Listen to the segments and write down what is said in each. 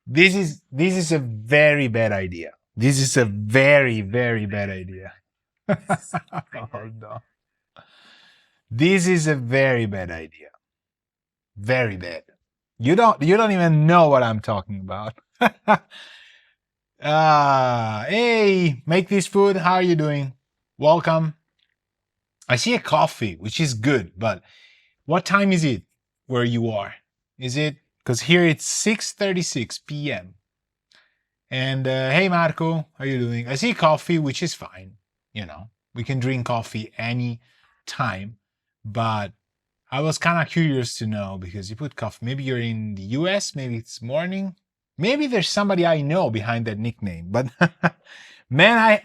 This is a very bad idea. This is a very, very bad idea. Hold on. This is a very bad idea. Very bad. You don't even know what I'm talking about. Hey, make this food. How are you doing? Welcome. I see a coffee, which is good, but what time is it where you are? Is it because here it's 6:36 p.m. And hey, Marco, how you doing? I see coffee, which is fine. We can drink coffee any time, but I was kind of curious to know because you put coffee. Maybe you're in the US. Maybe it's morning. Maybe there's somebody I know behind that nickname. But man,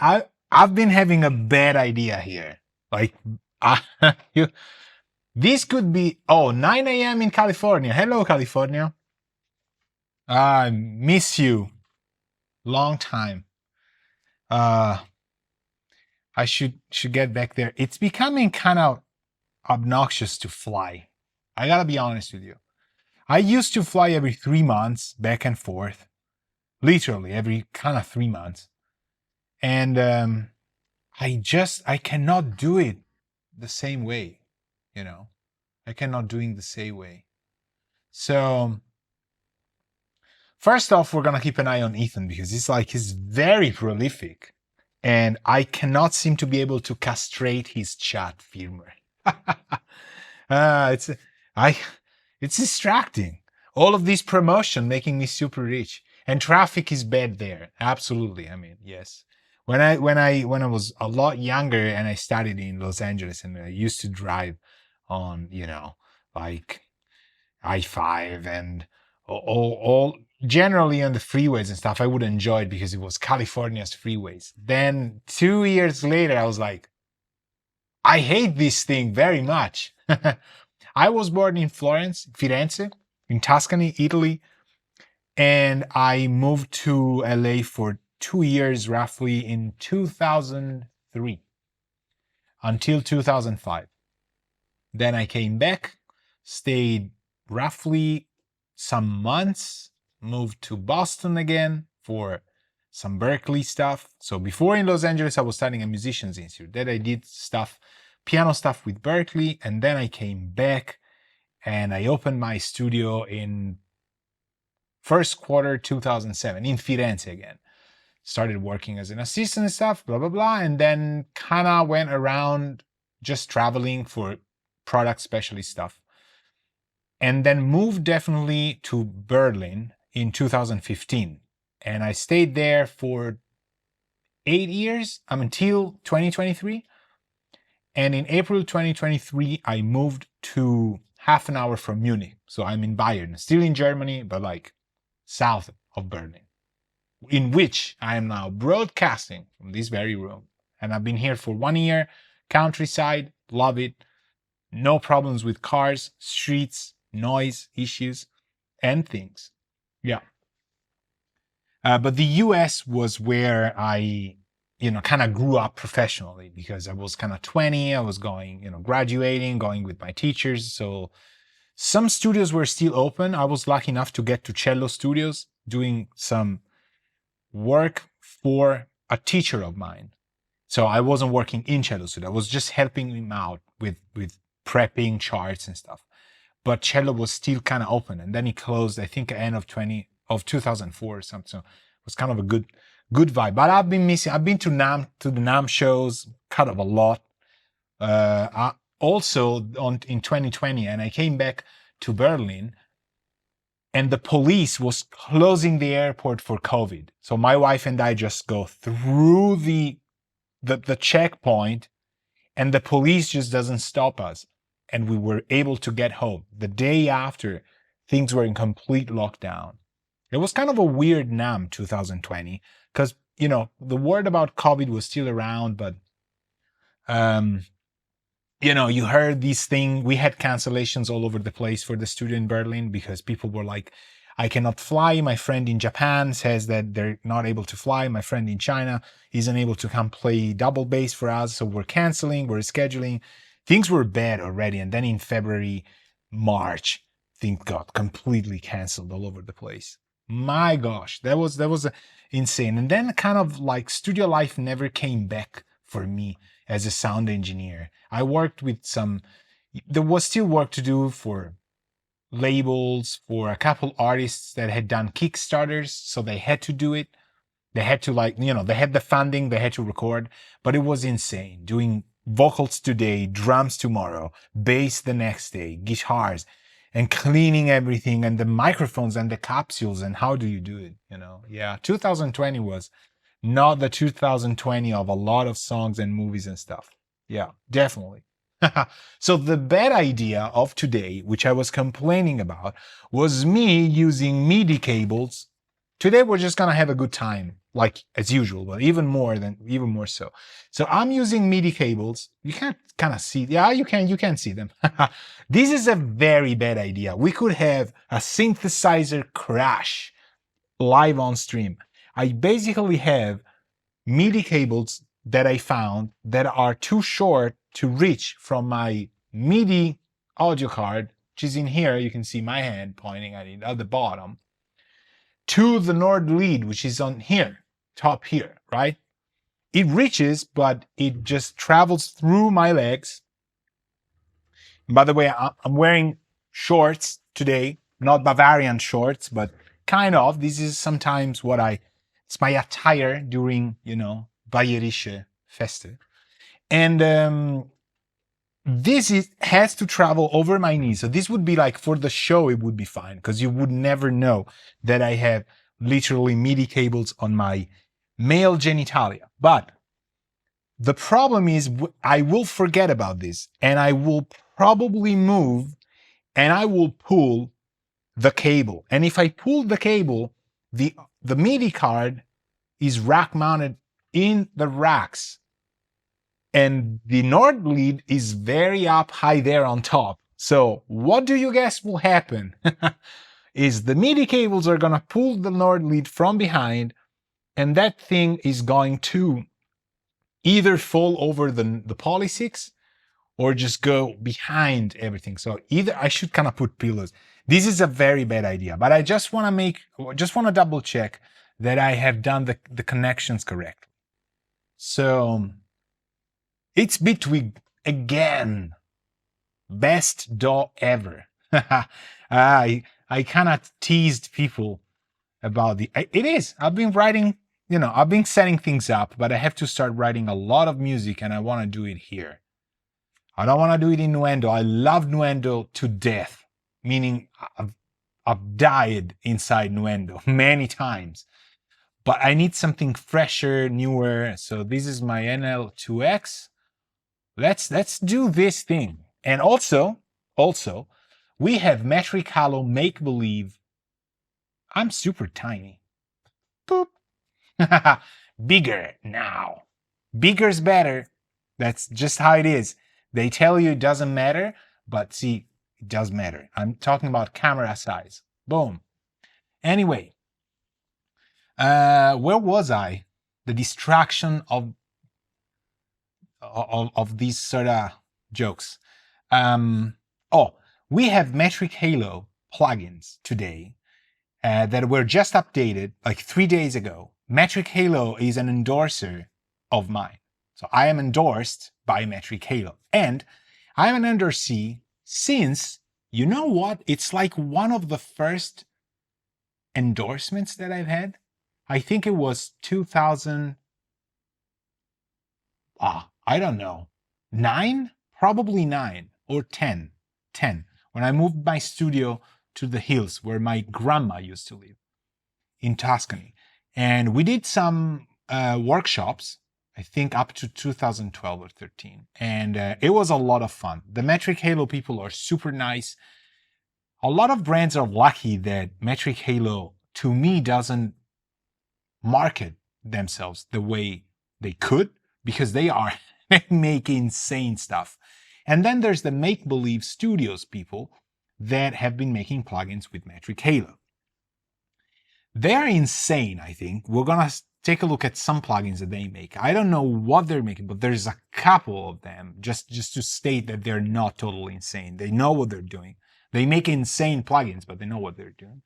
I've been having a bad idea here. Like, you, this could be 9 a.m. in California. Hello, California. I miss you. Long time. I should get back there. It's becoming kind of obnoxious to fly. I gotta be honest with you. I used to fly every 3 months back and forth, literally every kind of 3 months. And I cannot do it the same way, I cannot do it the same way. So first off, we're going to keep an eye on Ethan because he's very prolific and I cannot seem to be able to castrate his chat firmware. It's distracting. All of this promotion making me super rich, and traffic is bad there. Absolutely. I mean, yes. When I was a lot younger and I studied in Los Angeles and I used to drive on, like I-5 and all generally on the freeways and stuff, I would enjoy it because it was California's freeways. Then 2 years later, I was like, I hate this thing very much. I was born in Firenze, in Tuscany, Italy, and I moved to LA for 2 years roughly in 2003 until 2005. Then I came back, stayed roughly some months, moved to Boston again for some Berkeley stuff. So before in Los Angeles, I was studying a musician's institute. Then I did piano stuff with Berkeley, and then I came back and I opened my studio in first quarter 2007 in Firenze again. Started working as an assistant and stuff, blah, blah, blah, and then kind of went around just traveling for product specialist stuff. And then moved definitely to Berlin in 2015. And I stayed there for 8 years until 2023. And in April 2023, I moved to half an hour from Munich. So I'm in Bayern, still in Germany, but like south of Berlin, in which I am now broadcasting from this very room. And I've been here for 1 year, countryside, love it. No problems with cars, streets, noise issues, and things. Yeah. But the US was where I, kind of grew up professionally because I was kind of 20. I was going, graduating, going with my teachers. So some studios were still open. I was lucky enough to get to Cello Studios doing some work for a teacher of mine. So I wasn't working in Cello Studio. I was just helping him out with prepping charts and stuff. But Cello was still kind of open, and then he closed, I think, end of 2004 or something. So it was kind of a good vibe. But I've been missing. I've been to the NAMM shows kind of a lot. Also in 2020, and I came back to Berlin, and the police was closing the airport for COVID. So my wife and I just go through the checkpoint, and the police just doesn't stop us. And we were able to get home. The day after, things were in complete lockdown. It was kind of a weird NAMM 2020 because, the word about COVID was still around, but, you heard these things. We had cancellations all over the place for the studio in Berlin because people were like, I cannot fly. My friend in Japan says that they're not able to fly. My friend in China isn't able to come play double bass for us. So we're canceling, we're scheduling. Things were bad already. And then in February, March, things got completely canceled all over the place. My gosh, that was insane. And then kind of like studio life never came back for me as a sound engineer. I worked with there was still work to do for labels, for a couple artists that had done Kickstarters, so they had to do it. They had to, like, they had the funding, they had to record, but it was insane. Doing vocals today, drums tomorrow, bass the next day, guitars, and cleaning everything, and the microphones and the capsules, and how do you do it? Yeah, 2020 was not the 2020 of a lot of songs and movies and stuff. Yeah, definitely. So the bad idea of today, which I was complaining about, was me using MIDI cables. Today we're just gonna have a good time, like as usual, but even more so. So I'm using MIDI cables. You can't kind of see. Yeah, you can see them. This is a very bad idea. We could have a synthesizer crash live on stream. I basically have MIDI cables that I found that are too short to reach from my MIDI audio card, which is in here. You can see my hand pointing at it at the bottom, to the Nord lead, which is on here, top here, right? It reaches, but it just travels through my legs. And by the way, I'm wearing shorts today, not Bavarian shorts, but kind of. This is sometimes it's my attire during, Bayerische Feste. And this has to travel over my knees. So this would be like, for the show, it would be fine, because you would never know that I have literally MIDI cables on my male genitalia. But the problem is I will forget about this, and I will probably move, and I will pull the cable. And if I pull the cable, the MIDI card is rack mounted in the racks, and the Nord lead is very up high there on top. So what do you guess will happen? Is the MIDI cables are gonna pull the Nord lead from behind, and that thing is going to either fall over the Poly 6 or just go behind everything. So either I should kind of put pillows. This is a very bad idea, but I just want to double check that I have done the connections correctly. So it's Bitwig again. Best DAW ever. I kind of teased people about it is. I've been writing, I've been setting things up, but I have to start writing a lot of music, and I want to do it here. I don't want to do it in Nuendo. I love Nuendo to death, meaning I've died inside Nuendo many times, but I need something fresher, newer. So this is my NL2X. Let's do this thing. And also, we have Metric Halo Make Believe. I'm super tiny. Boop. Bigger now. Bigger's better. That's just how it is. They tell you it doesn't matter, but see, it does matter. I'm talking about camera size. Boom. Anyway, where was I? The distraction of these sort of jokes. We have Metric Halo plugins today that were just updated like 3 days ago. Metric Halo is an endorser of mine. So I am endorsed by Metric Halo. And I'm an endorsee since, you know what? It's like one of the first endorsements that I've had. I think it was 2000, I don't know, 9? Probably 9 or 10. 10. When I moved my studio to the hills where my grandma used to live in Tuscany. And we did some workshops, I think up to 2012 or 13. And it was a lot of fun. The Metric Halo people are super nice. A lot of brands are lucky that Metric Halo, to me, doesn't market themselves the way they could, because they make insane stuff. And then there's the Make Believe Studios people that have been making plugins with Metric Halo. They're insane, I think. We're going to take a look at some plugins that they make. I don't know what they're making, but there's a couple of them, just to state that they're not totally insane. They know what they're doing. They make insane plugins, but they know what they're doing.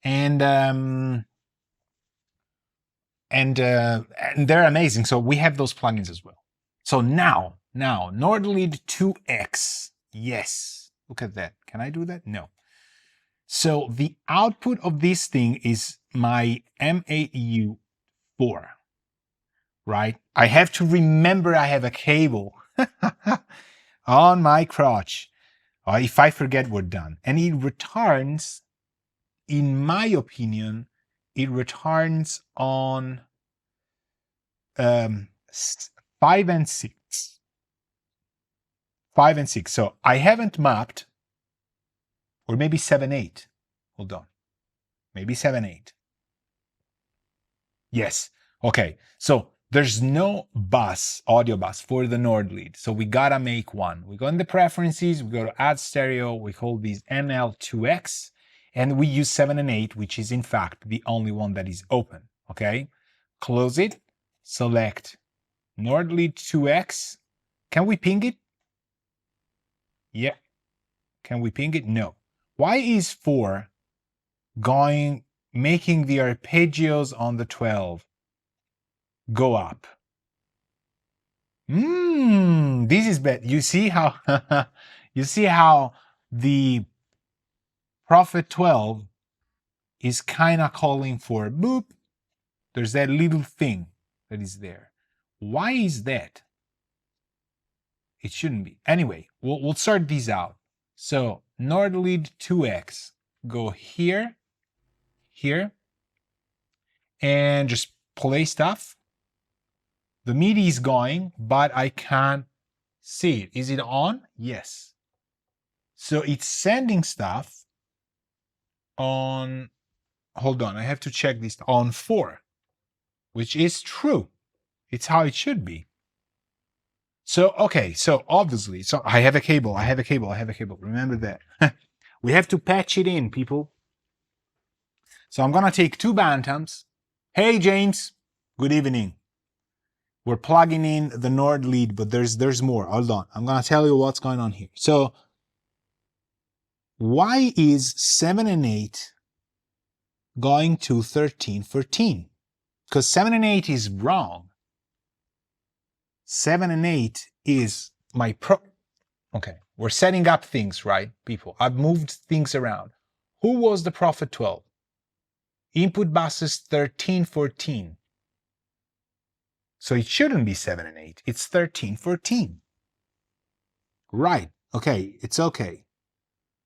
and they're amazing. So we have those plugins as well. So now Nord Lead 2X. Yes, look at that. Can I do that? No. So the output of this thing is my MAU 4, right? I have to remember I have a cable on my crotch. If I forget, we're done. And it returns, in my opinion, it returns on 5 and 6. 5 and 6. So I haven't mapped, or maybe 7, 8. Hold on. Maybe 7, 8. Yes. Okay. So there's no bus, audio bus for the Nord lead. So we gotta make one. We go in the preferences, we go to add stereo, we call these NL2X, and we use 7 and 8, which is in fact the only one that is open. Okay. Close it, select Nord lead 2X. Can we ping it? Yeah. Can we ping it? No. Why is 4 making the arpeggios on the 12 go up? This is bad. You see how the Prophet 12 is kind of calling for boop. There's that little thing that is there. Why is that? It shouldn't be. Anyway, we'll sort these out. So Nord lead 2X, go here, and just play stuff. The MIDI is going, but I can't see it. Is it on? Yes. So it's sending stuff on, hold on, I have to check this, on 4, which is true. It's how it should be. So, okay, so obviously, so I have a cable. Remember that. We have to patch it in, people. So I'm going to take 2 bantams. Hey, James, good evening. We're plugging in the Nord lead, but there's more. Hold on. I'm going to tell you what's going on here. So why is 7 and 8 going to 13, 14? Because 7 and 8 is wrong. 7 and 8 is my Okay, we're setting up things, right, people? I've moved things around. Who was the Prophet 12? Input buses 13, 14. So it shouldn't be 7 and 8. It's 13, 14. Right. Okay, it's okay.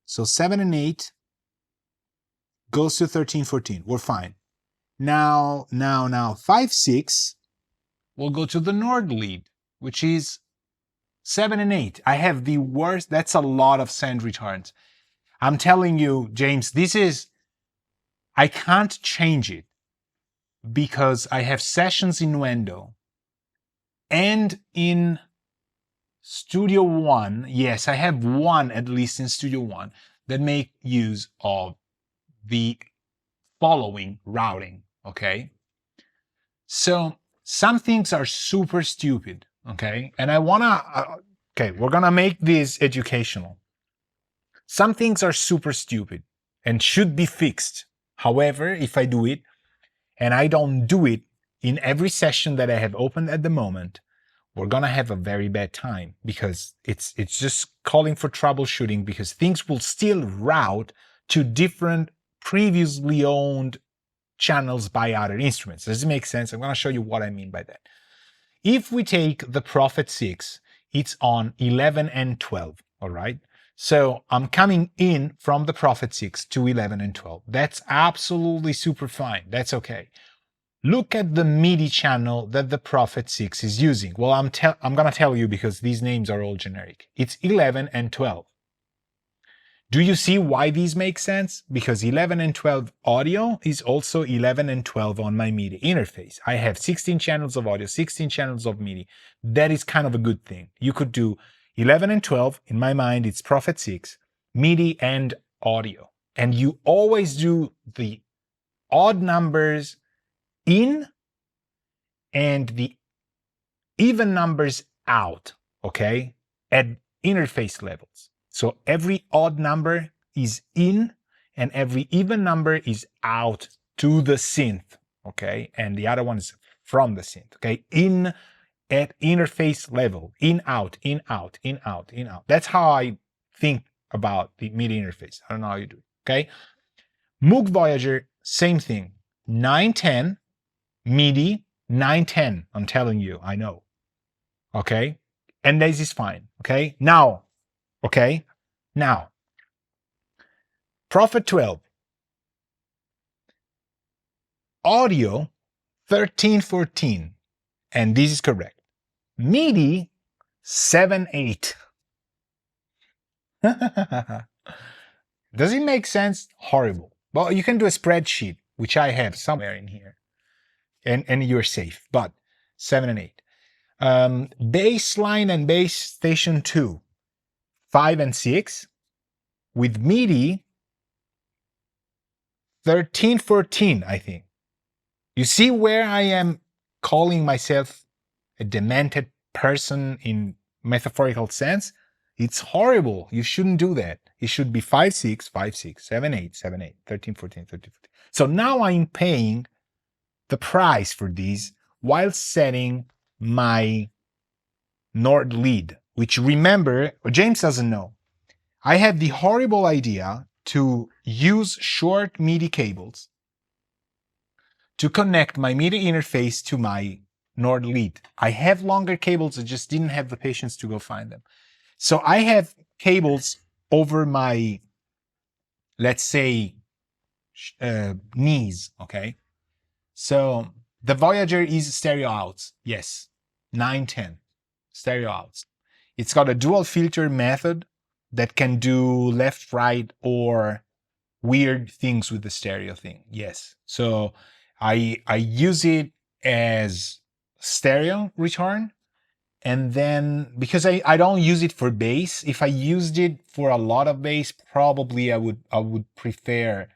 So 7 and 8 goes to 13, 14. We're fine. Now, 5, 6 will go to the Nord lead, which is 7 and 8. I have the worst. That's a lot of send returns. I'm telling you, James, I can't change it because I have sessions in Nuendo and in Studio One. Yes, I have one at least in Studio One that make use of the following routing. Okay. So some things are super stupid. Okay. And I want to, okay, we're going to make this educational. Some things are super stupid and should be fixed. However, if I do it, and I don't do it in every session that I have opened at the moment, we're going to have a very bad time because it's just calling for troubleshooting because things will still route to different previously owned channels by other instruments. Does it make sense? I'm going to show you what I mean by that. If we take the Prophet 6, it's on 11 and 12, all right? So I'm coming in from the Prophet 6 to 11 and 12. That's absolutely super fine. That's okay. Look at the MIDI channel that the Prophet 6 is using. Well, I'm going to tell you because these names are all generic. It's 11 and 12. Do you see why these make sense? Because 11 and 12 audio is also 11 and 12 on my MIDI interface. I have 16 channels of audio, 16 channels of MIDI. That is kind of a good thing. You could do 11 and 12. In my mind, it's Prophet 6, MIDI and audio. And you always do the odd numbers in and the even numbers out, okay, at interface levels. So every odd number is in and every even number is out to the synth, okay? And the other one is from the synth, okay? In at interface level, in, out, in, out, in, out, in, out. That's how I think about the MIDI interface. I don't know how you do it, okay? Moog Voyager, same thing. 910, MIDI, 910. I'm telling you, I know. Okay? And this is fine. Okay? Now, okay? Now, Prophet 12. Audio, 1314. And this is correct. MIDI, 7.8. Does it make sense? Horrible. Well, you can do a spreadsheet, which I have somewhere in here, and you're safe. But 7 and 8. Baseline and base station 2, 5 and 6. With MIDI, 1314, I think. You see where I am calling myself a demented person in metaphorical sense? It's horrible. You shouldn't do that. It should be 5, 6, 5, 6, 7, 8, 7, 8, 13, 14, 13, 14. So now I'm paying the price for these while setting my Nord lead, which, remember, James doesn't know. I had the horrible idea to use short MIDI cables to connect my MIDI interface to my Nord lead. I have longer cables, I just didn't have the patience to go find them. So I have cables over my, let's say, knees, okay? So the Voyager is stereo outs, yes, 910, stereo outs. It's got a dual filter method that can do left, right, or weird things with the stereo thing, yes. So I use it as stereo return, and then because I don't use it for bass, if I used it for a lot of bass, probably I would prefer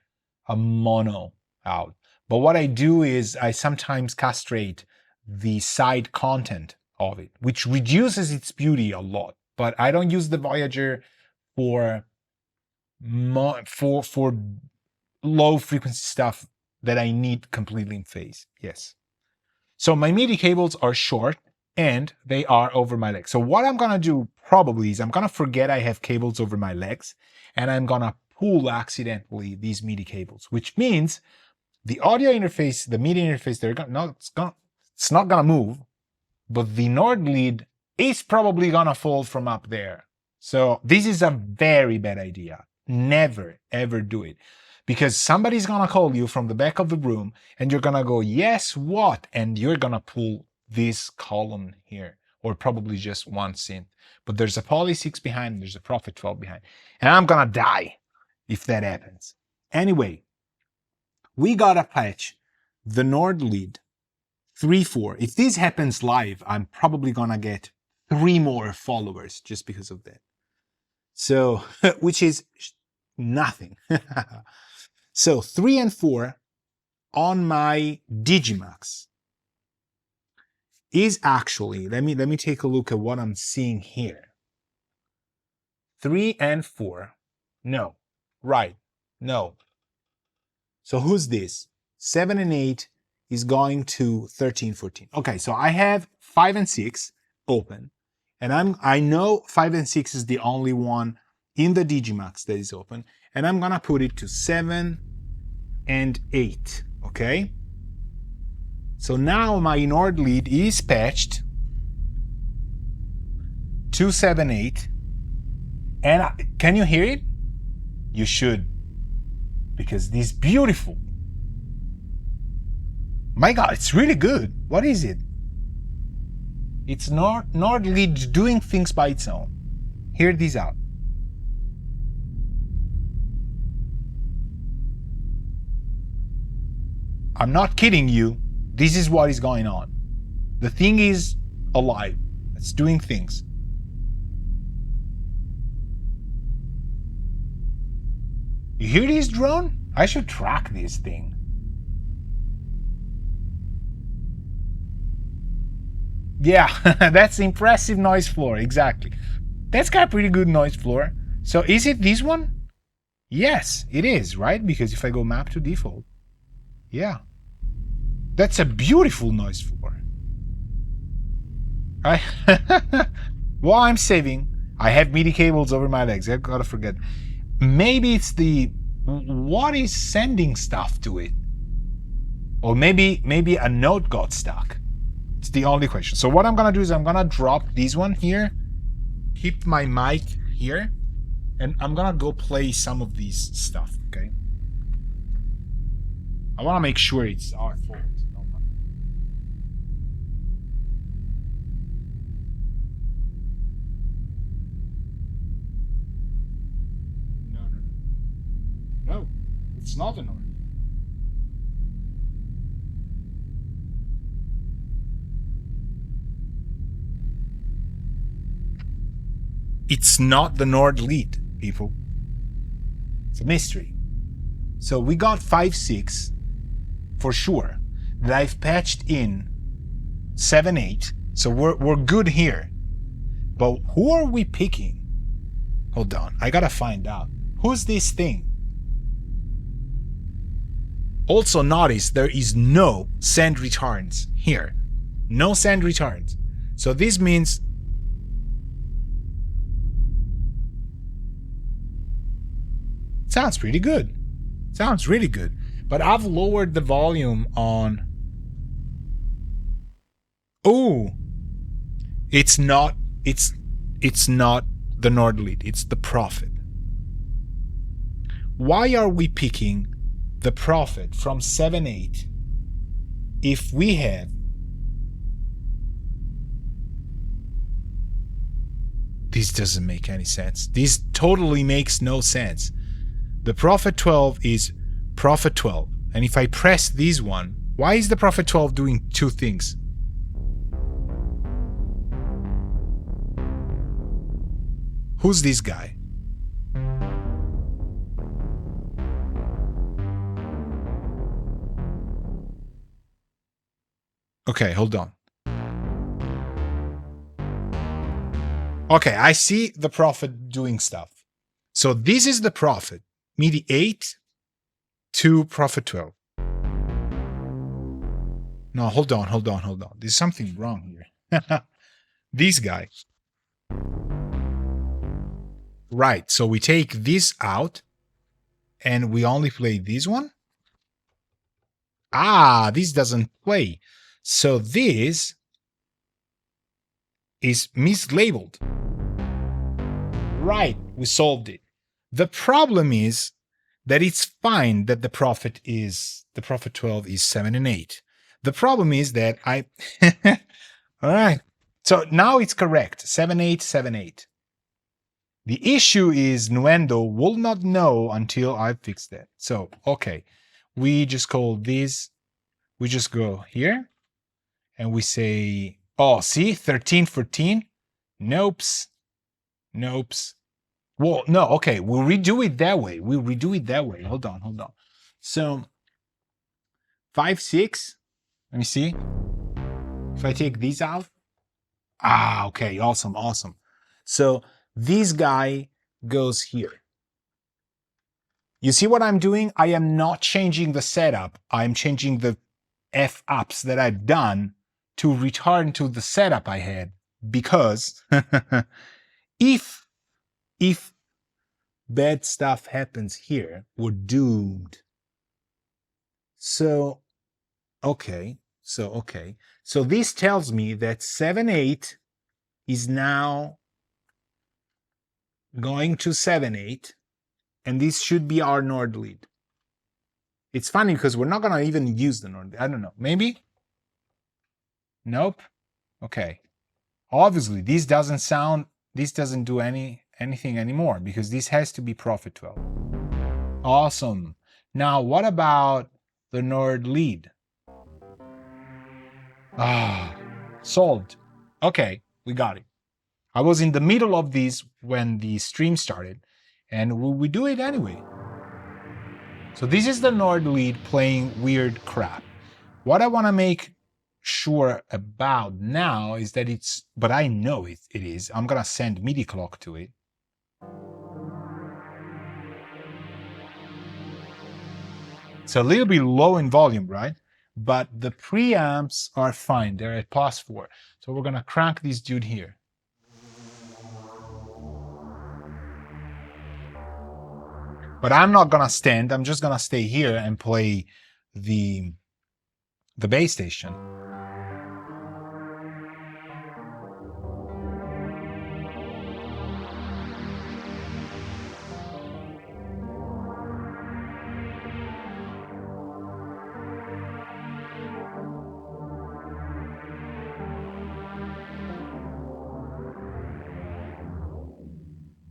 a mono out. But what I do is I sometimes castrate the side content of it, which reduces its beauty a lot. But I don't use the Voyager for low frequency stuff that I need completely in phase. Yes. So my MIDI cables are short and they are over my legs. So what I'm gonna do probably is I'm gonna forget I have cables over my legs and I'm gonna pull accidentally these MIDI cables, which means the audio interface, the MIDI interface, it's not gonna move, but the Nord lead is probably gonna fall from up there. So this is a very bad idea. Never, ever do it. Because somebody's gonna call you from the back of the room and you're gonna go, yes, what? And you're gonna pull this column here, or probably just one synth. But there's a Poly 6 behind, there's a Prophet 12 behind. And I'm gonna die if that happens. Anyway, we gotta patch the Nord lead 3-4. If this happens live, I'm probably gonna get 3 more followers just because of that. So, which is nothing. So 3 and 4 on my Digimax is actually, let me take a look at what I'm seeing here. 3 and 4, no, right, no. So who's this? 7 and 8 is going to 13, 14. Okay, so I have 5 and 6 open, and I know 5 and 6 is the only one in the Digimax that is open, and I'm gonna put it to 7 and 8, okay? So now my Nord lead is patched to 7, 8, and can you hear it? You should, because this is beautiful. My God, it's really good. What is it? It's Nord lead doing things by its own. Hear these out. I'm not kidding you. This is what is going on. The thing is alive. It's doing things. You hear this drone? I should track this thing. Yeah, that's impressive noise floor, exactly. That's got a pretty good noise floor. So is it this one? Yes, it is, right? Because if I go map to default, yeah. That's a beautiful noise floor. While I'm saving, I have MIDI cables over my legs. I gotta forget. Maybe it's what is sending stuff to it? Or maybe a note got stuck. It's the only question. So what I'm gonna do is I'm gonna drop this one here, keep my mic here, and I'm gonna go play some of these stuff, okay? I wanna make sure it's our fault. No, it's not an order. It's not the Nord lead, people. It's a mystery. So we got 5.6 for sure. That I've patched in 7.8. So we're good here. But who are we picking? Hold on, I gotta find out. Who's this thing? Also notice there is no send returns here. No send returns. So this means sounds pretty good. Sounds really good. But I've lowered the volume on. Oh, it's not the Nord lead, it's the Prophet. Why are we picking the Prophet from 7.8 if we have this? Doesn't make any sense. This totally makes no sense. The Prophet 12 is Prophet 12, and if I press this one, why is the Prophet 12 doing two things? Who's this guy? Okay, hold on. Okay, I see the Prophet doing stuff. So this is the Prophet, MIDI 8 to Prophet 12. No, hold on. There's something wrong here. This guy. Right, so we take this out and we only play this one. Ah, this doesn't play. So this is mislabeled. Right, we solved it. The problem is that it's fine that the Prophet 12 is 7 and 8. The problem is that all right. So now it's correct. 7/8, 7/8. The issue is Nuendo will not know until I fix that. So, okay. We just call this, we just go here and we say, oh, see, 13, 14. Nopes. Well, no, okay, we'll redo it that way. Hold on. So 5/6. Let me see. If I take these out. Ah, okay, awesome. So this guy goes here. You see what I'm doing? I am not changing the setup. I'm changing the F-ups that I've done to return to the setup I had, because if bad stuff happens here, we're doomed. So this tells me that 7/8 is now going to 7/8, and this should be our Nord lead. It's funny because we're not gonna even use the Nord. I don't know. Maybe? Nope. Okay. Obviously, this doesn't do anything anymore, because this has to be Prophet 12. Awesome. Now, what about the Nord lead? Ah, solved. Okay, we got it. I was in the middle of this when the stream started, and we do it anyway. So this is the Nord lead playing weird crap. What I want to make sure about now is that it's, but I know it is. I'm gonna send MIDI clock to it. It's a little bit low in volume, right? But the preamps are fine. They're at +4. So we're gonna crank this dude here. But I'm not gonna stand. I'm just gonna stay here and play the bass station.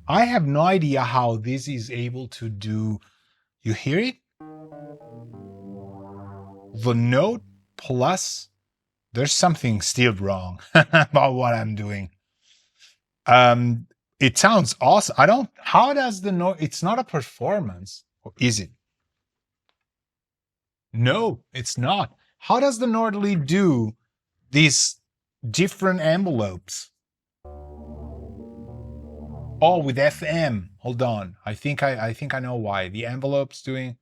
I have no idea how this is able to do. You hear it? The note plus, there's something still wrong about what I'm doing. It sounds awesome. How does the note, it's not a performance, or is it? No, it's not. How does the Nordly do these different envelopes? Oh, with FM. Hold on. I think I know why. The envelope's doing.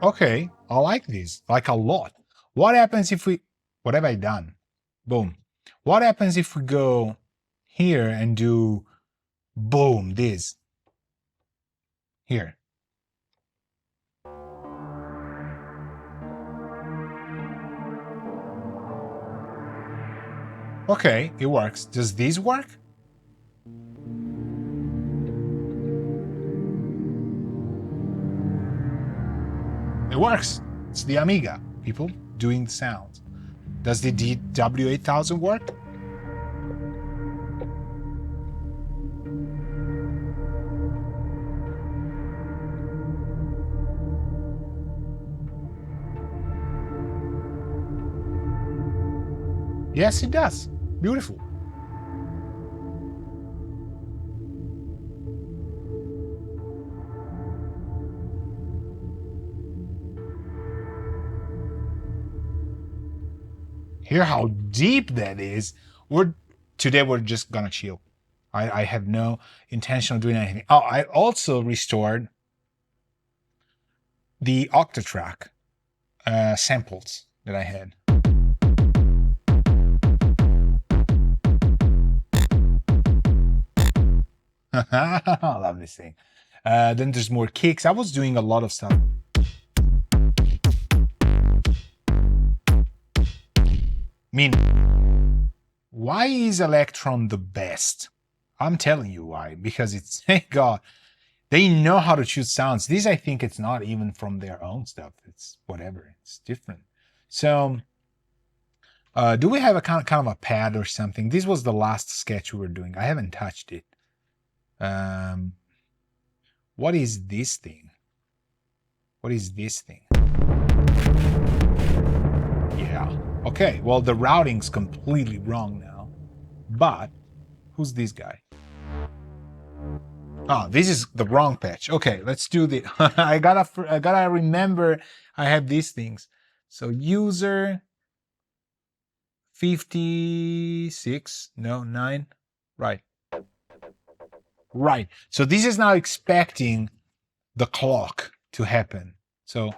Okay, I like this, like a lot. What happens if we, what have I done? Boom. What happens if we go here and do, boom, this? Here. Okay, it works. Does this work? It works. It's the Amiga, people doing the sounds. Does the DW8000 work? Yes, it does. Beautiful. Hear how deep that is. Today we're just gonna chill. I have no intention of doing anything. Oh, I also restored the Octatrack samples that I had. I love this thing. Then there's more kicks. I was doing a lot of stuff. I mean, why is Electron the best? I'm telling you why. Because it's, thank God, they know how to choose sounds. This, I think, it's not even from their own stuff. It's whatever. It's different. So, do we have a kind of a pad or something? This was the last sketch we were doing. I haven't touched it. What is this thing? What is this thing? Yeah. Okay, well, the routing's completely wrong now. But, who's this guy? Oh, this is the wrong patch. Okay, let's do the. I gotta remember I have these things. So user 56, no, 9, right. Right. So this is now expecting the clock to happen. So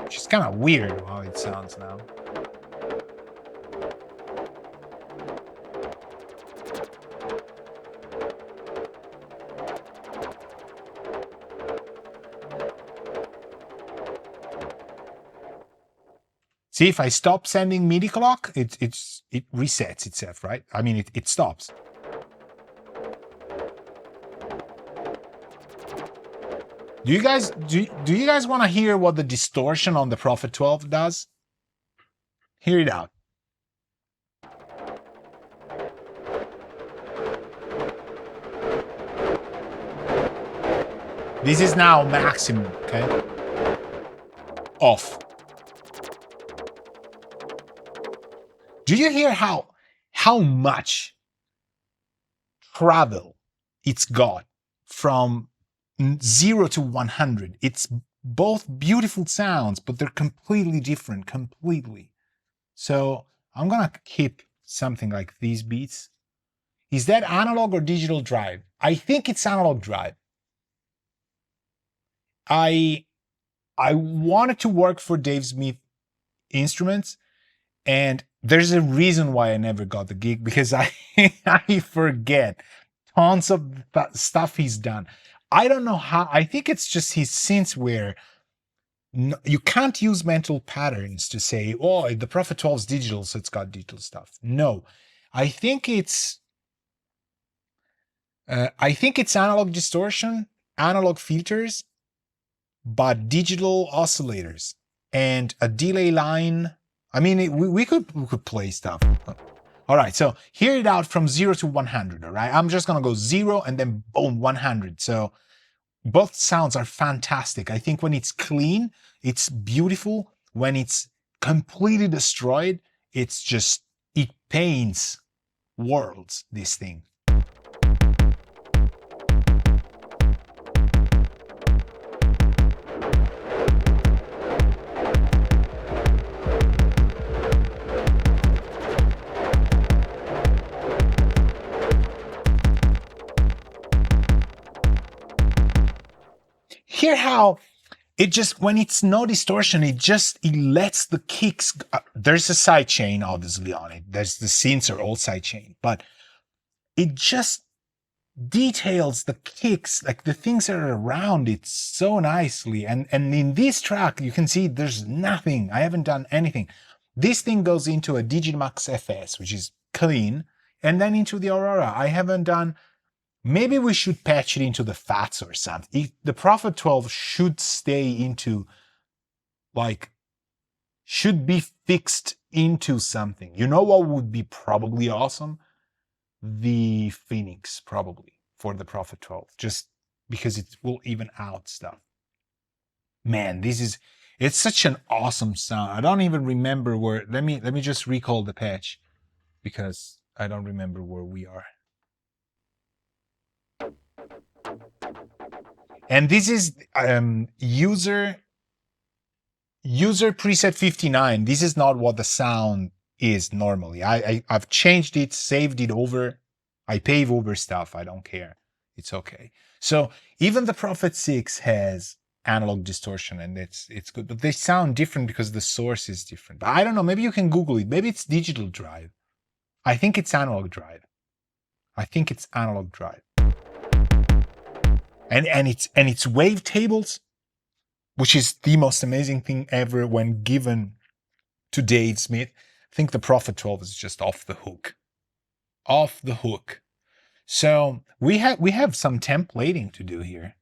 which is kind of weird how it sounds now. See, if I stop sending MIDI clock, it resets itself, right? I mean, it stops. Do you guys want to hear what the distortion on the Prophet 12 does? Hear it out. This is now maximum, okay? Off. Do you hear how much travel it's got from 0 to 100. It's both beautiful sounds, but they're completely different, completely. So I'm gonna keep something like these beats. Is that analog or digital drive? I think it's analog drive. I wanted to work for Dave Smith Instruments, and there's a reason why I never got the gig, because I I forget tons of stuff he's done. I don't know how. I think it's just his synths where you can't use mental patterns to say, oh, the Prophet 12 is digital, so it's got digital stuff. No, I think it's analog distortion, analog filters, but digital oscillators and a delay line. I mean, we could play stuff. All right, so hear it out from 0 to 100. All right, I'm just gonna go 0 and then boom, 100. So both sounds are fantastic. I think when it's clean, it's beautiful. When it's completely destroyed, it's just, it paints worlds, this thing. Hear how it just, when it's no distortion, it lets the kicks. There's a sidechain obviously on it. There's the synths are all sidechain, but it just details the kicks, like the things that are around it, so nicely. And in this track, you can see there's nothing. I haven't done anything. This thing goes into a Digimax FS, which is clean, and then into the Aurora. I haven't done. Maybe we should patch it into the FATs or something. The Prophet 12 should stay into, like, should be fixed into something. You know what would be probably awesome? The Phoenix, probably, for the Prophet 12, just because it will even out stuff. Man, it's such an awesome sound. I don't even remember where. Let me just recall the patch, because I don't remember where we are. And this is user preset 59. This is not what the sound is normally. I've changed it, saved it over. I pave over stuff. I don't care. It's okay. So even the Prophet 6 has analog distortion, and it's good, but they sound different because the source is different. But I don't know. Maybe you can Google it. Maybe it's digital drive. I think it's analog drive. And it's wavetables, which is the most amazing thing ever when given to Dave Smith. I think the Prophet 12 is just off the hook. So we have some templating to do here,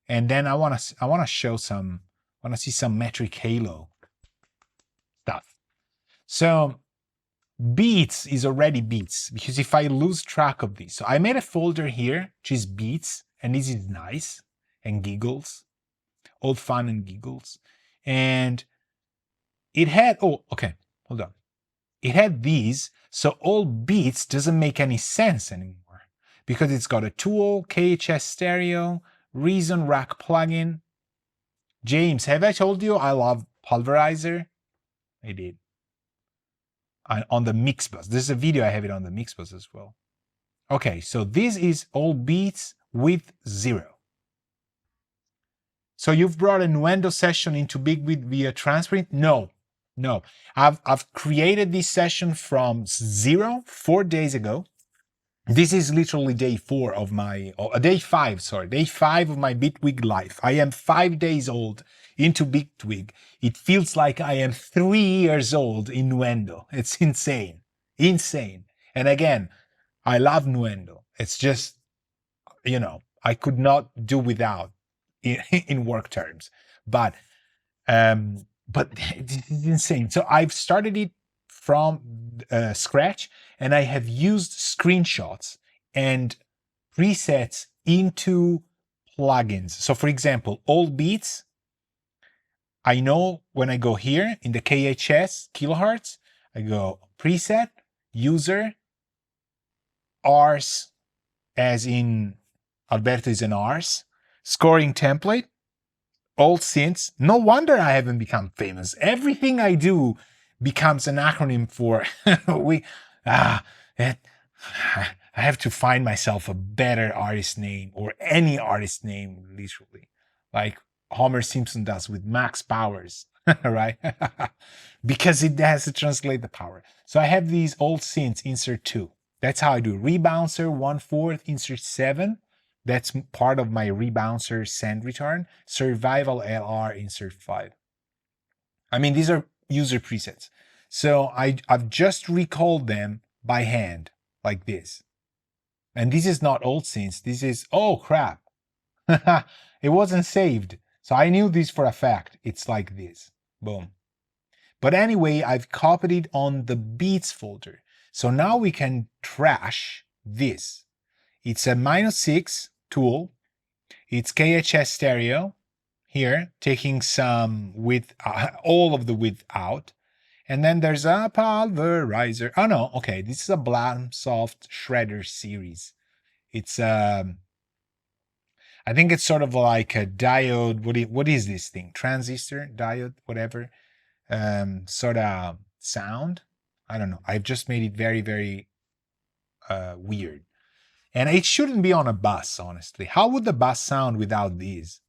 and then I want to show some. I want to see some metric halo stuff. So beats is already beats, because if I lose track of these, so I made a folder here which is beats, and this is nice and giggles, old fun and giggles, and it had, oh, okay, hold on, it had these, so all beats doesn't make any sense anymore, because it's got a tool, KHS stereo, Reason Rack plugin. James, have I told you I love Pulverizer? I did. On the mix bus. There's a video, I have it on the mix bus as well. Okay, so this is all beats with 0. So you've brought a Nuendo session into Bitwig via transprint? No. I've created this session from 0 4 days ago. This is literally day 5 of my Bitwig life. I am 5 days old into Bitwig. It feels like I am 3 years old in Nuendo. It's insane. And again, I love Nuendo. It's just, I could not do without in work terms. But this is insane. So I've started it from scratch, and I have used screenshots and presets into plugins. So for example, all beats, I know when I go here in the KHS kilohertz, I go preset, user, ars, as in Alberto is an arse. Scoring template, old synths. No wonder I haven't become famous. Everything I do becomes an acronym for I have to find myself a better artist name, or any artist name, literally, like Homer Simpson does with Max Powers, right? Because it has to translate the power. So I have these old synths, insert 2. That's how I do. Rebouncer 1/4, insert 7. That's part of my rebouncer send return. Survival LR, insert 5. I mean, these are user presets. So I've just recalled them by hand, like this. And this is not old synths. This is, oh crap. It wasn't saved. So I knew this for a fact. It's like this. Boom. But anyway, I've copied it on the beats folder. So now we can trash this. It's a -6 tool. It's KHS stereo here, taking some width, all of the width out. And then there's a pulverizer. Oh no, okay, this is a Blamsoft Shredder series. It's I think it's sort of like a diode. What is this thing? Transistor, diode, whatever. Sort of sound. I don't know. I've just made it very, very weird. And it shouldn't be on a bus, honestly. How would the bus sound without these?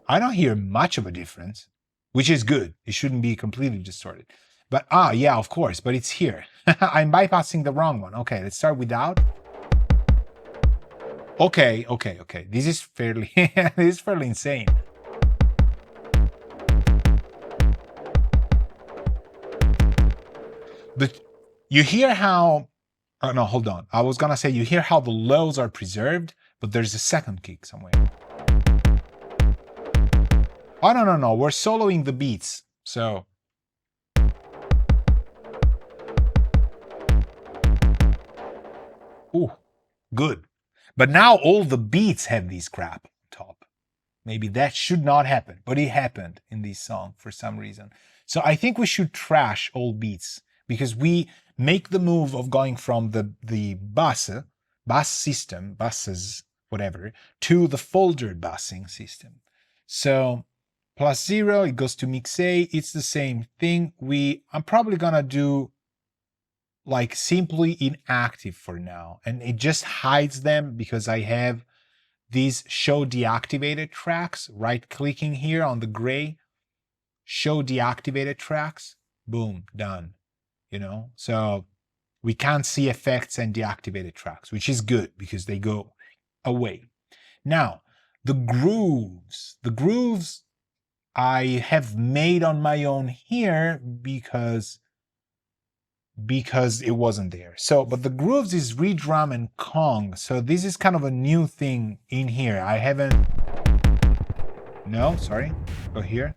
I don't hear much of a difference, which is good. It shouldn't be completely distorted. But, yeah, of course, but it's here. I'm bypassing the wrong one. Okay, let's start without. Okay. This is fairly, this is fairly insane. But you hear how, oh no, hold on. I was gonna say you hear how the lows are preserved, but there's a second kick somewhere. Oh, no. We're soloing the beats. So. Ooh, good. But now all the beats have these crap on top. Maybe that should not happen, but it happened in this song for some reason. So I think we should trash all beats, because we make the move of going from the bus system, buses, whatever, to the folder busing system. So +0, it goes to mix A. It's the same thing. I'm probably gonna do like simply inactive for now, and it just hides them because I have these show deactivated tracks. Right clicking here on the gray, show deactivated tracks, boom, done. So we can't see effects and deactivated tracks, which is good because they go away. Now the grooves I have made on my own here because it wasn't there. So, but the grooves is redrum and Kong. So this is kind of a new thing in here. I haven't. No, sorry. Go here.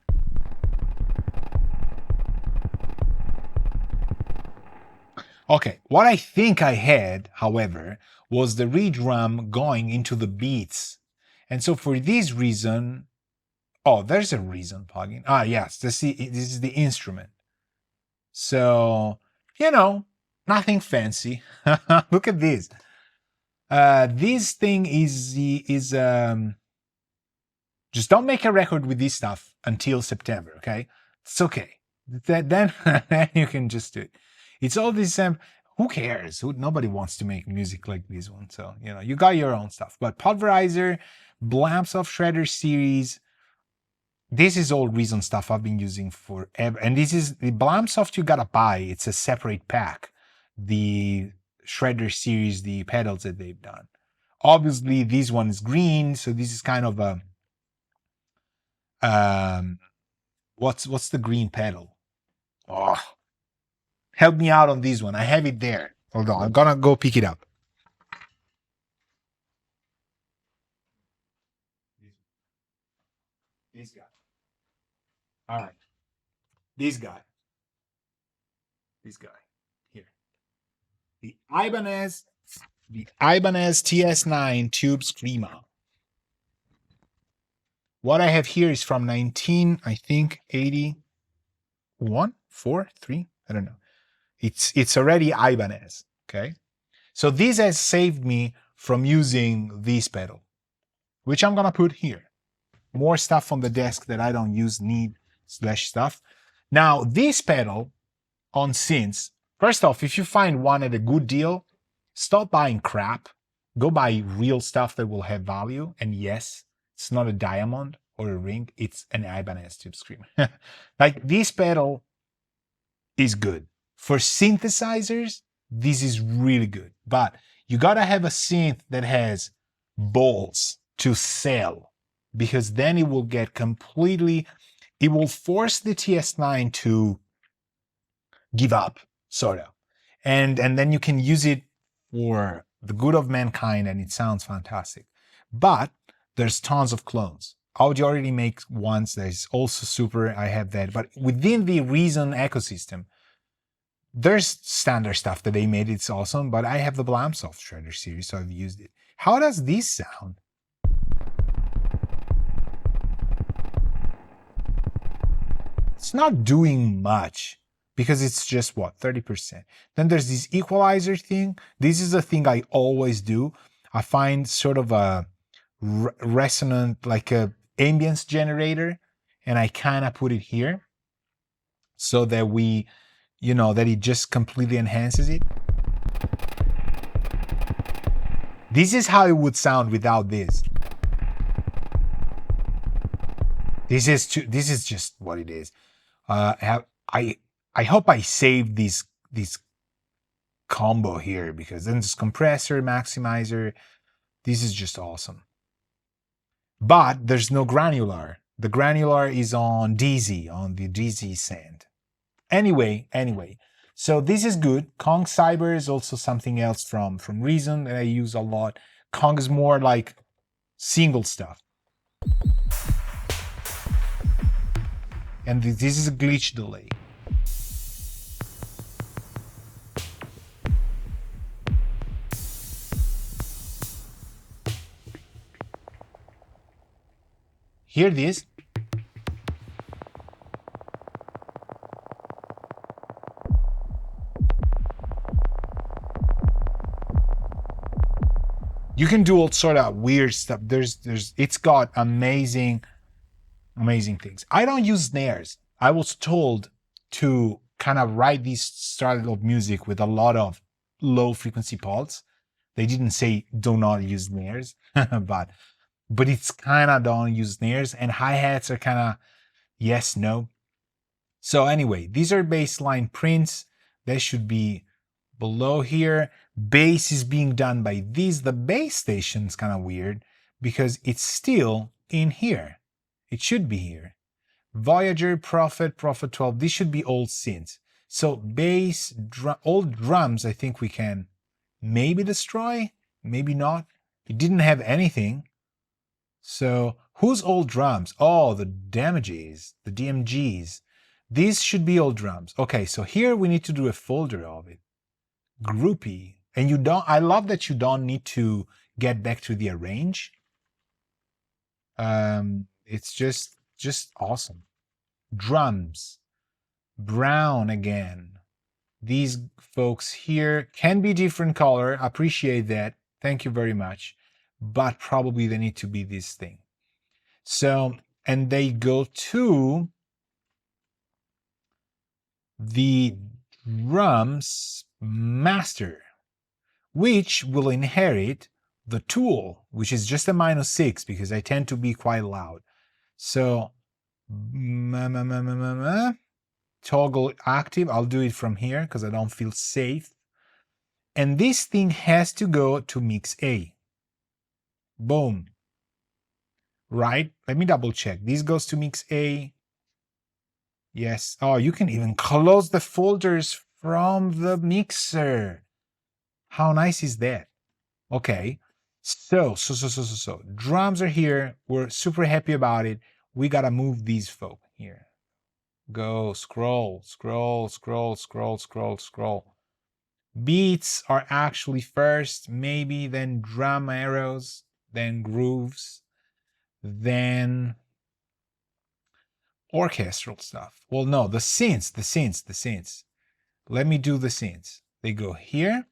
Okay, what I think I had, however, was the redrum going into the beats. And so for this reason, there's a reason plugin. Yes, this is the instrument. So, nothing fancy. Look at this. This thing is just don't make a record with this stuff until September, okay? It's okay. Then you can just do it. It's all this. Who cares? Nobody wants to make music like this one. So you got your own stuff. But Pulverizer, Blamsoft Shredder series. This is all Reason stuff I've been using forever. And this is the Blamsoft you gotta buy. It's a separate pack. The Shredder series, the pedals that they've done. Obviously, this one is green, so this is kind of a what's the green pedal? Oh, help me out on this one. I have it there. Hold on, I'm gonna go pick it up. This guy. All right. This guy. Here. The Ibanez TS9 Tube Screamer. What I have here is from 19, I think, 81, 4, 3, I don't know. It's already Ibanez, okay? So this has saved me from using this pedal, which I'm gonna put here. More stuff on the desk that I don't use, need slash stuff. Now, this pedal on synths, first off, if you find one at a good deal, stop buying crap. Go buy real stuff that will have value. And yes, it's not a diamond or a ring, it's an Ibanez tube screamer. Like this pedal is good. For synthesizers, this is really good. But you gotta have a synth that has balls to sell, because then it will get completely, it will force the TS9 to give up, sort of. And then you can use it for the good of mankind and it sounds fantastic. But there's tons of clones. Audio already makes ones that is also super, I have that. But within the Reason ecosystem, there's standard stuff that they made, it's awesome, but I have the Blamsoft Shredder series, so I've used it. How does this sound? It's not doing much because it's just what, 30%. Then there's this equalizer thing. This is a thing I always do. I find sort of a resonant, like a ambience generator, and I kind of put it here so that we, that it just completely enhances it. This is how it would sound without this. This is just what it is. I hope I saved this combo here, because then this compressor, maximizer, this is just awesome. But there's no granular. The granular is on DZ, on the DZ sand. Anyway, so this is good. Kong Cyber is also something else from Reason that I use a lot. Kong is more like single stuff. And this is a glitch delay. Hear this? You can do all sort of weird stuff. It's got amazing things. I don't use snares. I was told to kind of write this style of music with a lot of low frequency pulse. They didn't say do not use snares, but it's kind of don't use snares, and hi-hats are kind of yes, no. So anyway, these are baseline prints. They should be below here. Bass is being done by these. The bass station is kind of weird because it's still in here. It should be here. Voyager, Prophet 12. These should be old synths. So bass, old drums, I think we can maybe destroy, maybe not. It didn't have anything. So whose old drums? Oh, the damages, the DMGs. These should be old drums. Okay, so here we need to do a folder of it. Groupie. And you don't, I love that you don't need to get back to the arrange. It's just awesome. Drums. Brown again. These folks here can be different color. Appreciate that. Thank you very much. But probably they need to be this thing. So, and they go to the drums master, which will inherit the tool, which is just a -6 because I tend to be quite loud. So toggle active. I'll do it from here because I don't feel safe. And this thing has to go to mix A. Boom. Right? Let me double check. This goes to mix A. Yes. Oh, you can even close the folders from the mixer. How nice is that? Okay. So drums are here. We're super happy about it. We gotta move these folk here. Go scroll. Beats are actually first, maybe then drum arrows, then grooves, then orchestral stuff. Well, no, the synths. let me do the synths. They go here,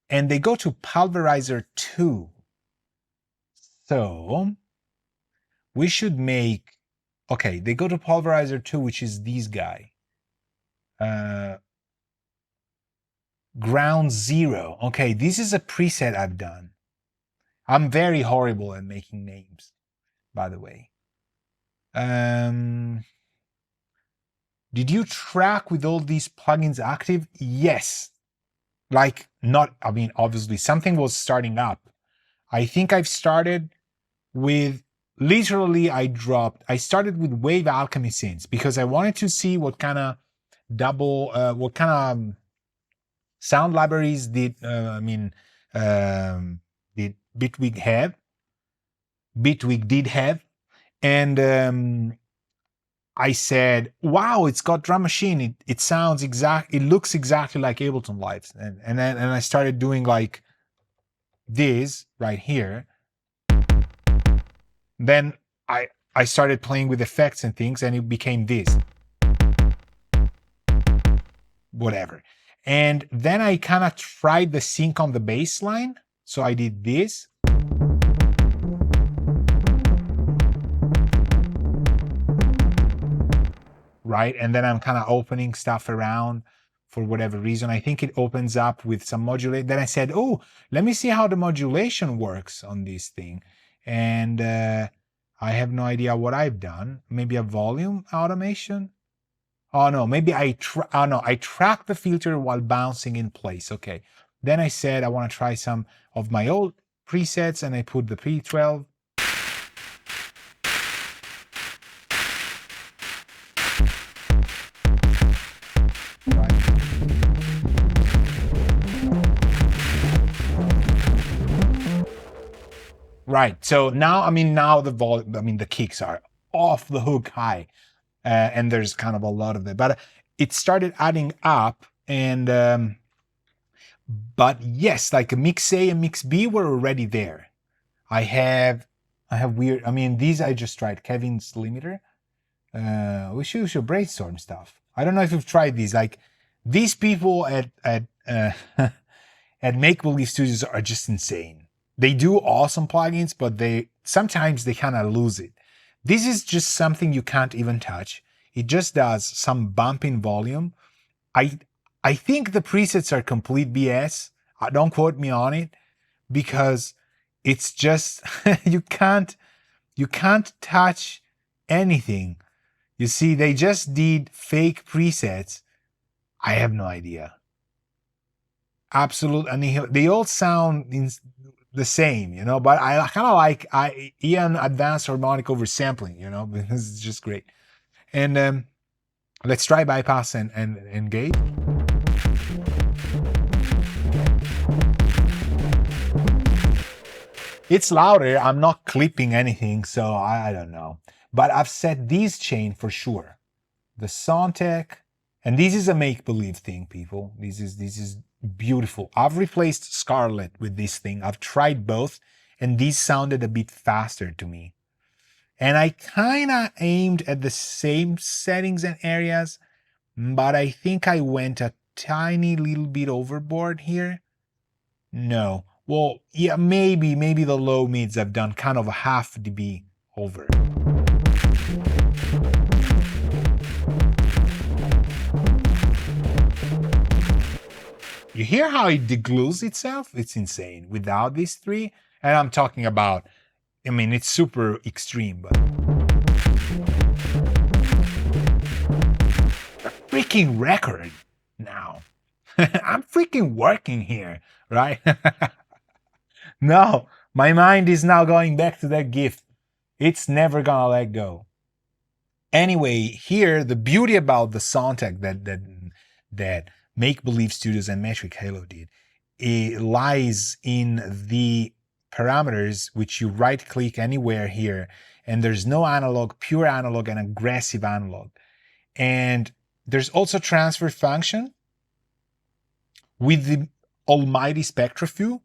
and they go to Pulverizer 2. So we should make, okay, they go to Pulverizer 2, which is this guy. Ground 0. Okay, this is a preset I've done. I'm very horrible at making names, by the way. Did you track with all these plugins active? Yes. Like, not, I mean, obviously, something was starting up. I think I've started with, literally, I started with Wave Alchemy Synths because I wanted to see what kind of sound libraries did Bitwig have. Bitwig did have. And I said, wow, it's got drum machine. It sounds it looks exactly like Ableton Live. And then I started doing like this right here. Then I started playing with effects and things, and it became this. Whatever. And then I kind of tried the sync on the bass line. So I did this. Right? And then I'm kind of opening stuff around for whatever reason. I think it opens up with some modulate. Then I said, oh, let me see how the modulation works on this thing. And I have no idea what I've done. Maybe a volume automation? Oh no, maybe I track the filter while bouncing in place. Okay. Then I said I want to try some of my old presets, and I put the P12. Right. So now, now the volume, the kicks are off the hook high, and there's kind of a lot of it. But it started adding up, and but yes, like a mix A and mix B were already there. I have weird. These I just tried. Kevin's limiter. We should brainstorm stuff. I don't know if you've tried these. Like these people at at Make Believe Studios are just insane. They do awesome plugins, but sometimes they kind of lose it. This is just something you can't even touch. It just does some bump in volume. I think the presets are complete BS. Don't quote me on it, because it's just you can't touch anything. You see, they just did fake presets. I have no idea. Absolutely, they all sound the same, but I kind of like Ian advanced harmonic oversampling, because it's just great. And let's try bypass and gate. It's louder. I'm not clipping anything, so I don't know. But I've set these chain for sure. The Sontec, and this is a make-believe thing, people. This is beautiful. I've replaced Scarlett with this thing. I've tried both, and these sounded a bit faster to me. And I kind of aimed at the same settings and areas, but I think I went a tiny little bit overboard here. No. Well, yeah, maybe the low mids I've done kind of a half dB over. You hear how it deglues itself? It's insane. Without these three, and I'm talking about, it's super extreme, but a freaking record now. I'm freaking working here, right? No, my mind is now going back to that gift. It's never gonna let go. Anyway, here, the beauty about the Sontec that Make Believe Studios and Metric Halo did, it lies in the parameters, which you right click anywhere here, and there's no analog, pure analog and aggressive analog. And there's also transfer function with the almighty SpectraFu,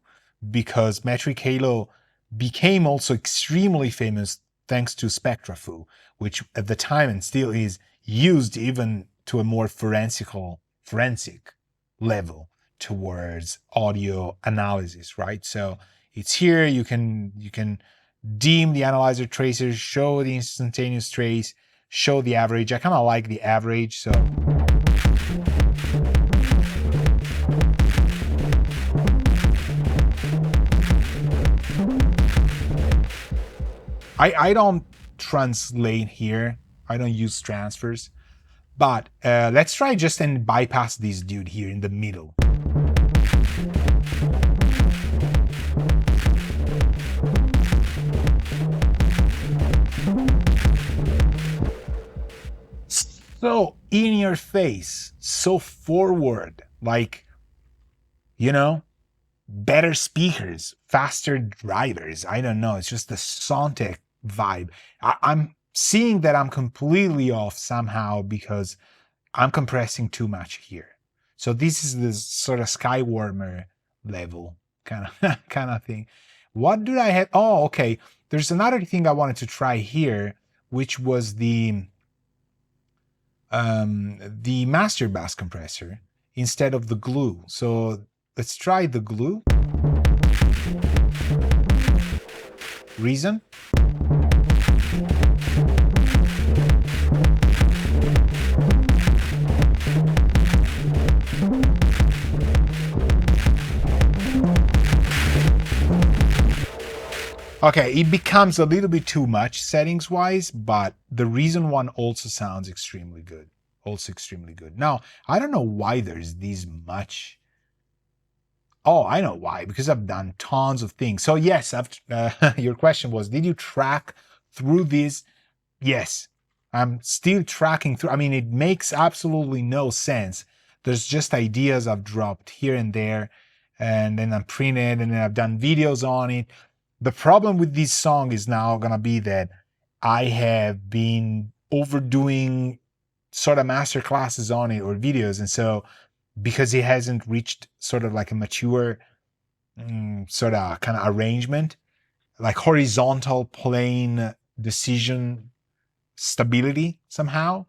because Metric Halo became also extremely famous thanks to SpectraFu, which at the time and still is used even to a more forensical forensic level towards audio analysis, right? So it's here. You can dim the analyzer tracers, show the instantaneous trace, show the average. I kind of like the average, so. I don't translate here. I don't use transfers. But let's try just and bypass this dude here in the middle. So in your face, so forward, like, you know, better speakers, faster drivers. I don't know. It's just the Sontec vibe. I'm seeing that I'm completely off somehow because I'm compressing too much here. So this is the sort of Skywarmer level kind of thing. What did I have? Oh, okay. There's another thing I wanted to try here, which was the master bass compressor instead of the glue. So let's try the glue. Reason? Okay, it becomes a little bit too much settings-wise, but the Reason one also sounds extremely good. Also extremely good. Now, I don't know why there's this much. Oh, I know why, because I've done tons of things. So yes, your question was, did you track through this? Yes, I'm still tracking through. I mean, it makes absolutely no sense. There's just ideas I've dropped here and there, and then I'm printed, and then I've done videos on it. The problem with this song is now gonna be that I have been overdoing sort of master classes on it or videos, and so because it hasn't reached sort of like a mature sort of kind of arrangement, like horizontal plane decision stability somehow,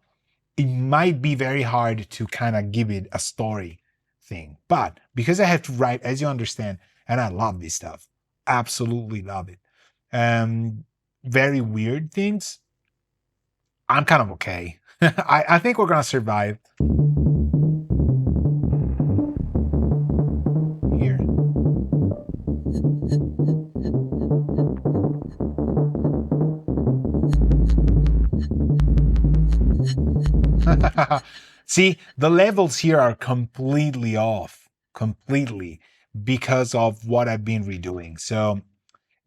it might be very hard to kind of give it a story thing. But because I have to write, as you understand, and I love this stuff, absolutely love it. Very weird things. I'm kind of okay. I think we're gonna survive. Here. See, the levels here are completely off, completely, because of what I've been redoing. So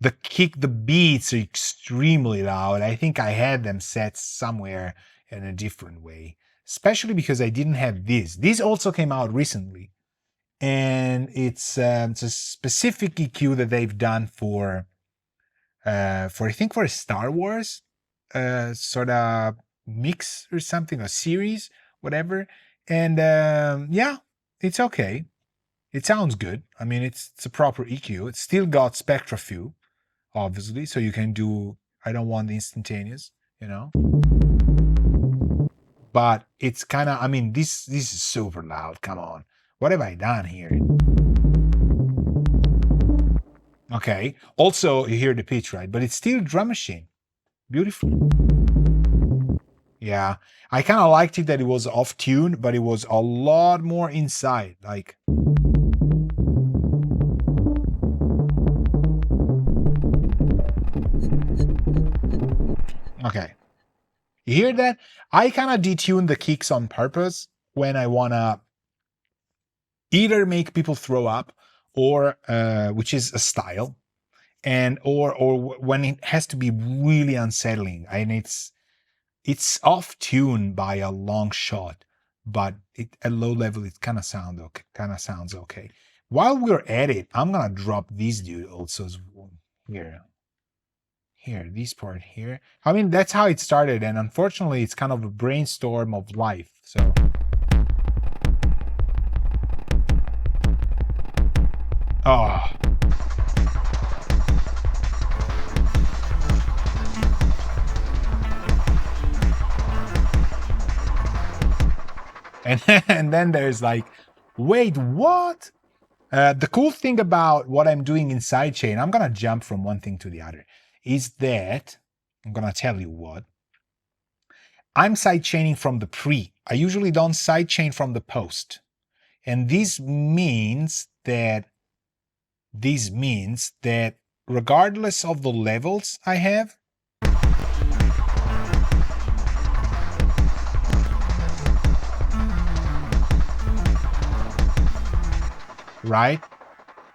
the beats are extremely loud. I think I had them set somewhere in a different way, especially because I didn't have this. This also came out recently, and it's a specific EQ that they've done for I think for a Star Wars sort of mix or something, a series, whatever. And yeah, it's okay. It sounds good. I mean, it's a proper EQ. It's still got spectra few, obviously, so you can do. I don't want the instantaneous, you know. But it's kind of. I mean, this is super loud. Come on, what have I done here? Okay. Also, you hear the pitch, right? But it's still drum machine. Beautiful. Yeah. I kind of liked it that it was off tune, but it was a lot more inside. Like. Okay. You hear that? I kind of detune the kicks on purpose when I want to either make people throw up or, which is a style, and or when it has to be really unsettling, and it's off tune by a long shot, but at low level it kind of sounds okay. While we're at it, I'm gonna drop this dude also here, this part here. I mean, that's how it started, and unfortunately it's kind of a brainstorm of life. So oh. and then there's like, wait, what? The cool thing about what I'm doing in sidechain, I'm gonna jump from one thing to the other, is that I'm gonna tell you what. I'm sidechaining from the pre. I usually don't sidechain from the post. And this means that regardless of the levels I have, right?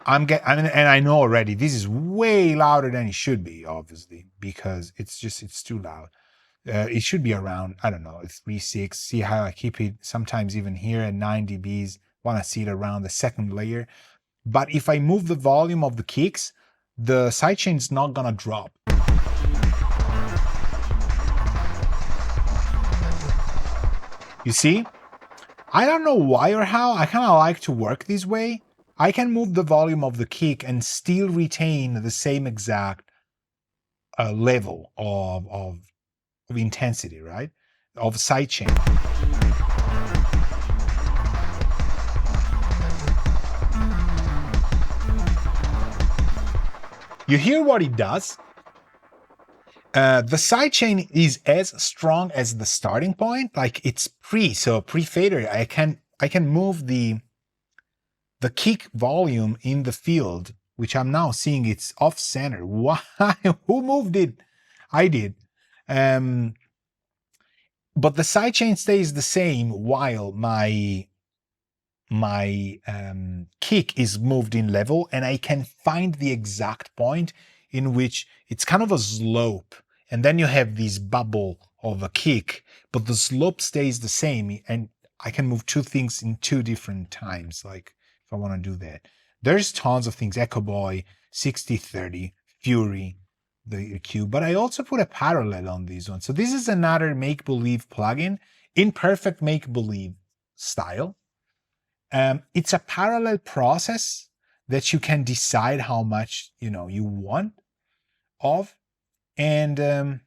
And I know already this is way louder than it should be, obviously, because it's too loud. It should be around, I don't know, 3.6. See how I keep it sometimes even here at 9 dBs. Want to see it around the second layer. But if I move the volume of the kicks, the sidechain is not gonna drop. You see? I don't know why or how. I kind of like to work this way. I can move the volume of the kick and still retain the same exact level of intensity, right? Of sidechain. You hear what it does? The sidechain is as strong as the starting point. Like it's pre-fader. I can move the kick volume in the field, which I'm now seeing it's off center. Why? Who moved it? I did. But the sidechain stays the same while my kick is moved in level, and I can find the exact point in which it's kind of a slope, and then you have this bubble of a kick, but the slope stays the same, and I can move two things in two different times, like if I want to do that. There's tons of things, Echo Boy, 6030, Fury, the EQ, but I also put a parallel on this one. So this is another make-believe plugin in perfect make-believe style. It's a parallel process that you can decide how much you want of, and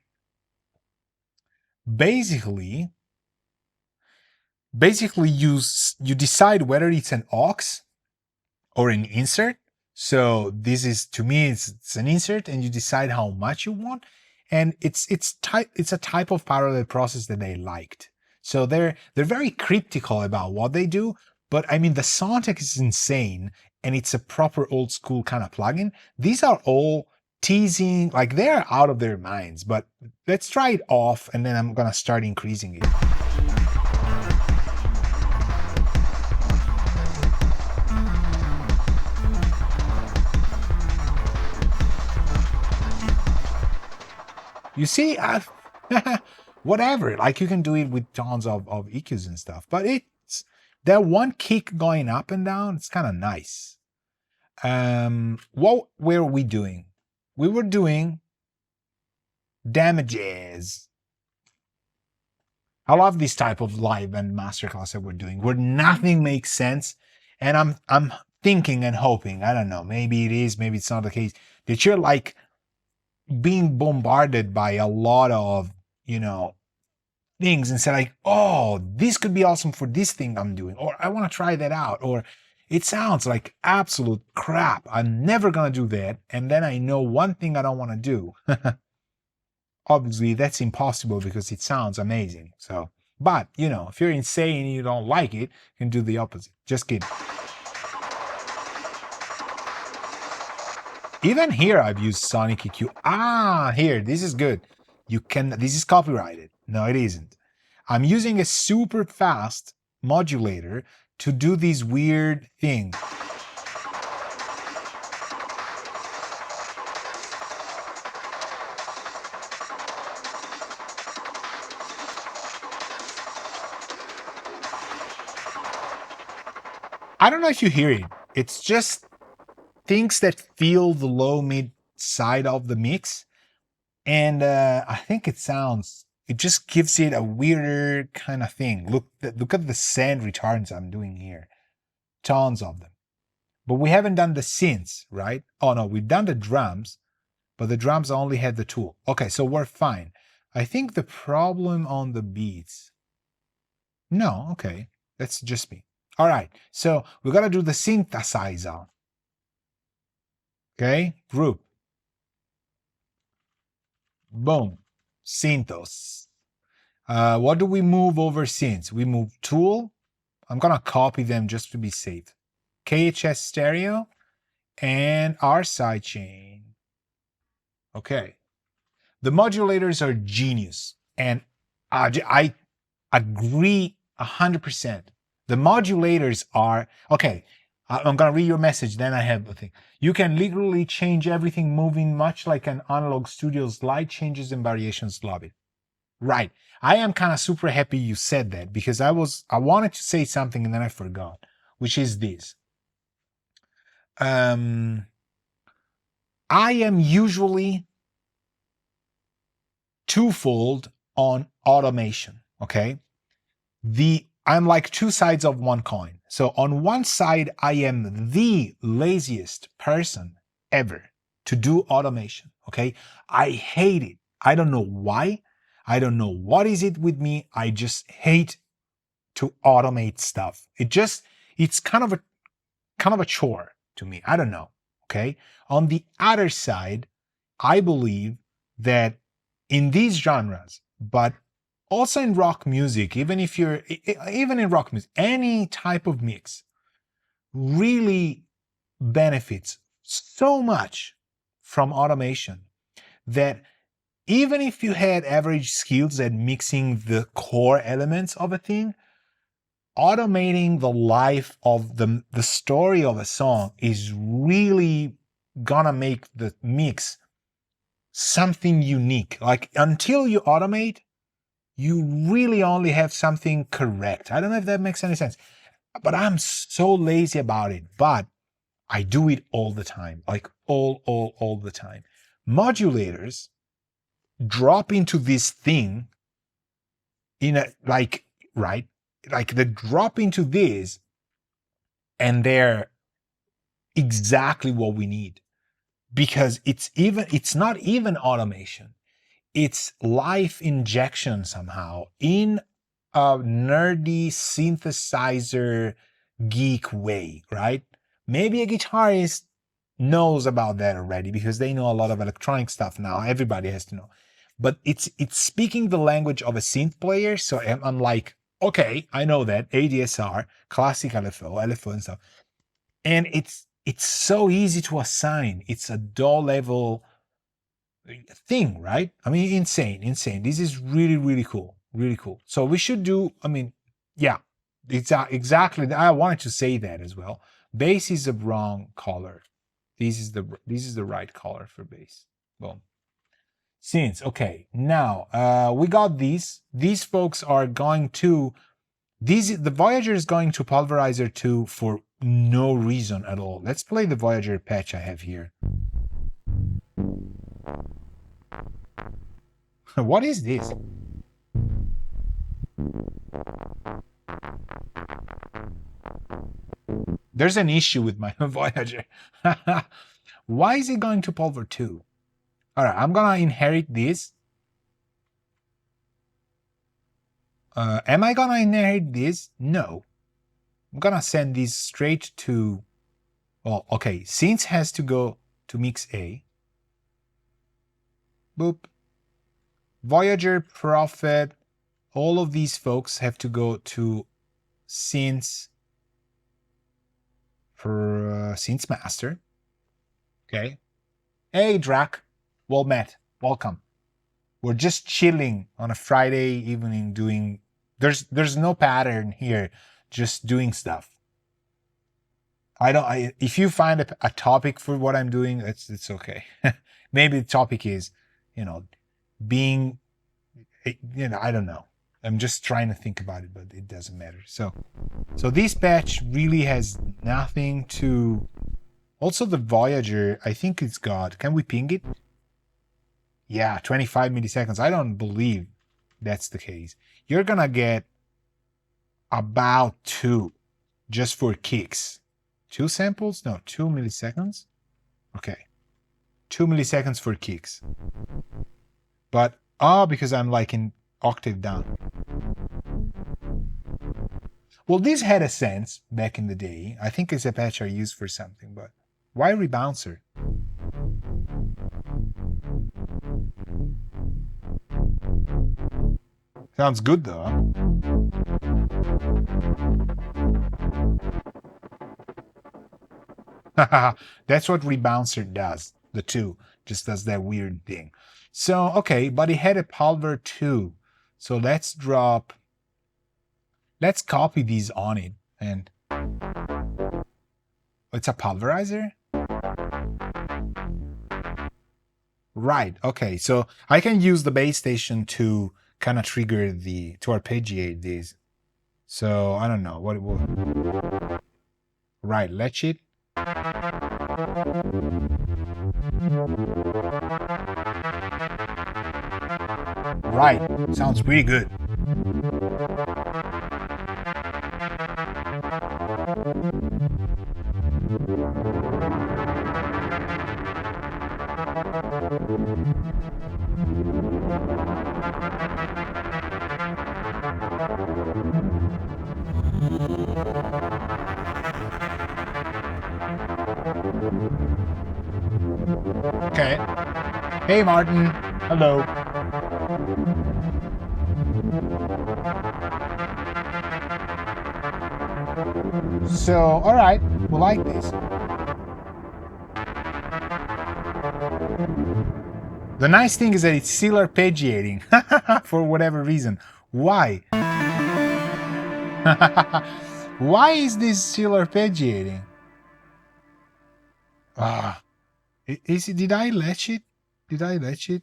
basically you decide whether it's an aux or an insert. So this is, to me, it's an insert, and you decide how much you want, and it's a type of parallel process that they liked. So they're very cryptical about what they do. But I mean, the Sontec is insane, and it's a proper old school kind of plugin. These are all teasing, like they're out of their minds. But let's try it off, and then I'm gonna start increasing it. You see, whatever. Like you can do it with tons of EQs and stuff, but it's that one kick going up and down. It's kind of nice. What were we doing? We were doing damages. I love this type of live and masterclass that we're doing, where nothing makes sense, and I'm thinking and hoping. I don't know. Maybe it is. Maybe it's not the case. That you're like being bombarded by a lot of things and say like, oh, this could be awesome for this thing I'm doing, or I want to try that out, or it sounds like absolute crap, I'm never gonna do that, and then I know one thing I don't want to do. Obviously that's impossible because it sounds amazing. So, but if you're insane and you don't like it, you can do the opposite. Just kidding. Even here I've used Sonic EQ. Here, this is good. This is copyrighted. No, it isn't. I'm using a super fast modulator to do these weird things. I don't know if you hear it. It's just things that feel the low mid side of the mix, and I think it just gives it a weirder kind of thing. Look at the sand returns I'm doing here, tons of them. But we haven't done the synths, right? Oh no, we've done the drums, but the drums only had the tool. Okay, so we're fine. I think the problem on the beats. No, okay. That's just me. All right, so we're gonna do the synthesizer. Okay, group. Boom, synthos. What do we move over synths? We move tool. I'm gonna copy them just to be safe. KHS stereo and our sidechain. Okay. The modulators are genius, and I agree 100%. The modulators are okay. I'm gonna read your message, then I have the thing. You can literally change everything moving much like an analog studio's light changes and variations lobby. Right. I am kind of super happy you said that because I wanted to say something and then I forgot, which is this. I am usually twofold on automation. Okay. I'm like two sides of one coin. So on one side, I am the laziest person ever to do automation. Okay. I hate it. I don't know why. I don't know what is it with me. I just hate to automate stuff. It's kind of a chore to me. I don't know. Okay. On the other side, I believe that in these genres, but also in rock music, even in rock music, any type of mix really benefits so much from automation that even if you had average skills at mixing the core elements of a thing, automating the life of the story of a song is really gonna make the mix something unique. Like until you automate, you really only have something correct. I don't know if that makes any sense, but I'm so lazy about it. But I do it all the time, like all the time. Modulators drop into this thing in a right, like they drop into this, and they're exactly what we need because it's not even automation. It's life injection somehow in a nerdy synthesizer geek way, right? Maybe a guitarist knows about that already because they know a lot of electronic stuff now. Everybody has to know. But it's speaking the language of a synth player. So I'm like, okay, I know that ADSR, classic LFO and stuff. And it's so easy to assign. It's a DAW level thing, right? I mean, insane. This is really cool, really cool. So we should do. I mean, yeah, exactly. I wanted to say that as well. Bass is the wrong color. This is the right color for bass. Boom. Synths. Okay, now we got these. These folks are going to. The Voyager is going to Pulverizer 2 for no reason at all. Let's play the Voyager patch I have here. What is this? There's an issue with my Voyager. Why is it going to Pulver 2? All right, I'm gonna inherit this. Am I gonna inherit this? No. I'm gonna send this straight to. Well, okay. Synths has to go to Mix A. Boop. Voyager, Prophet, all of these folks have to go to Synths for Synths Master. Okay. Hey, Drac. Well met. Welcome. We're just chilling on a Friday evening doing. There's no pattern here. Just doing stuff. If you find a topic for what I'm doing, it's okay. Maybe the topic is, being, I don't know. I'm just trying to think about it, but it doesn't matter. So this patch really has nothing to. Also, the Voyager, I think it's got. Can we ping it? Yeah, 25 milliseconds. I don't believe that's the case. You're gonna get about 2 just for kicks. 2 samples? No, 2 milliseconds. Okay. 2 milliseconds for kicks. But, because I'm like in octave down. Well, this had a sense back in the day. I think it's a patch I used for something, but why rebouncer? Sounds good though. Huh? That's what rebouncer does. The 2 just does that weird thing. So, okay, but it had a pulver too. So let's copy these on it. And it's a pulverizer? Right, okay. So I can use the base station to kind of trigger to arpeggiate these. So I don't know what it will. Right, latch it. Right, sounds pretty good. Okay. Hey, Martin. Hello. So, all right, we like this. The nice thing is that it's still arpeggiating for whatever reason. Why? Why is this still arpeggiating? Did I latch it? Did I latch it?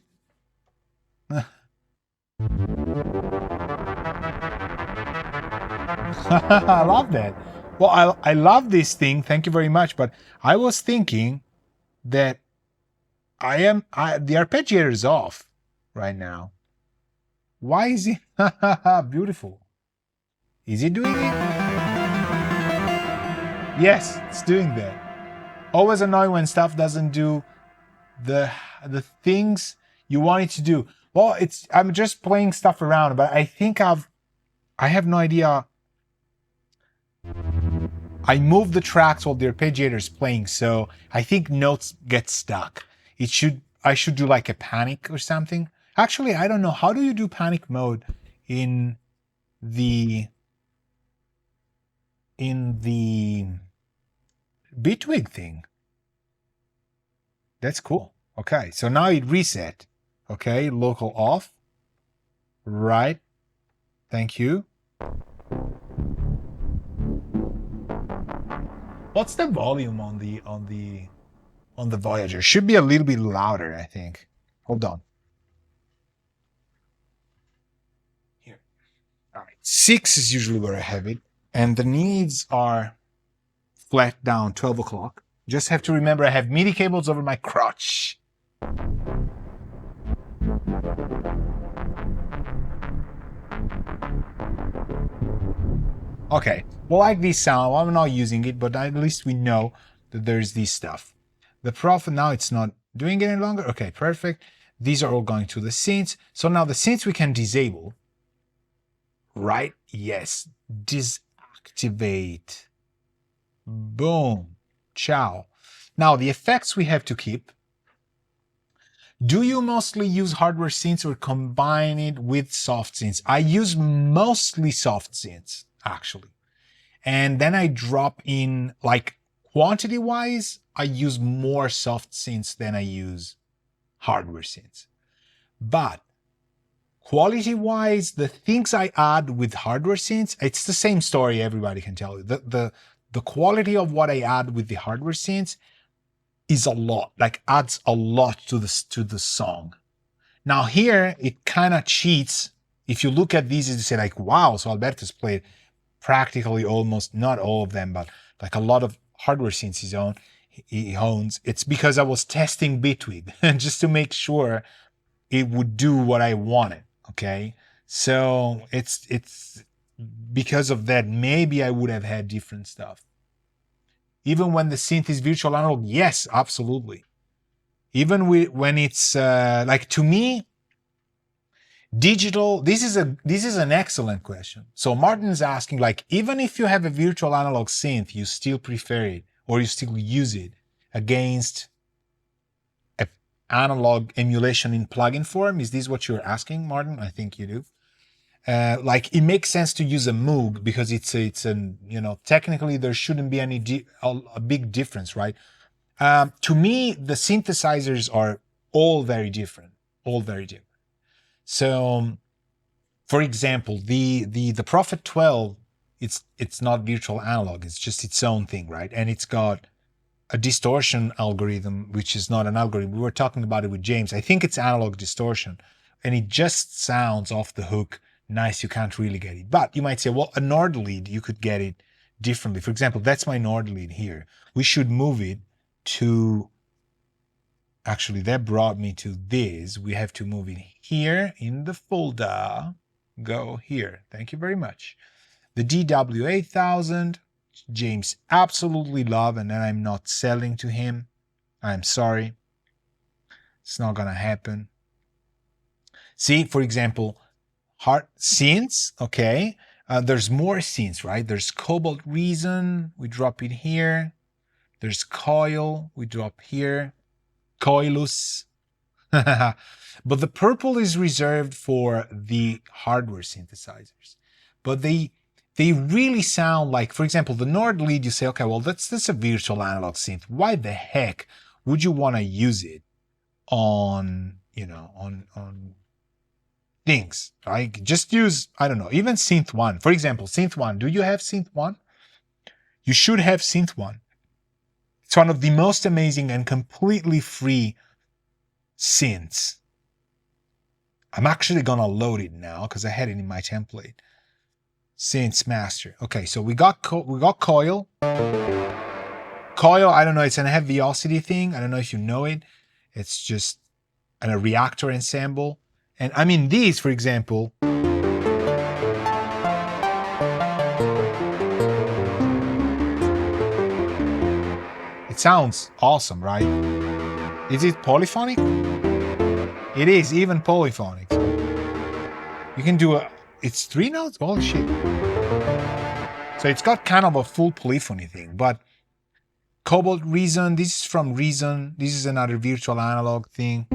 I love that. Well, I love this thing. Thank you very much. But I was thinking that the arpeggiator is off right now. Why is it? Beautiful. Is it doing it? Yes, it's doing that. Always annoying when stuff doesn't do the things you want it to do. Well, I'm just playing stuff around, but I think I have no idea. I move the tracks while the arpeggiator is playing, so I think notes get stuck. I should do like a panic or something. Actually, I don't know. How do you do panic mode in the Bitwig thing? That's cool. Okay, so now it reset. Okay, local off. Right. Thank you. What's the volume on the Voyager? Should be a little bit louder, I think. Hold on. Here. All right. 6 is usually where I have it, and the needs are flat down 12 o'clock. Just have to remember I have MIDI cables over my crotch. Okay, well, like this sound, well, I'm not using it, but at least we know that there's this stuff. The prof, now it's not doing it any longer. Okay, perfect. These are all going to the synths. So now the synths we can disable. Right? Yes. Deactivate. Boom. Ciao. Now the effects we have to keep. Do you mostly use hardware synths or combine it with soft synths? I use mostly soft synths, actually. And then I drop in, like, quantity-wise, I use more soft synths than I use hardware synths. But quality-wise, the things I add with hardware synths, it's the same story everybody can tell you. The quality of what I add with the hardware synths is a lot, like adds a lot to the song. Now here, it kind of cheats. If you look at these, you say like, wow, so Alberto's played practically almost, not all of them, but like a lot of hardware synths he owns. It's because I was testing Bitwig just to make sure it would do what I wanted, okay? So it's because of that, maybe I would have had different stuff. Even when the synth is virtual analog, yes, absolutely. Even when it's, like, to me, Digital, this is an excellent question. So Martin is asking, like, even if you have a virtual analog synth, you still prefer it or you still use it against an analog emulation in plugin form? Is this what you're asking, Martin? I think you do. Like, it makes sense to use a Moog because it's an, you know, technically there shouldn't be any a big difference, right? To me, the synthesizers are all very different, all very different. So, for example, the Prophet 12, it's not virtual analog, it's just its own thing, right? And it's got a distortion algorithm, which is not an algorithm. We were talking about it with James. I think it's analog distortion, and it just sounds off the hook nice. You can't really get it. But you might say, well, a Nord lead, you could get it differently. For example, that's my Nord lead here. We should move it to, actually, that brought me to this. We have to move it here in the folder. Go here. Thank you very much. The DW8000, James absolutely love, and then I'm not selling to him. I'm sorry. It's not gonna happen. See, for example, hard synths, okay? There's more synths, right? There's Cobalt Reason, we drop it here. There's Coil, we drop here. Coilus. But the purple is reserved for the hardware synthesizers. But they really sound like, for example, the Nord lead, you say, okay, well, that's a virtual analog synth. Why the heck would you want to use it on, you know, on things? Like, just use, I don't know, even Synth 1. For example, Synth 1. Do you have Synth 1? You should have Synth 1. It's one of the most amazing and completely free synths. I'm actually gonna load it now because I had it in my template. Synths master. Okay, so we got coil. Coil, I don't know, it's an heavy velocity thing. I don't know if you know it. It's just a reactor ensemble. And I mean, these, for example, it sounds awesome, right? Is it polyphonic? It is even polyphonic. You can do it's 3 notes? Holy shit. So it's got kind of a full polyphony thing, but Cobalt Reason, this is from Reason. This is another virtual analog thing.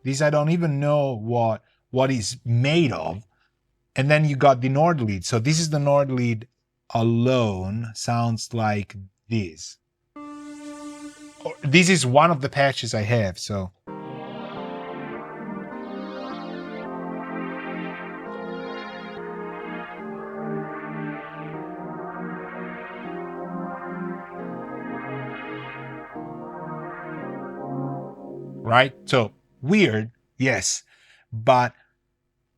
This I don't even know what is made of. And then you got the Nord lead. So this is the Nord lead alone. Sounds like this. This is one of the patches I have, so. Right? So weird, yes. But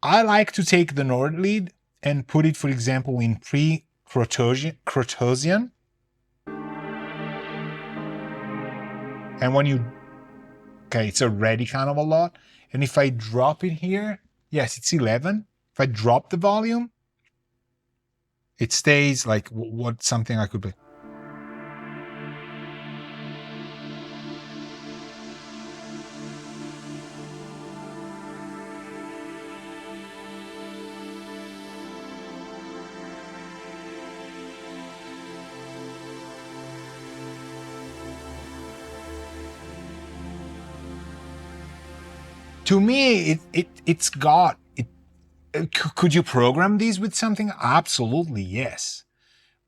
I like to take the Nord lead and put it, for example, in pre-Crotosian. And when you, okay, it's already kind of a lot. And if I drop it here, yes, it's 11. If I drop the volume, it stays like what something I could play. To me, it's got it. Could you program these with something? Absolutely, yes.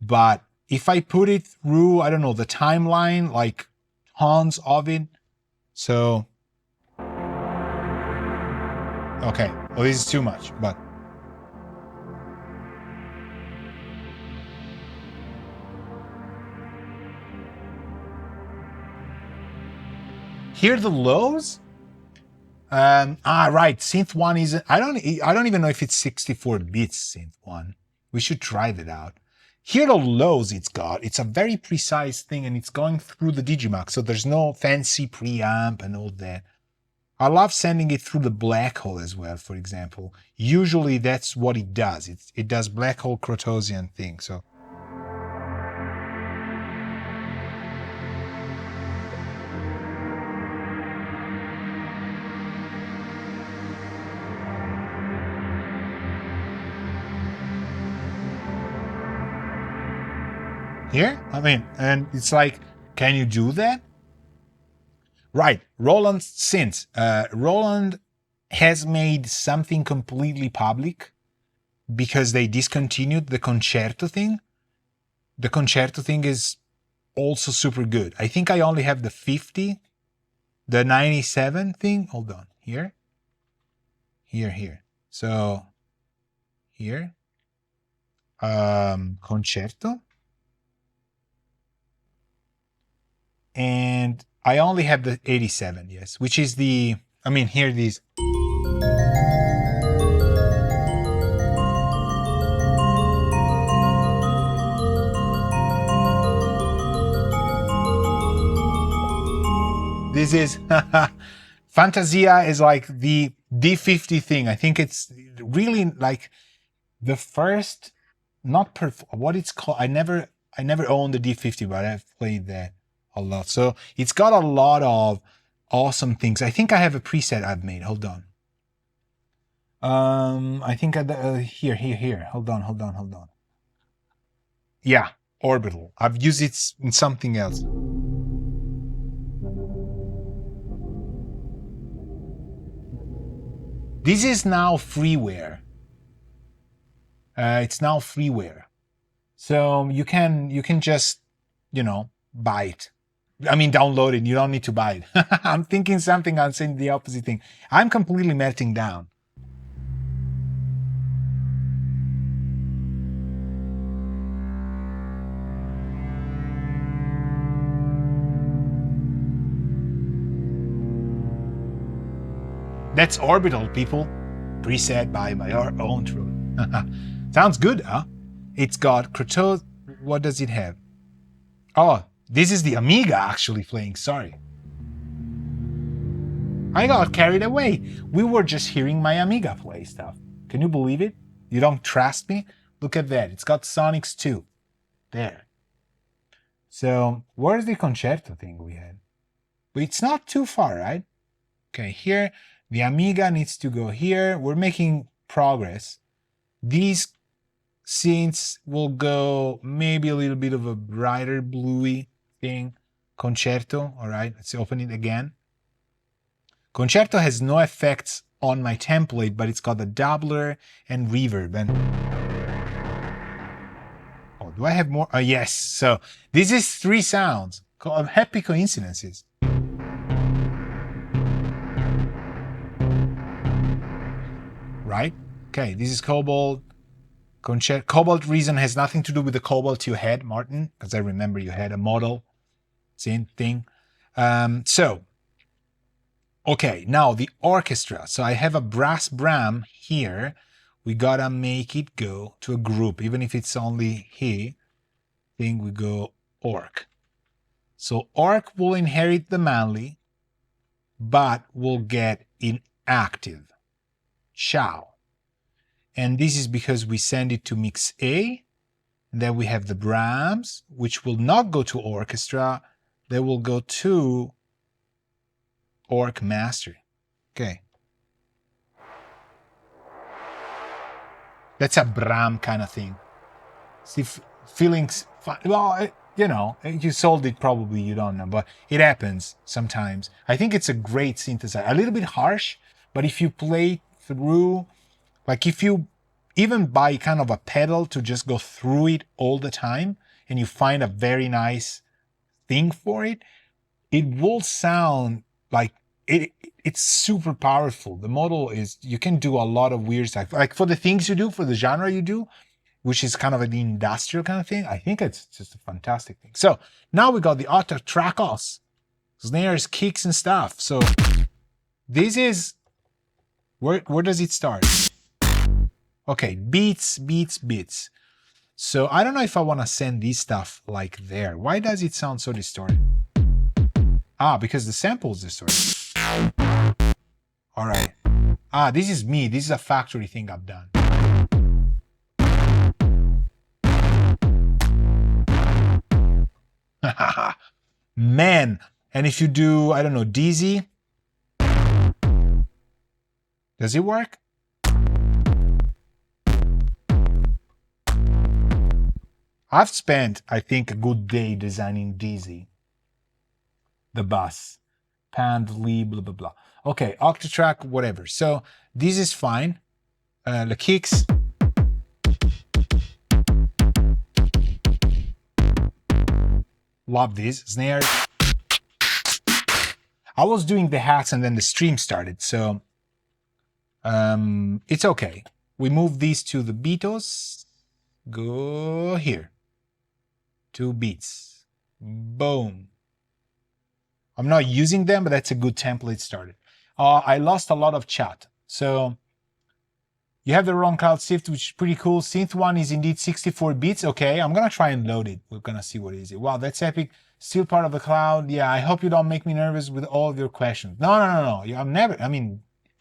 But if I put it through, I don't know, the timeline, like tons of it. So, okay, well, this is too much, but. Hear the lows? Right. Synth 1 is, I don't even know if it's 64 bits Synth 1. We should try that out. Here the lows it's got. It's a very precise thing and it's going through the Digimax. So there's no fancy preamp and all that. I love sending it through the black hole as well, for example. Usually that's what it does. It does black hole Crotosian thing. So. Here? I mean, and it's like, can you do that? Right, Roland Synths. Roland has made something completely public because they discontinued the concerto thing. The concerto thing is also super good. I think I only have the 50, the 97 thing. Hold on, here. So here, concerto. And I only have the 87, yes, which is the, I mean, here it is. This is, Fantasia is like the D50 thing. I think it's really like the first, not what it's called. I never owned the D50, but I've played that a lot. So it's got a lot of awesome things. I think I have a preset I've made. Hold on. I think here. Hold on. Yeah, Orbital. I've used it in something else. This is now freeware. It's now freeware, so you can just, you know, buy it. I mean, download it. You don't need to buy it. I'm thinking something. I'm saying the opposite thing. I'm completely melting down. That's Orbital, people. Preset by our own truth. Sounds good, huh? It's got Kratos. What does it have? Oh, this is the Amiga actually playing. Sorry. I got carried away. We were just hearing my Amiga play stuff. Can you believe it? You don't trust me? Look at that. It's got Sonics 2. There. So, where's the concerto thing we had? But it's not too far, right? Okay, here. The Amiga needs to go here. We're making progress. These synths will go maybe a little bit of a brighter bluey thing. Concerto, all right, let's open it again. Concerto has no effects on my template, but it's got the doubler and reverb. And oh, do I have more? Oh, yes. So this is 3 sounds. Happy coincidences. Right? Okay, this is Cobalt. Cobalt reason has nothing to do with the Cobalt you had, Martin, because I remember you had a model. Same thing. So, okay, now the orchestra. So I have a brass bram here. We gotta make it go to a group, even if it's only he. Thing we go orc. So orc will inherit the manly, but will get inactive. Ciao. And this is because we send it to mix A. And then we have the Brahms, which will not go to orchestra. They will go to orc master. Okay. That's a Brahm kind of thing. See, feelings, well, you know, you sold it probably, you don't know, but it happens sometimes. I think it's a great synthesizer. A little bit harsh, but if you play through, like if you even buy kind of a pedal to just go through it all the time and you find a very nice thing for it, it will sound like it's super powerful. The model is, you can do a lot of weird stuff. Like for the things you do, for the genre you do, which is kind of an industrial kind of thing, I think it's just a fantastic thing. So now we got the auto trackos, snares, kicks, and stuff. So this is, where does it start? Okay, beats. So I don't know if I want to send this stuff like there. Why does it sound so distorted? Ah, because the sample is distorted. All right. Ah, this is me. This is a factory thing I've done. Man. And if you do, I don't know, DZ, does it work? I've spent, I think, a good day designing Dizzy, the bass, Lee, blah, blah, blah. Okay, Octatrack, whatever. So this is fine. The kicks. Love this. Snares. I was doing the hats and then the stream started, so it's okay. We move these to the beatos. Go here. 2 beats. Boom. I'm not using them, but that's a good template started. I lost a lot of chat. So you have the wrong cloud Synth, which is pretty cool. Synth 1 is indeed 64 bits. Okay, I'm going to try and load it. We're going to see what it is. Wow, that's epic. Still part of the cloud. Yeah, I hope you don't make me nervous with all of your questions. No. I'm never,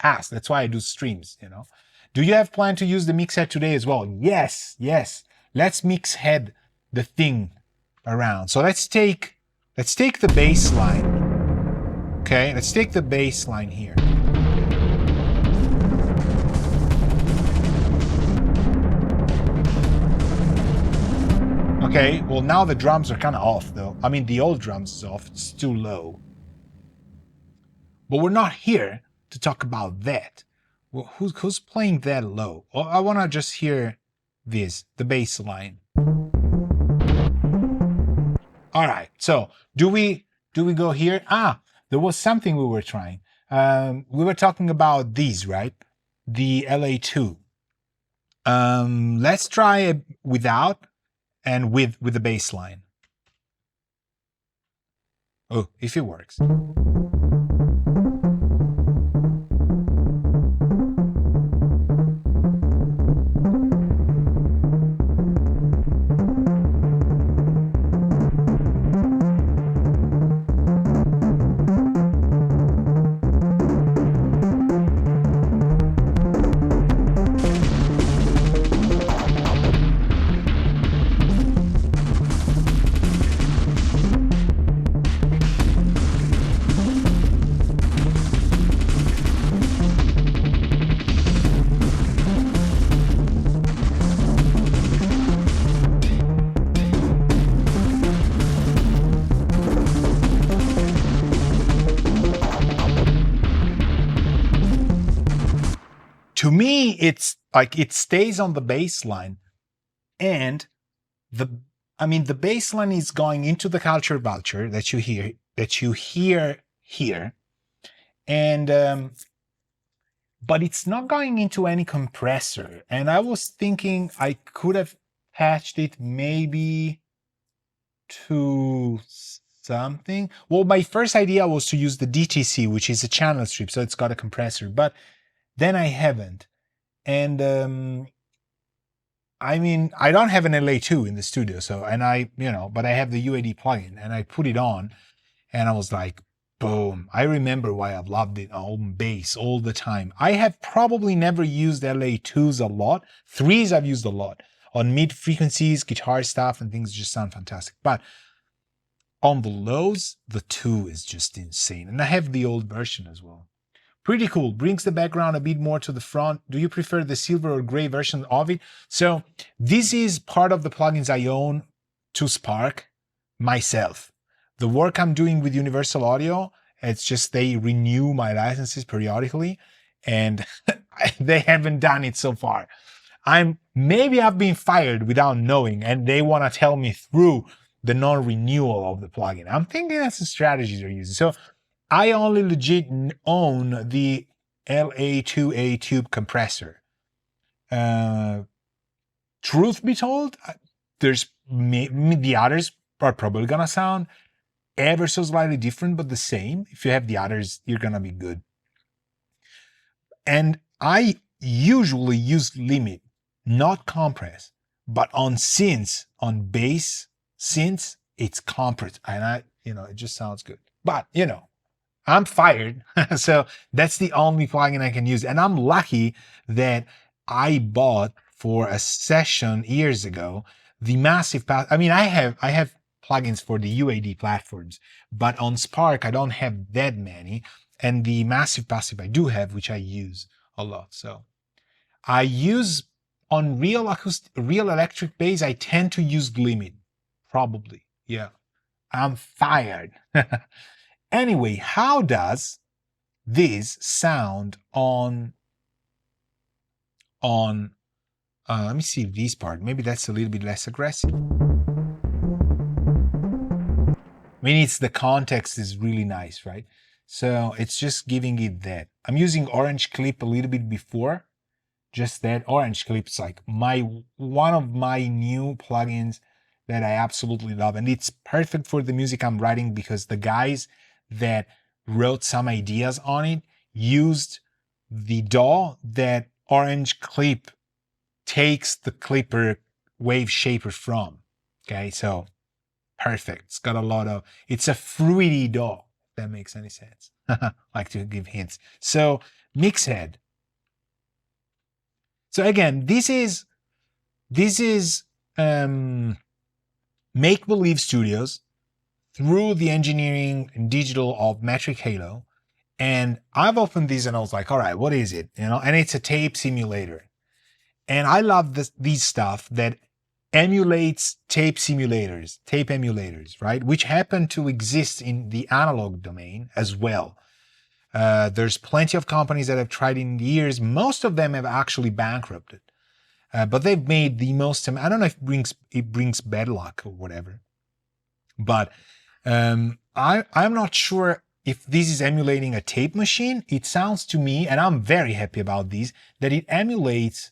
ask. That's why I do streams, you know. Do you have plan to use the MixHead today as well? Yes. Let's MixHead the thing around. So let's take the bass line. Okay, let's take the bass line here. Okay, well now the drums are kind of off though. The old drums is off, it's too low. But we're not here to talk about that. Well, who's playing that low? Well, I want to just hear this, the bass line. All right, so do we go here? There was something we were trying. We were talking about these, right? The LA2. Let's try it without and with the bass line. Oh, if it works. To me, it's like it stays on the bass line, and the bass line is going into the culture vulture that you hear here, and but it's not going into any compressor. And I was thinking I could have patched it maybe to something. Well, my first idea was to use the DTC, which is a channel strip, so it's got a compressor, but then I haven't. And I don't have an LA2 in the studio, so, but I have the UAD plugin, and I put it on, and I was like, boom. I remember why I've loved it on bass all the time. I have probably never used LA2s a lot. 3s I've used a lot. On mid frequencies, guitar stuff, and things just sound fantastic. But on the lows, the 2 is just insane. And I have the old version as well. Pretty cool. Brings the background a bit more to the front. Do you prefer the silver or gray version of it? So this is part of the plugins I own to Spark myself. The work I'm doing with Universal Audio, it's just they renew my licenses periodically, and they haven't done it so far. Maybe I've been fired without knowing, and they want to tell me through the non-renewal of the plugin. I'm thinking that's the strategy they're using. So I only legit own the LA2A tube compressor. Truth be told, the others are probably gonna sound ever so slightly different, but the same. If you have the others, you're gonna be good. And I usually use limit, not compress, but on synths, on bass synths, it's compress, and it just sounds good. But I'm fired, so that's the only plugin I can use. And I'm lucky that I bought for a session years ago the massive I have plugins for the UAD platforms, but on Spark I don't have that many. And the massive passive I do have, which I use a lot. So I use on real electric bass, I tend to use limit. Probably. Yeah. I'm fired. Anyway, how does this sound on let me see this part. Maybe that's a little bit less aggressive. I mean, it's the context is really nice, right? So it's just giving it that. I'm using Orange Clip a little bit before. Just that Orange Clip's like one of my new plugins that I absolutely love. And it's perfect for the music I'm writing because the guys that wrote some ideas on it used the DAW that Orange Clip takes the clipper wave shaper from. Okay, so perfect. It's got a lot of, it's a fruity DAW, if that makes any sense. Like to give hints. So MixHead. So again, this is Make Believe Studios through the engineering and digital of Metric Halo. And I've opened this and I was like, all right, what is it? You know, and it's a tape simulator. And I love these stuff that emulates tape emulators, right? Which happen to exist in the analog domain as well. There's plenty of companies that have tried in years. Most of them have actually bankrupted. But they've made the most. I don't know if it brings bad luck or whatever. But I'm not sure if this is emulating a tape machine. It sounds to me, and I'm very happy about this, that it emulates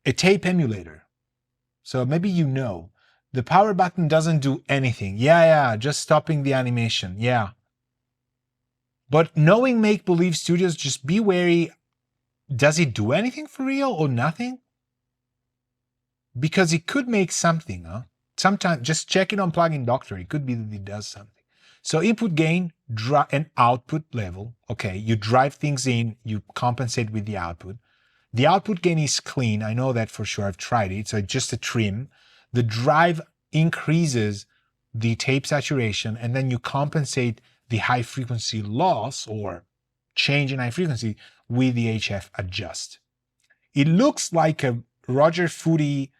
a tape emulator. So maybe you know. The power button doesn't do anything. Yeah, just stopping the animation. Yeah. But knowing Make Believe Studios, just be wary. Does it do anything for real or nothing? Because it could make something, huh? Sometimes just check it on Plugin Doctor. It could be that it does something. So input gain and output level. Okay, you drive things in, you compensate with the output. The output gain is clean. I know that for sure. I've tried it. So just a trim. The drive increases the tape saturation, and then you compensate the high frequency loss or change in high frequency with the HF adjust. It looks like a Roger Footy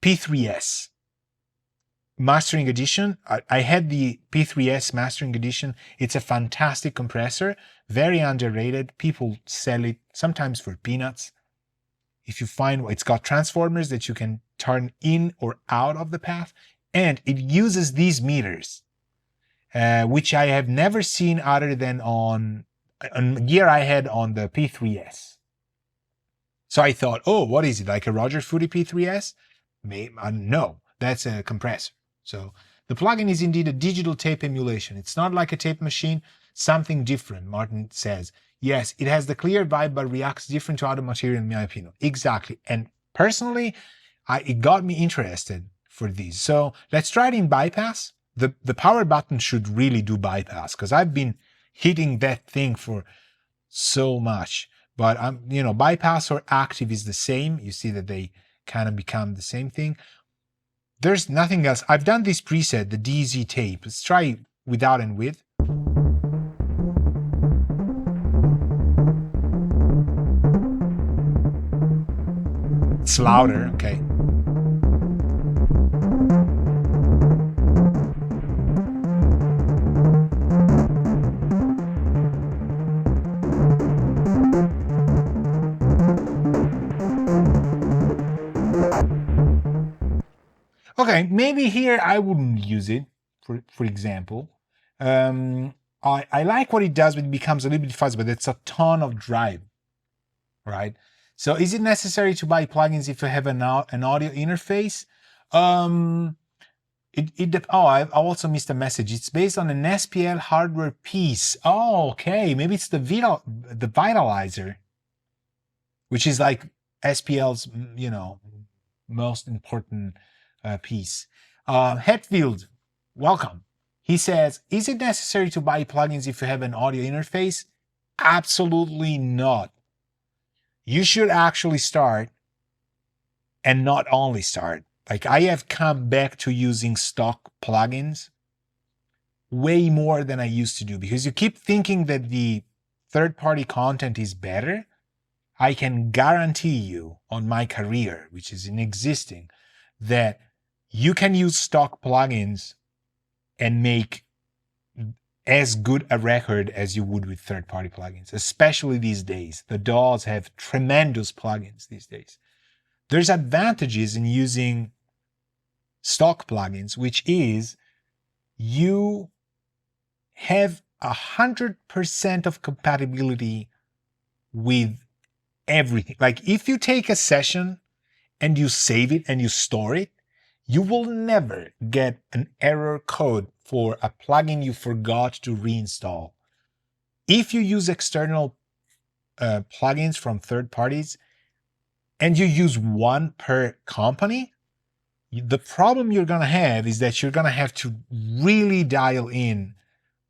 P3S mastering edition. I had the P3S mastering edition. It's a fantastic compressor, very underrated. People sell it sometimes for peanuts. If you find it's got transformers that you can turn in or out of the path, and it uses these meters, which I have never seen other than on gear I had on the P3S. So I thought, oh, what is it, like a Roger Footy P3S? No, that's a compressor. So the plugin is indeed a digital tape emulation. It's not like a tape machine, something different, Martin says. Yes, it has the clear vibe, but reacts different to other material in my opinion. Exactly. And personally, it got me interested for these. So let's try it in bypass. The power button should really do bypass because I've been hitting that thing for so much. But bypass or active is the same. You see that they kind of become the same thing. There's nothing else. I've done this preset, the DZ tape. Let's try without and with. It's louder, okay. Okay, maybe here I wouldn't use it, for example. I like what it does when it becomes a little bit fuzzy, but it's a ton of drive, right? So is it necessary to buy plugins if you have an audio interface? I also missed a message. It's based on an SPL hardware piece. Oh, okay. Maybe it's the Vitalizer, which is like SPL's, most important piece. Hetfield, welcome. He says, is it necessary to buy plugins if you have an audio interface? Absolutely not. You should actually start and not only start. Like I have come back to using stock plugins way more than I used to do because you keep thinking that the third-party content is better. I can guarantee you on my career, which is in existing, that you can use stock plugins and make as good a record as you would with third-party plugins, especially these days. The DAWs have tremendous plugins these days. There's advantages in using stock plugins, which is you have 100% of compatibility with everything. Like if you take a session and you save it and you store it, you will never get an error code for a plugin you forgot to reinstall. If you use external plugins from third parties and you use one per company, the problem you're going to have is that you're going to have to really dial in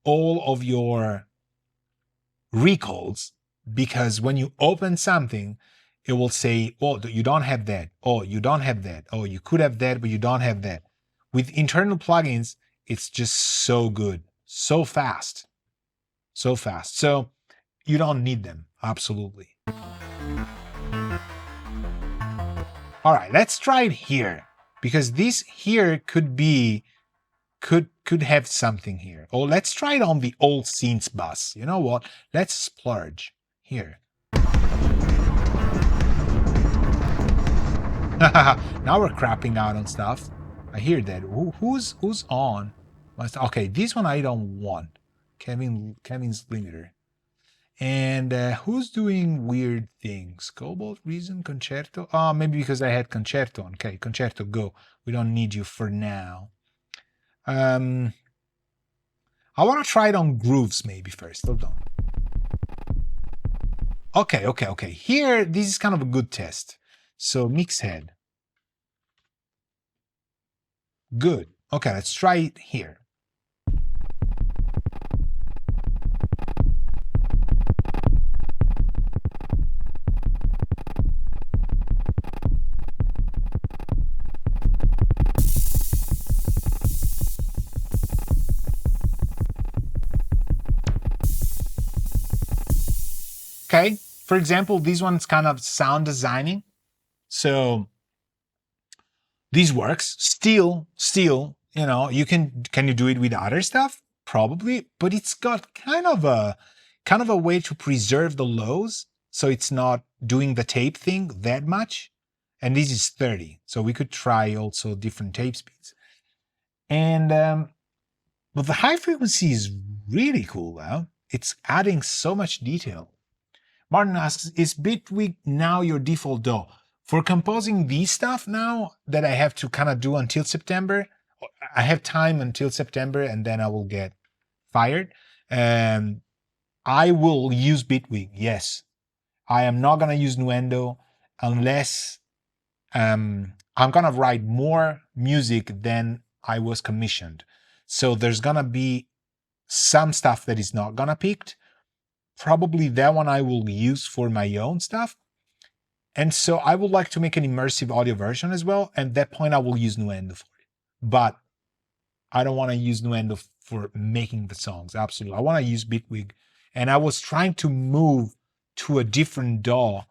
all of your recalls, because when you open something, it will say, oh, you don't have that. Oh, you don't have that. Oh, you could have that, but you don't have that. With internal plugins, it's just so good, so fast, so fast. So you don't need them, absolutely. All right, let's try it here, because this here could have something here. Oh, let's try it on the old Synths bus. You know what? Let's splurge here. Now we're crapping out on stuff. I hear that. Who's on? Okay, this one I don't want. Kevin's limiter. And who's doing weird things? Cobalt, Reason, Concerto? Oh, maybe because I had Concerto on. Okay, Concerto, go. We don't need you for now. I want to try it on grooves maybe first. Hold on. Okay. Here, this is kind of a good test. So MixHead. Good. Okay, let's try it here. Okay, for example, this one's kind of sound designing. So this works. Still, you know, can you do it with other stuff? Probably, but it's got kind of a way to preserve the lows, so it's not doing the tape thing that much. And this is 30, so we could try also different tape speeds. And but the high frequency is really cool now. It's adding so much detail. Martin asks, is Bitwig now your default DAW? For composing these stuff now that I have to kind of do until September, I have time until September and then I will get fired. I will use Bitwig, yes. I am not going to use Nuendo unless I'm going to write more music than I was commissioned. So there's going to be some stuff that is not going to picked. Probably that one I will use for my own stuff. And so I would like to make an immersive audio version as well. And at that point, I will use Nuendo for it. But I don't want to use Nuendo for making the songs. Absolutely. I want to use Bitwig. And I was trying to move to a different DAW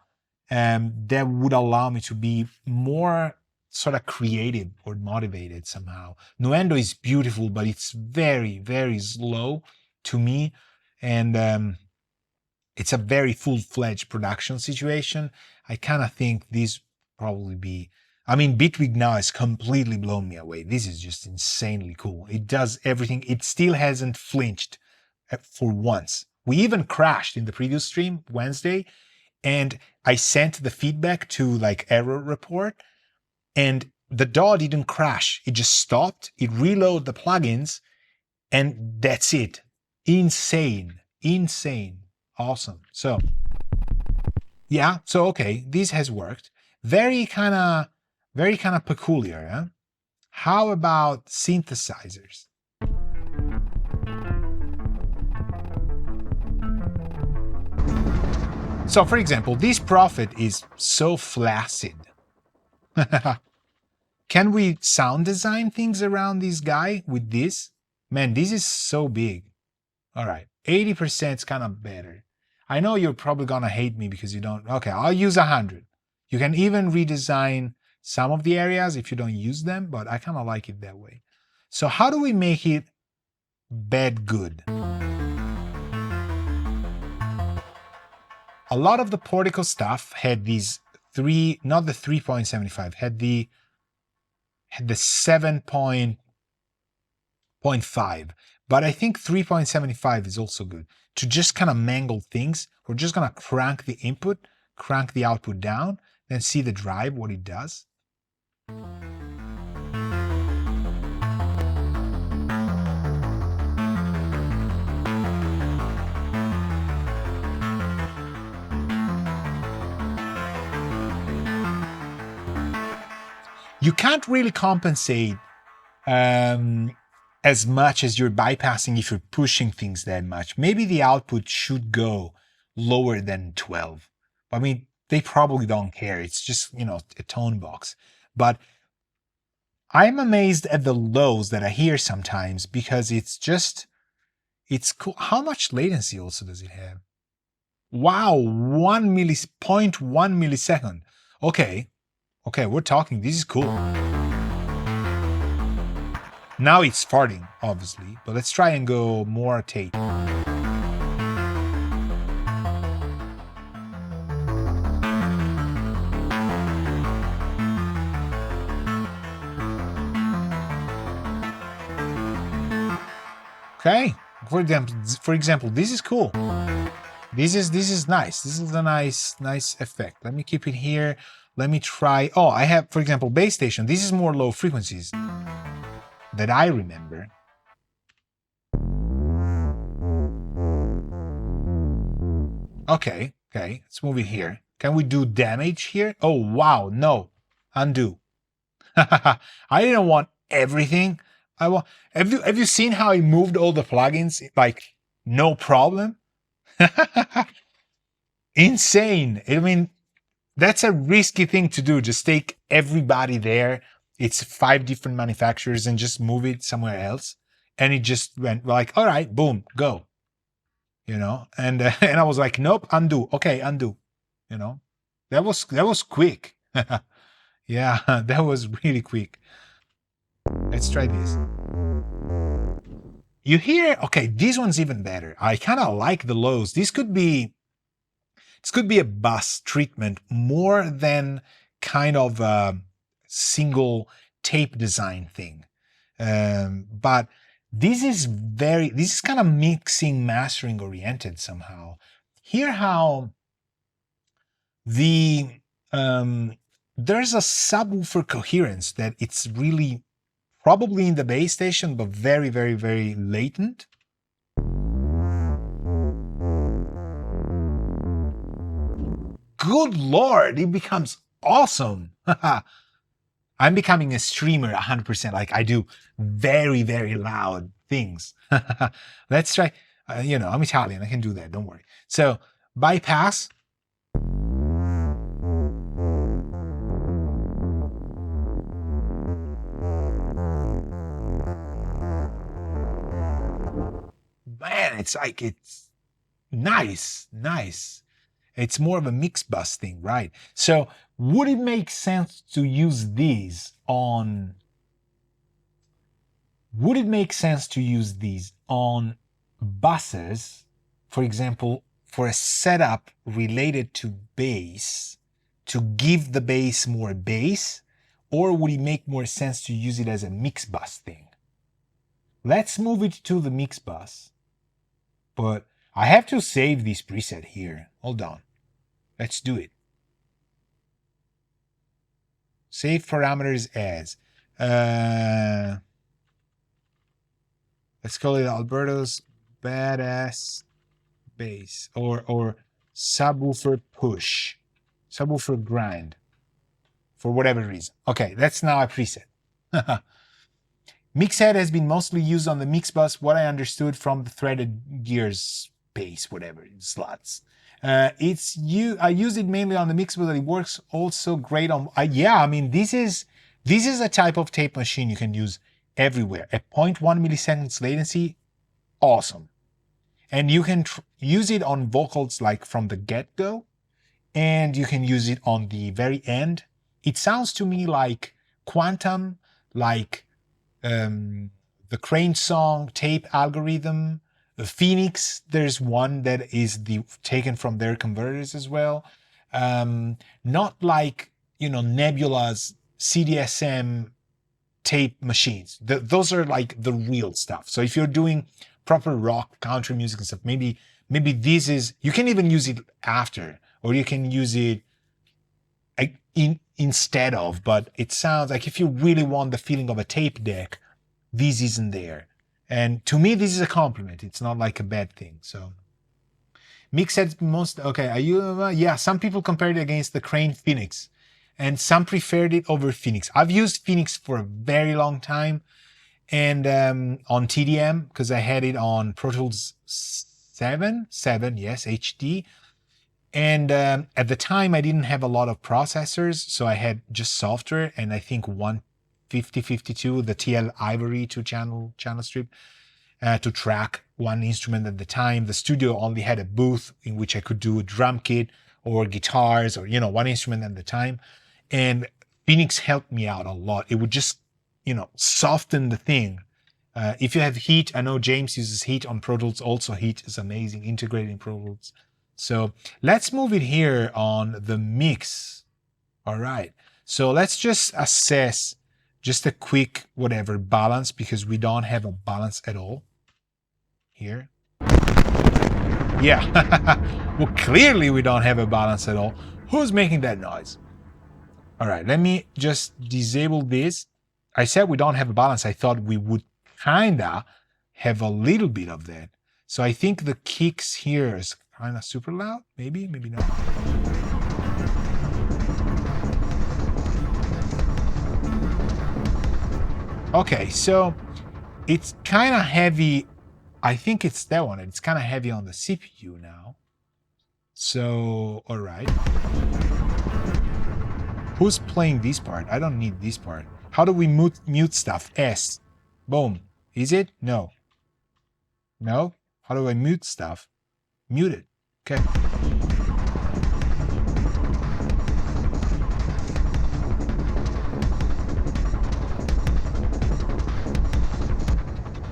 that would allow me to be more sort of creative or motivated somehow. Nuendo is beautiful, but it's very, very slow to me. And it's a very full-fledged production situation. I kind of think this probably be... I mean, Bitwig now has completely blown me away. This is just insanely cool. It does everything. It still hasn't flinched for once. We even crashed in the previous stream Wednesday, and I sent the feedback to like error report, and the DAW didn't crash. It just stopped. It reloaded the plugins, and that's it. Insane. Awesome. So yeah, so okay, this has worked. Very kind of peculiar, huh? How about synthesizers? So for example, this Prophet is so flaccid. Can we sound design things around this guy with this? Man, this is so big. All right, 80% is kind of better. I know you're probably gonna hate me because you don't. Okay, I'll use 100. You can even redesign some of the areas if you don't use them, but I kind of like it that way. So how do we make it bad good? A lot of the Portico stuff had these not the 3.75, had the 7.5. But I think 3.75 is also good. To just kind of mangle things, we're just gonna crank the input, crank the output down, then see the drive, what it does. You can't really compensate as much as you're bypassing if you're pushing things that much. Maybe the output should go lower than 12. I mean, they probably don't care. It's just, a tone box. But I'm amazed at the lows that I hear sometimes because it's cool. How much latency also does it have? Wow, 0.1 millisecond. Okay, we're talking. This is cool. Now it's farting, obviously, but let's try and go more tape. Okay, for example, this is cool. This is nice. This is a nice effect. Let me keep it here. Let me try. Oh, I have, for example, base station. This is more low frequencies that I remember. Okay, let's move it here. Can we do damage here? Oh, wow, no. Undo. I didn't want everything. Have you seen how he moved all the plugins? Like, no problem? Insane. I mean, that's a risky thing to do. Just take everybody there. It's 5 different manufacturers and just move it somewhere else. And it just went like, all right, boom, go. And I was like, nope, undo. Okay, undo. That was quick. Yeah, that was really quick. Let's try this. You hear, okay, this one's even better. I kind of like the lows. This could be a bus treatment more than kind of a single tape design thing. But this is kind of mixing, mastering oriented somehow. Hear how there's a subwoofer coherence that it's really probably in the base station, but very, very, very latent. Good Lord, it becomes awesome. I'm becoming a streamer 100%. Like I do very, very loud things. Let's try. I'm Italian. I can do that. Don't worry. So bypass. Man, it's nice. It's more of a mix bus thing, right? So would it make sense to use these on buses, for example, for a setup related to bass, to give the bass more bass, or would it make more sense to use it as a mix bus thing? Let's move it to the mix bus. But I have to save this preset here. Hold on. Let's do it. Save parameters as. Let's call it Alberto's Badass Bass or Subwoofer Push. Subwoofer Grind. For whatever reason. Okay, that's now a preset. MixHead has been mostly used on the mix bus, what I understood from the threaded gears base, whatever, slots. I use it mainly on the mix bus, but it works also great on, I mean, this is a type of tape machine you can use everywhere. At 0.1 milliseconds latency, awesome. And you can use it on vocals like from the get-go, and you can use it on the very end. It sounds to me like Quantum, like the Crane song, Tape Algorithm, the Phoenix. There's one that is taken from their converters as well. Not like, Nebula's CDSM tape machines. Those are like the real stuff. So if you're doing proper rock, country music and stuff, maybe this is, you can even use it after, or you can use it instead of, but it sounds like if you really want the feeling of a tape deck, this isn't there. And to me, this is a compliment. It's not like a bad thing. So MixHead's most, okay, are you, yeah, some people compared it against the Crane Phoenix, and some preferred it over Phoenix. I've used Phoenix for a very long time, and on TDM, because I had it on Pro Tools 7, yes, HD. And at the time, I didn't have a lot of processors, so I had just software, and I think 15052, the TL Ivory 2-channel strip, to track one instrument at the time. The studio only had a booth in which I could do a drum kit or guitars or, one instrument at the time. And Phoenix helped me out a lot. It would just, soften the thing. If you have Heat, I know James uses Heat on Pro Tools. Also, Heat is amazing, integrating Pro Tools. So let's move it here on the mix. All right. So let's just assess just a quick balance, because we don't have a balance at all here. Yeah. Well, clearly we don't have a balance at all. Who's making that noise? All right. Let me just disable this. I said we don't have a balance. I thought we would kinda have a little bit of that. So I think the kicks here is kind of super loud. Maybe not. Okay, so it's kind of heavy. I think it's that one. It's kind of heavy on the CPU now. So, all right. Who's playing this part? I don't need this part. How do we mute stuff? S. Boom. Is it? No. No? How do I mute stuff? Mute it. Okay.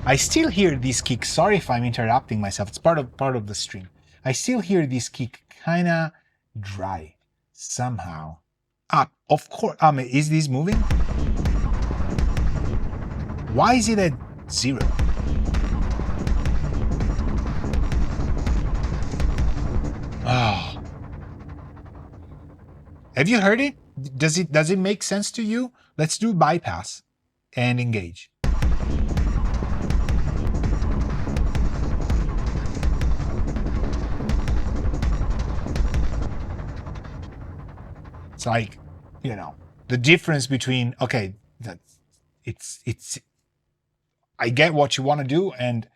I still hear this kick. Sorry if I'm interrupting myself. It's part of the stream. I still hear this kick kinda dry somehow. Of course. Is this moving? Why is it at 0? Oh. Have you heard it? Does it make sense to you? Let's do bypass and engage. It's like, the difference between, okay, it's I get what you want to do, and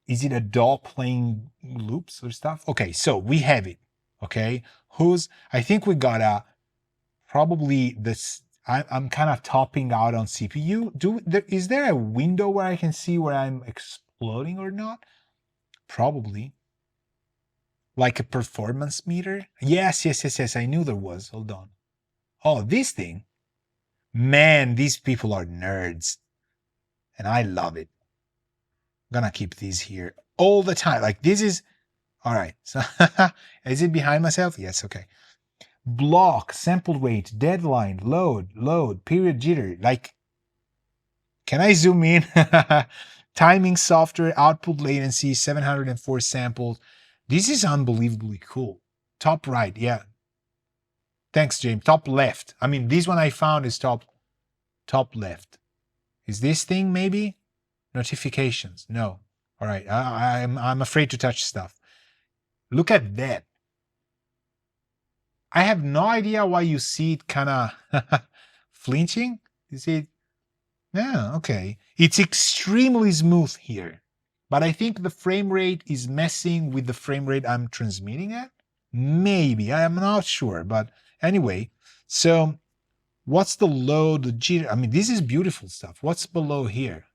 is it a DAW playing loops or stuff? Okay, so we have it. Okay, I think we got probably this. I'm kind of topping out on CPU. Is there a window where I can see where I'm exploding or not? Probably. Like a performance meter? Yes. I knew there was. Hold on. Oh, this thing. Man, these people are nerds. And I love it. I'm gonna keep these here all the time. Like, this is... All right. So, is it behind myself? Yes, okay. Block, sample rate, deadline, load, period jitter. Like, can I zoom in? Timing software, output latency, 704 samples. This is unbelievably cool. Top right, yeah. Thanks, James. Top left. I mean, this one I found is top left. Is this thing maybe? Notifications. No. All right. I'm afraid to touch stuff. Look at that. I have no idea why you see it kind of flinching. You see it? Yeah, okay. It's extremely smooth here. But I think the frame rate is messing with the frame rate I'm transmitting at. Maybe. I am not sure. But anyway, so what's the low, the jitter? I mean, this is beautiful stuff. What's below here?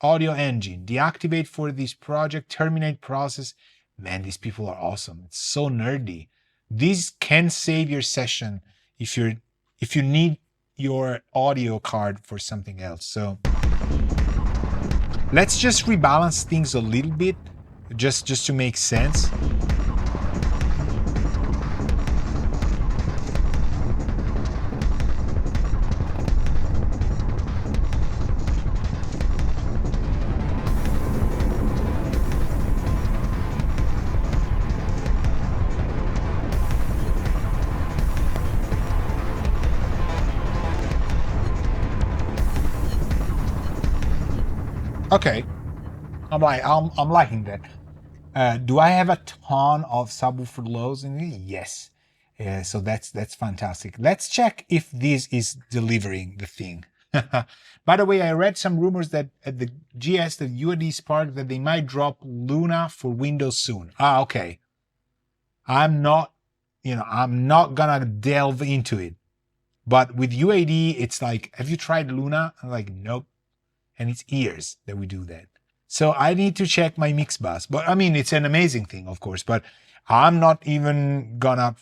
audio engine, deactivate for this project, terminate process. Man, these people are awesome. It's so nerdy. These can save your session if you need your audio card for something else. So let's just rebalance things a little bit, just to make sense. Okay, I'm liking that. Do I have a ton of subwoofer lows in it? Yes. So that's fantastic. Let's check if this is delivering the thing. By the way, I read some rumors that at the GS, the UAD Spark, that they might drop Luna for Windows soon. Okay. I'm not gonna delve into it. But with UAD, it's like, have you tried Luna? I'm like, nope. And it's years that we do that. So I need to check my mix bus. But I mean, it's an amazing thing, of course, but I'm not even gonna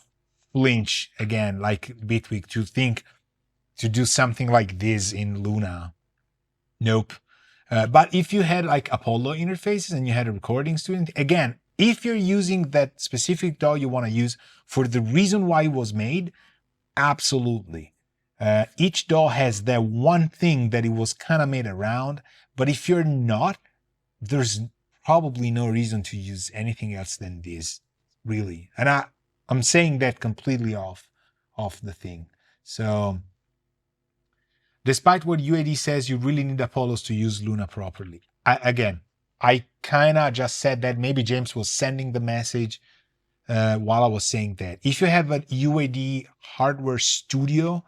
flinch again, like Bitwig, to think to do something like this in Luna. Nope. But if you had like Apollo interfaces and you had a recording studio, again, if you're using that specific DAW you want to use for the reason why it was made, absolutely. Each DAW has that one thing that it was kind of made around, but if you're not, there's probably no reason to use anything else than this, really. And I'm saying that completely off the thing. So despite what UAD says, you really need Apollos to use Luna properly. I kind of just said that. Maybe James was sending the message while I was saying that. If you have a UAD hardware studio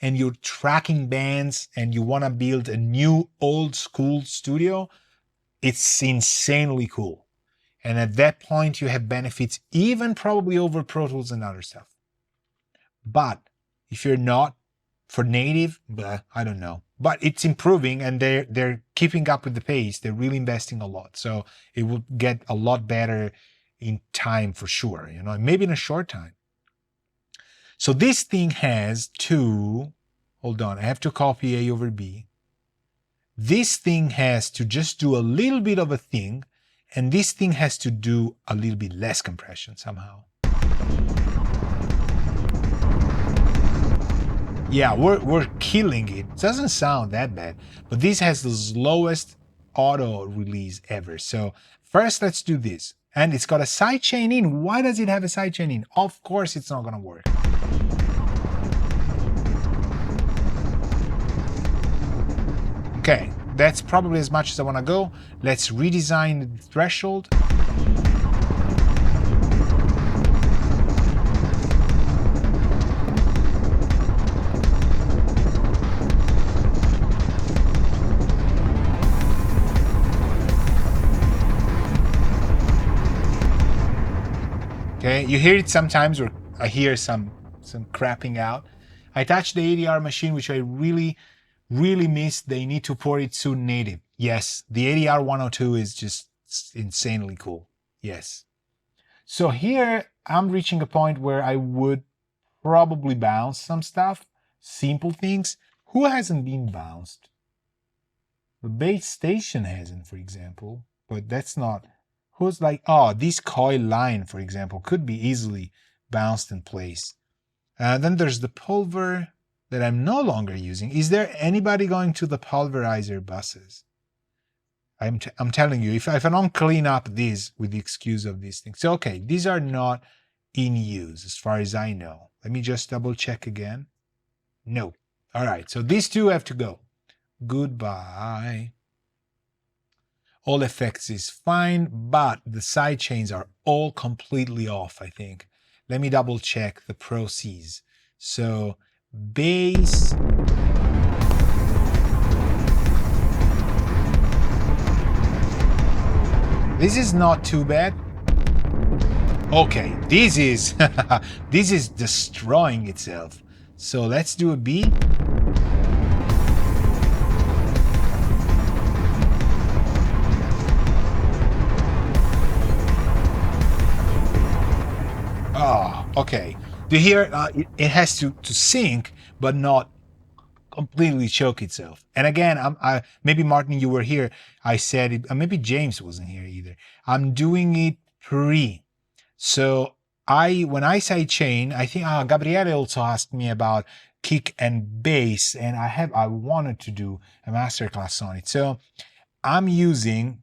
and you're tracking bands and you want to build a new old school studio, it's insanely cool. And at that point, you have benefits even probably over Pro Tools and other stuff. But if you're not, for native, I don't know. But it's improving and they're keeping up with the pace. They're really investing a lot. So it will get a lot better in time for sure, maybe in a short time. So this thing has to, hold on, I have to copy A over B. This thing has to just do a little bit of a thing, and this thing has to do a little bit less compression somehow. Yeah, we're killing it. It doesn't sound that bad, but this has the slowest auto release ever. So first let's do this. And it's got a sidechain in. Why does it have a sidechain in? Of course it's not gonna work. Okay, that's probably as much as I wanna go. Let's redesign the threshold. Okay, you hear it sometimes, or I hear some crapping out. I touched the ADR machine, which I really miss. They need to port it soon native. Yes, the ADR 102 is just insanely cool. Yes. So here I'm reaching a point where I would probably bounce some stuff, simple things. Who hasn't been bounced? The base station hasn't, for example, but that's not. Who's like, oh, this coil line, for example, could be easily bounced in place. Then there's the pulver that I'm no longer using. Is there anybody going to the pulverizer buses? I'm telling you, if I don't clean up these with the excuse of these things. So, okay, these are not in use as far as I know. Let me just double check again. No. All right, so these two have to go. Goodbye. All effects is fine, but the side chains are all completely off, I think. Let me double check the Pro Cs. So bass. This is not too bad. Okay, this is this is destroying itself. So let's do a B. Okay. Do you hear? It has to sync, but not completely choke itself. And again, maybe Martin, you were here. I said it. Maybe James wasn't here either. I'm doing it pre. So when I sidechain, I think Gabriele also asked me about kick and bass, and I wanted to do a masterclass on it. So I'm using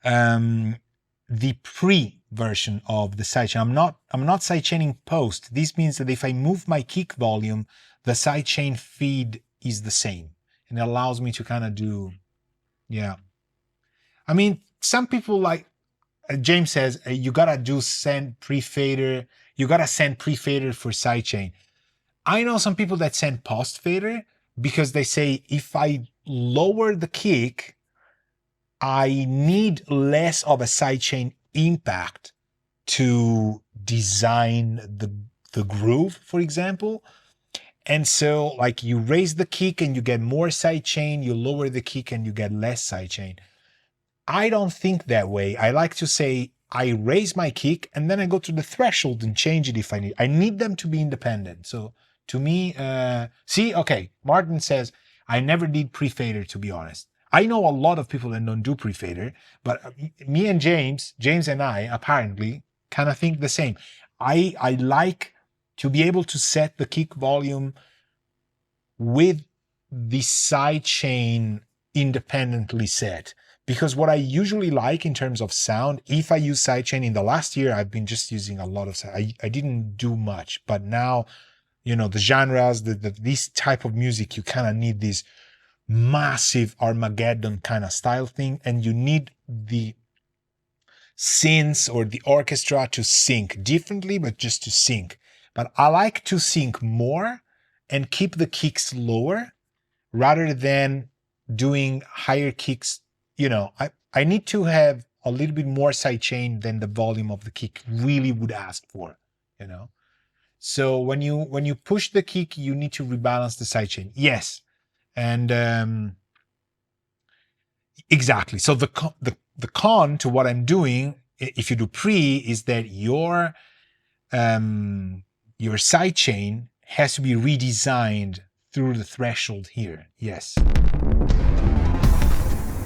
the pre version of the sidechain. I'm not sidechaining post. This means that if I move my kick volume, the sidechain feed is the same, and it allows me to kind of do, yeah. I mean, some people like James says you gotta do send pre-fader. You gotta send pre-fader for sidechain. I know some people that send post fader because they say if I lower the kick, I need less of a sidechain impact to design the groove, for example. And so like you raise the kick and you get more sidechain, you lower the kick and you get less sidechain. I don't think that way. I like to say I raise my kick and then I go to the threshold and change it if I need. I need them to be independent. So to me, okay, Martin says, I never did pre-fader, to be honest. I know a lot of people that don't do pre-fader, but me and James and I apparently kind of think the same. I like to be able to set the kick volume with the sidechain independently set. Because what I usually like in terms of sound, if I use sidechain in the last year, I've been just using a lot of, I didn't do much, but now, the genres, this type of music, you kind of need this massive Armageddon kind of style thing, and you need the synths or the orchestra to sync differently, but just to sync. But I like to sync more and keep the kicks lower rather than doing higher kicks. I need to have a little bit more sidechain than the volume of the kick really would ask for, So when you push the kick, you need to rebalance the sidechain. Yes. And exactly. So the con to what I'm doing, if you do pre, is that your sidechain has to be redesigned through the threshold here. Yes.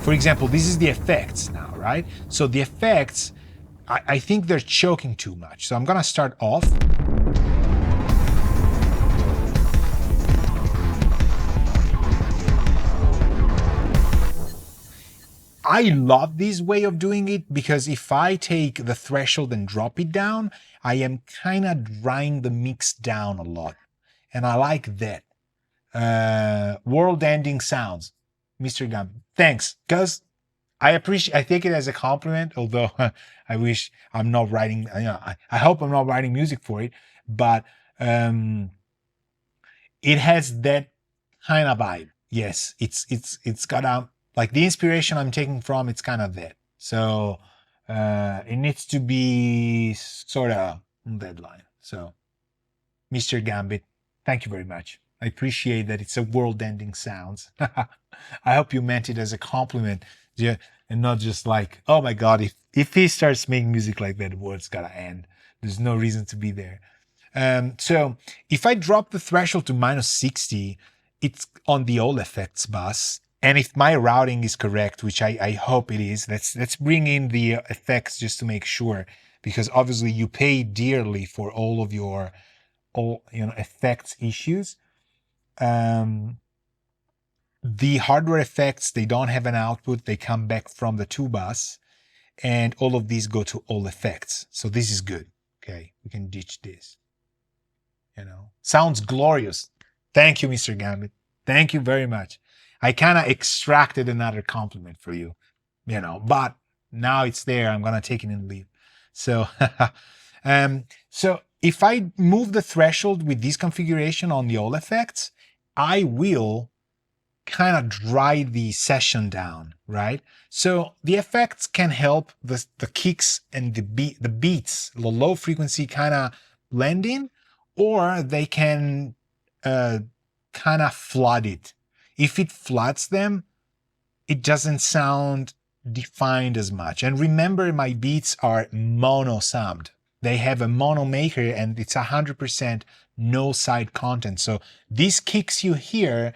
For example, this is the effects now, right? So the effects, I think they're choking too much. So I'm gonna start off. I love this way of doing it because if I take the threshold and drop it down, I am kind of drying the mix down a lot. And I like that. World-ending sounds. Mr. Gum, thanks. Because I take it as a compliment, although I wish I'm not writing, I hope I'm not writing music for it, but it has that kind of vibe. Yes, it's got like the inspiration I'm taking from, it's kind of that. So it needs to be sort of on that line. So Mr. Gambit, thank you very much. I appreciate that it's a world-ending sounds. I hope you meant it as a compliment, yeah, and not just like, oh my God, if he starts making music like that, the world's gotta end. There's no reason to be there. So if I drop the threshold to -60, it's on the all effects bus. And if my routing is correct, which I hope it is, let's bring in the effects just to make sure, because obviously you pay dearly for all of your effects issues. The hardware effects, they don't have an output. They come back from the 2 bus, and all of these go to all effects. So this is good. Okay, we can ditch this. Sounds glorious. Thank you, Mr. Gambit. Thank you very much. I kind of extracted another compliment for you, but now it's there. I'm gonna take it and leave. So, so if I move the threshold with this configuration on the all effects, I will kind of dry the session down, right? So the effects can help the kicks and the beats, the low frequency kind of blend in, or they can kind of flood it. If it floods them, it doesn't sound defined as much. And remember, my beats are mono-summed. they have a mono maker and it's 100% no side content. So these kicks you hear,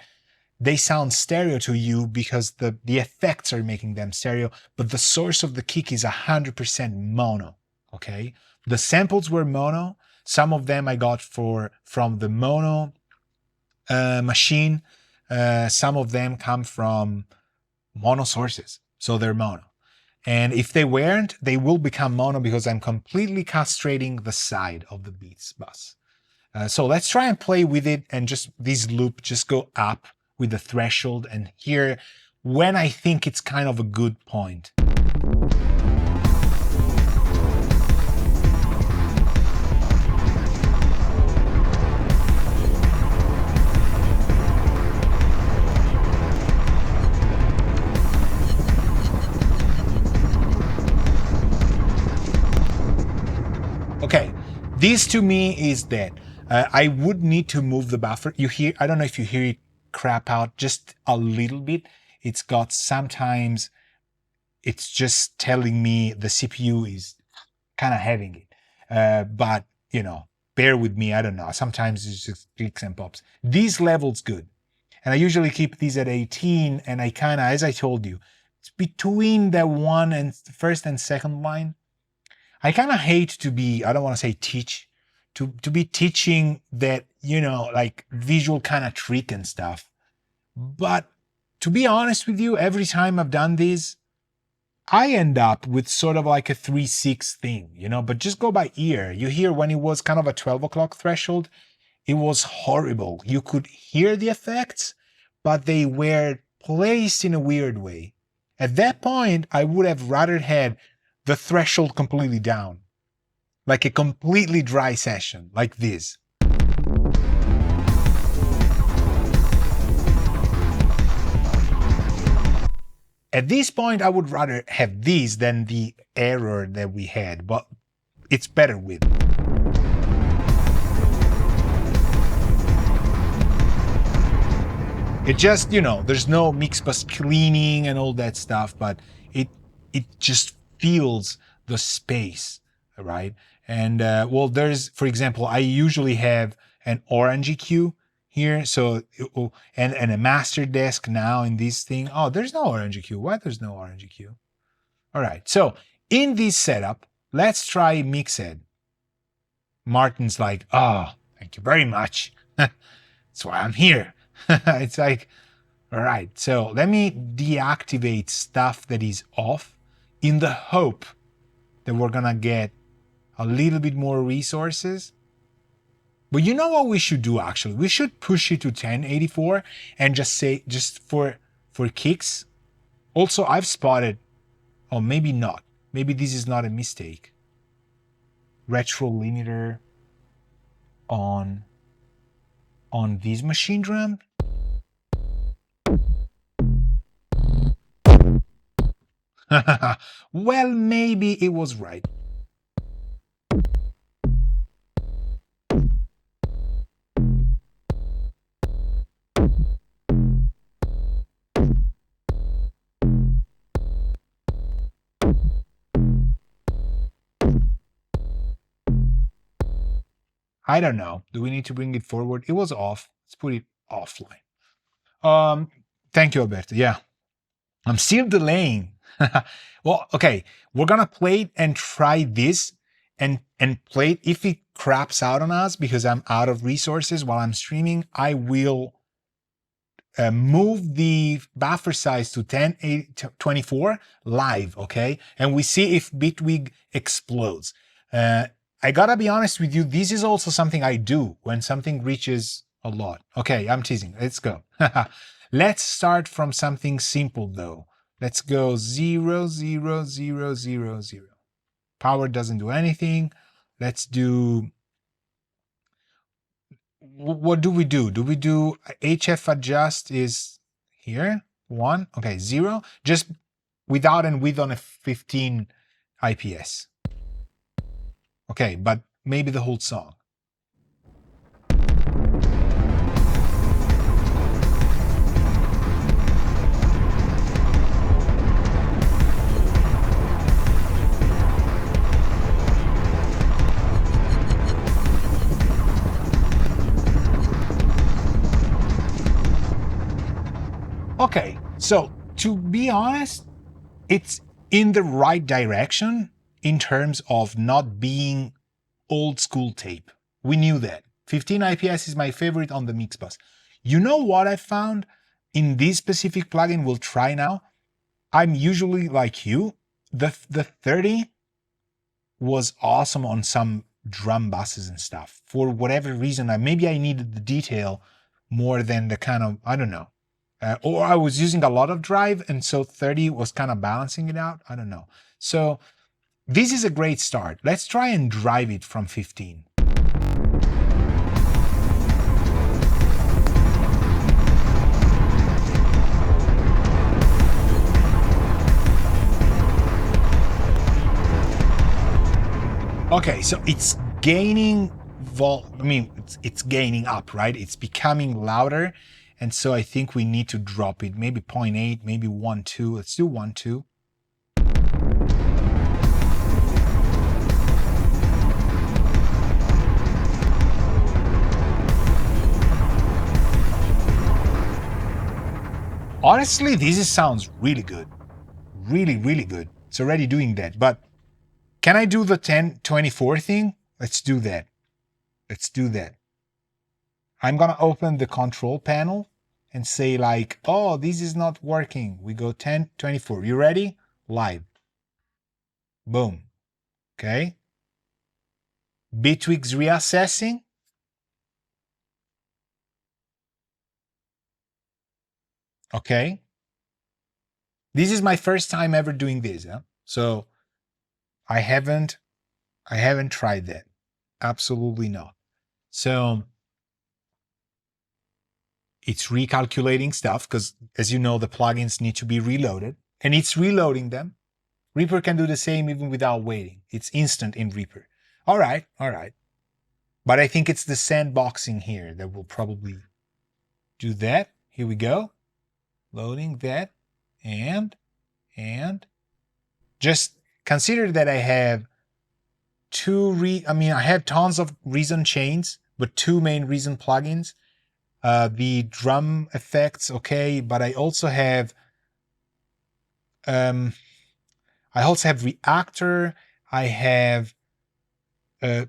they sound stereo to you because the effects are making them stereo, but the source of the kick is 100% mono, okay? The samples were mono. Some of them I got from the mono machine. Some of them come from mono sources, so they're mono. And if they weren't, they will become mono because I'm completely castrating the side of the Beats bus. So let's try and play with it and just this loop just go up with the threshold and hear when I think it's kind of a good point. Okay, this to me is that I would need to move the buffer. You hear, I don't know if you hear it crap out just a little bit. It's got sometimes, it's just telling me the CPU is kind of having it. But, you know, bear with me, I don't know. Sometimes it's just clicks and pops. These levels good. And I usually keep these at 18 and I kind of, as I told you, it's between the first and second line. I kind of hate to be, I don't want to say teach, to be teaching that, you know, like visual kind of trick and stuff. But to be honest with you, every time I've done this, I end up with sort of like a 3/6 thing, you know, but just go by ear. You hear when it was kind of a 12 o'clock threshold, it was horrible. You could hear the effects, but they were placed in a weird way. At that point, I would have rather had the threshold completely down, like a completely dry session, like this. At this point, I would rather have these than the error that we had, but it's better with. It just, you know, there's no mix bus cleaning and all that stuff, but it just feels the space, right? And well, there's, for example, I usually have an orange EQ here, so and a master desk now in this thing. Oh, there's no orange EQ. Why there's no orange EQ? All right, so in this setup, let's try MixHead. Martin's like, oh, thank you very much. That's why I'm here. It's like, all right, so let me deactivate stuff that is off in the hope that we're gonna get a little bit more resources. But you know what we should do actually? We should push it to 1084 and just say, just for kicks. Also, I've spotted, or maybe not, maybe this is not a mistake. Retro limiter on this machine drum. Well, maybe it was right. I don't know. Do we need to bring it forward? It was off. Let's put it offline. Thank you, Alberto. Yeah. I'm still delaying. Well, okay. We're gonna play it and try this and play it. If it craps out on us because I'm out of resources while I'm streaming, I will move the buffer size to 1024 live, okay? And we see if Bitwig explodes. I gotta be honest with you, this is also something I do when something reaches a lot. Okay, I'm teasing. Let's go. Let's start from something simple though. Let's go 0, 0, 0, 0, 0. Power doesn't do anything. Let's do, what do we do? Do we do HF adjust is here? 1, okay, 0. Just without and with on a 15 IPS. Okay, but maybe the whole song. So to be honest, it's in the right direction in terms of not being old school tape. We knew that. 15 IPS is my favorite on the mix bus. You know what I found in this specific plugin we'll try now? I'm usually like you. The 30 was awesome on some drum basses and stuff. For whatever reason, maybe I needed the detail more than the kind of, I don't know. Or I was using a lot of drive, and so 30 was kind of balancing it out. I don't know. So this is a great start. Let's try and drive it from 15. Okay, so it's gaining it's gaining up, right? It's becoming louder. And so I think we need to drop it. Maybe 0.8, maybe 1.2. Let's do 1.2. Honestly, this sounds really good. Really, really good. It's already doing that. But can I do the 1024 thing? Let's do that. Let's do that. I'm gonna open the control panel and say like, oh, this is not working. We go 1024. You ready? Live. Boom. Okay. Bitwig's reassessing. Okay. This is my first time ever doing this, huh? So I haven't tried that. Absolutely not. So it's recalculating stuff because, as you know, the plugins need to be reloaded, and it's reloading them. Reaper can do the same even without waiting. It's instant in Reaper. All right, all right. But I think it's the sandboxing here that will probably do that. Here we go. Loading that. And just consider that I have I have tons of Reason chains, but two main Reason plugins. The drum effects, okay, but I also have Reactor. I have a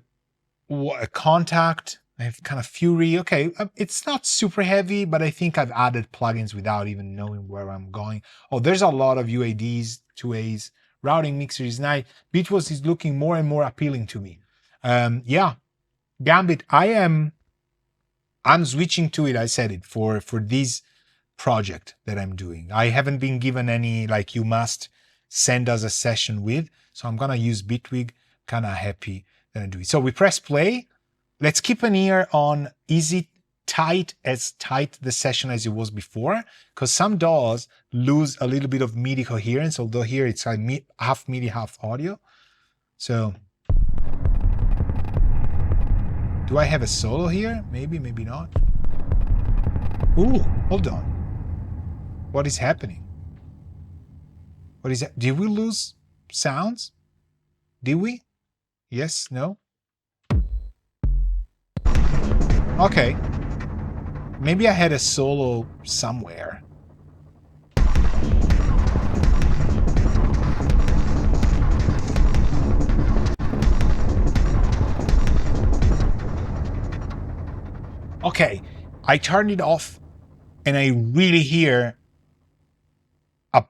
Contact. I have kind of Fury. Okay, it's not super heavy, but I think I've added plugins without even knowing where I'm going. Oh, there's a lot of UADs, 2As. Routing mixer is nice. Bitwig is looking more and more appealing to me. Yeah, Gambit, I'm switching to it. I said it for this project that I'm doing. I haven't been given any like you must send us a session with, so I'm gonna use Bitwig. Kind of happy that I do it. So we press play. Let's keep an ear on, is it as tight the session as it was before? Because some DAWs lose a little bit of MIDI coherence, although here it's half MIDI, half audio. So do I have a solo here? Maybe, maybe not. Ooh, hold on. What is happening? What is that? Did we lose sounds? Did we? Yes, no? Okay. Maybe I had a solo somewhere. Okay, I turned it off and I really hear a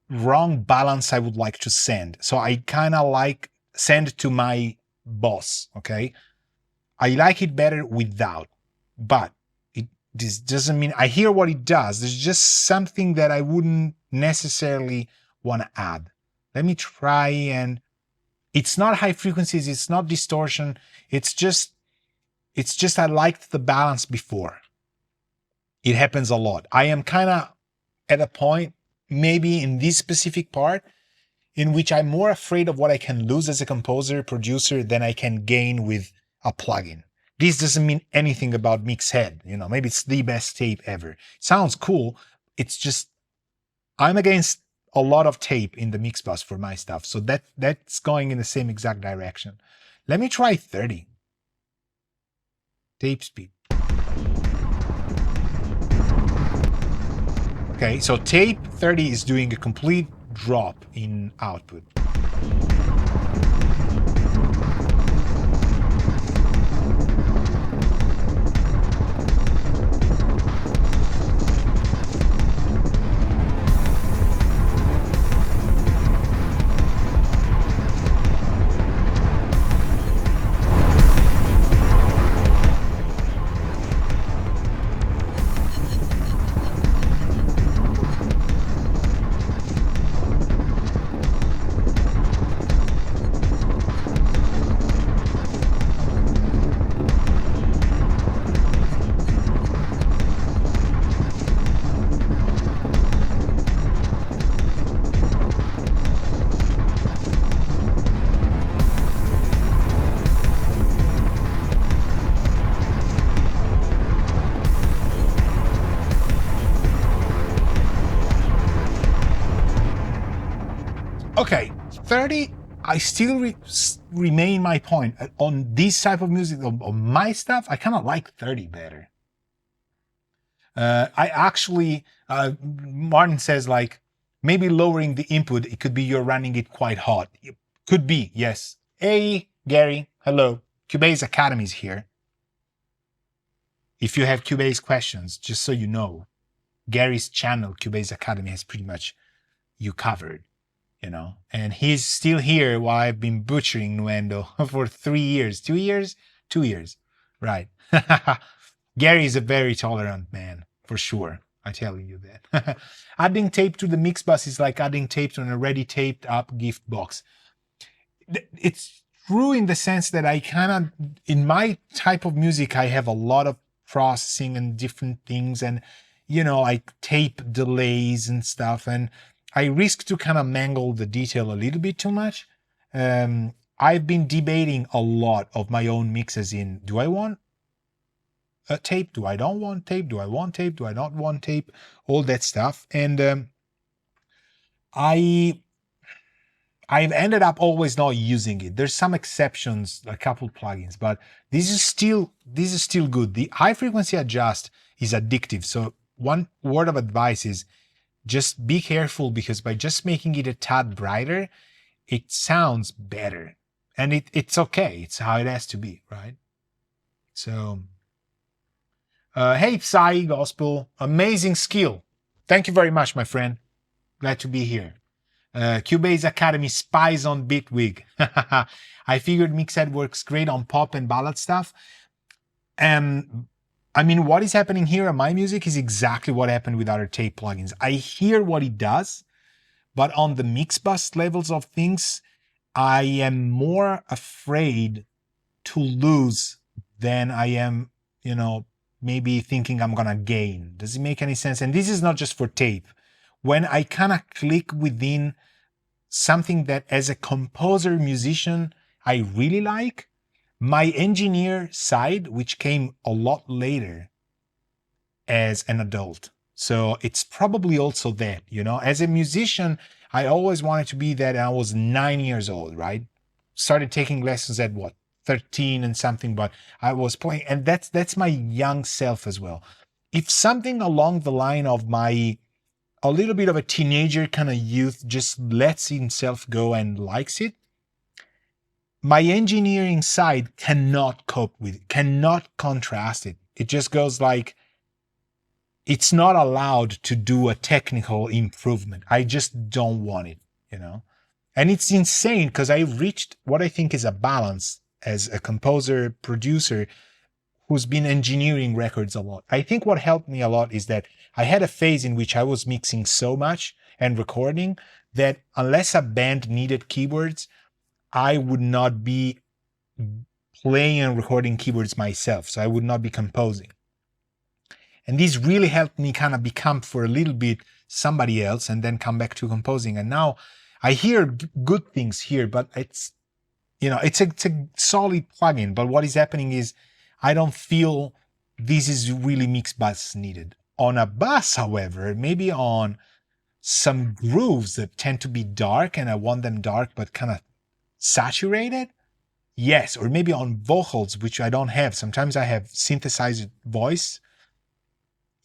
wrong balance I would like to send. So I kind of like send to my boss, okay? I like it better without, but this doesn't mean I hear what it does. There's just something that I wouldn't necessarily want to add. Let me try, and it's not high frequencies, it's not distortion, it's just I liked the balance before. It happens a lot. I am kind of at a point, maybe in this specific part, in which I'm more afraid of what I can lose as a composer, producer, than I can gain with a plugin. This doesn't mean anything about MixHead. You know, maybe it's the best tape ever. It sounds cool. It's just, I'm against a lot of tape in the mix bus for my stuff. So that's going in the same exact direction. Let me try 30. Tape speed. Okay, so tape 30 is doing a complete drop in output. Okay, 30, I still remain my point. On this type of music, on my stuff, I kind of like 30 better. I actually, Martin says like, maybe lowering the input, it could be you're running it quite hot. It could be, yes. Hey, Gary, hello. Cubase Academy is here. If you have Cubase questions, just so you know, Gary's channel, Cubase Academy, has pretty much you covered, you know. And he's still here while I've been butchering Nuendo for 3 years. 2 years? 2 years. Right. Gary is a very tolerant man, for sure. I tell you that. Adding tape to the mix bus is like adding tape to an already taped up gift box. It's true in the sense that I kind of, in my type of music, I have a lot of processing and different things, and you know, I tape delays and stuff, and I risk to kind of mangle the detail a little bit too much. I've been debating a lot of my own mixes in, do I want a tape? Do I don't want tape? Do I want tape? Do I not want tape? All that stuff. And I've ended up always not using it. There's some exceptions, a couple plugins, but this is still good. The high frequency adjust is addictive. So one word of advice is just be careful, because by just making it a tad brighter, it sounds better. And it's okay. It's how it has to be, right? So, hey, Psy Gospel, amazing skill. Thank you very much, my friend. Glad to be here. Cubase Academy spies on Bitwig. I figured MixHead works great on pop and ballad stuff. I mean, what is happening here on my music is exactly what happened with other tape plugins. I hear what it does, but on the mix bus levels of things, I am more afraid to lose than I am, you know, maybe thinking I'm gonna gain. Does it make any sense? And this is not just for tape. When I kind of click within something that as a composer, musician, I really like, my engineer side, which came a lot later as an adult. So it's probably also that, you know, as a musician, I always wanted to be that. I was 9 years old, right? Started taking lessons at what, 13 and something, but I was playing, and that's my young self as well. If something along the line of my, a little bit of a teenager kind of youth just lets himself go and likes it, my engineering side cannot cope with it, cannot contrast it. It just goes like, it's not allowed to do a technical improvement. I just don't want it, you know? And it's insane, because I reached what I think is a balance as a composer, producer, who's been engineering records a lot. I think what helped me a lot is that I had a phase in which I was mixing so much and recording that unless a band needed keyboards, I would not be playing and recording keyboards myself. So I would not be composing. And this really helped me kind of become for a little bit somebody else and then come back to composing. And now I hear good things here, but it's, you know, it's a solid plugin. But what is happening is I don't feel this is really mix bus needed. On a bus, however, maybe on some grooves that tend to be dark and I want them dark but kind of saturated, yes. Or maybe on vocals, which I don't have. Sometimes I have synthesized voice.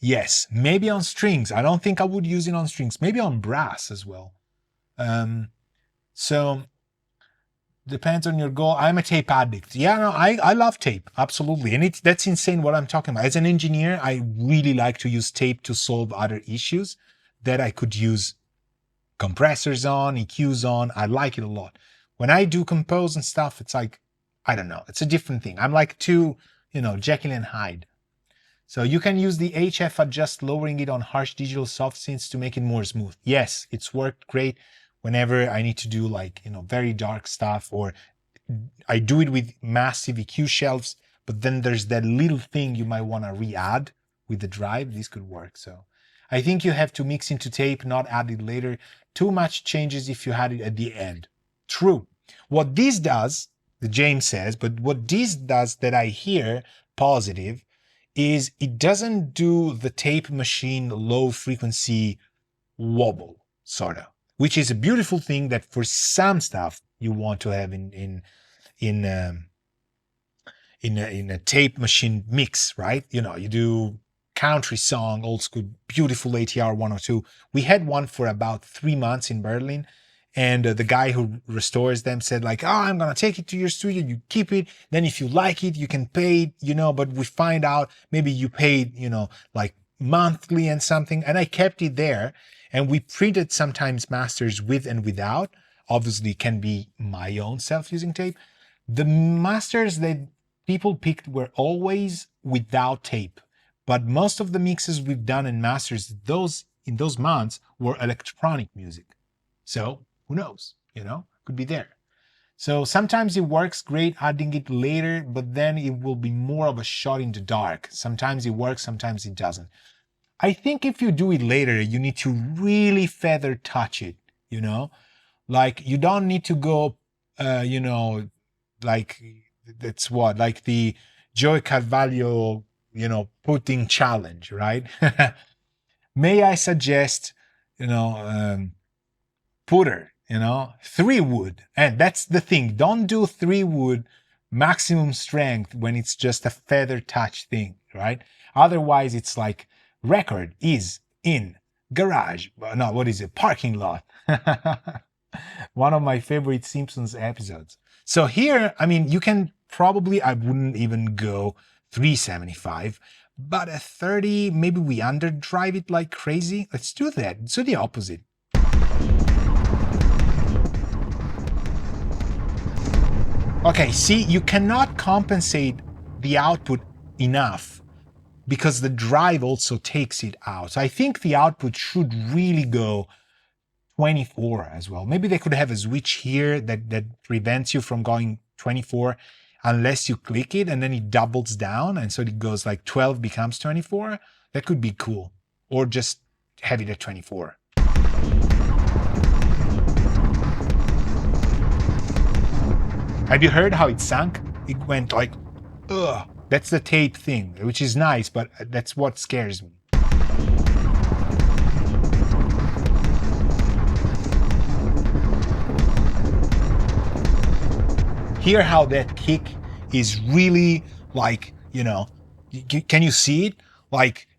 Yes, maybe on strings. I don't think I would use it on strings. Maybe on brass as well. So depends on your goal. I'm a tape addict. Yeah, no, I love tape. Absolutely. And that's insane what I'm talking about. As an engineer, I really like to use tape to solve other issues that I could use compressors on, EQs on. I like it a lot. When I do compose and stuff, it's like, I don't know, it's a different thing. I'm like Jekyll and Hyde. So you can use the HF adjust, lowering it on harsh digital soft synths to make it more smooth. Yes, it's worked great whenever I need to do very dark stuff, or I do it with massive EQ shelves, but then there's that little thing you might want to re-add with the drive. This could work. So I think you have to mix into tape, not add it later. Too much changes if you had it at the end. True. What this does, the James says, but what this does that I hear positive is it doesn't do the tape machine low frequency wobble, sort of, which is a beautiful thing that for some stuff you want to have in a tape machine mix, right? You do country song, old school, beautiful ATR 102. We had one for about 3 months in Berlin. And the guy who restores them said I'm going to take it to your studio. You keep it. Then if you like it, you can pay it, but we find out maybe you paid, monthly and something. And I kept it there. And we printed sometimes masters with and without. Obviously, it can be my own self-using tape. The masters that people picked were always without tape. But most of the mixes we've done in masters, in those months, were electronic music. So who knows, could be there. So sometimes it works great adding it later, but then it will be more of a shot in the dark. Sometimes it works, sometimes it doesn't. I think if you do it later, you need to really feather touch it, you don't need to go, that's like the Joey Carvalho, putting challenge, right? May I suggest, putter, 3-wood. And that's the thing. Don't do 3-wood maximum strength when it's just a feather touch thing, right? Otherwise, it's like record is in garage. No, what is it? Parking lot. One of my favorite Simpsons episodes. So here, you can probably, I wouldn't even go 375, but at 30, maybe we underdrive it like crazy. Let's do that. Let's do the opposite. Okay, see, you cannot compensate the output enough because the drive also takes it out. So I think the output should really go 24 as well. Maybe they could have a switch here that prevents you from going 24 unless you click it, and then it doubles down, and so it goes 12 becomes 24. That could be cool. Or just have it at 24. Have you heard how it sunk? It went ugh. That's the tape thing, which is nice, but that's what scares me. Hear how that kick is really can you see it?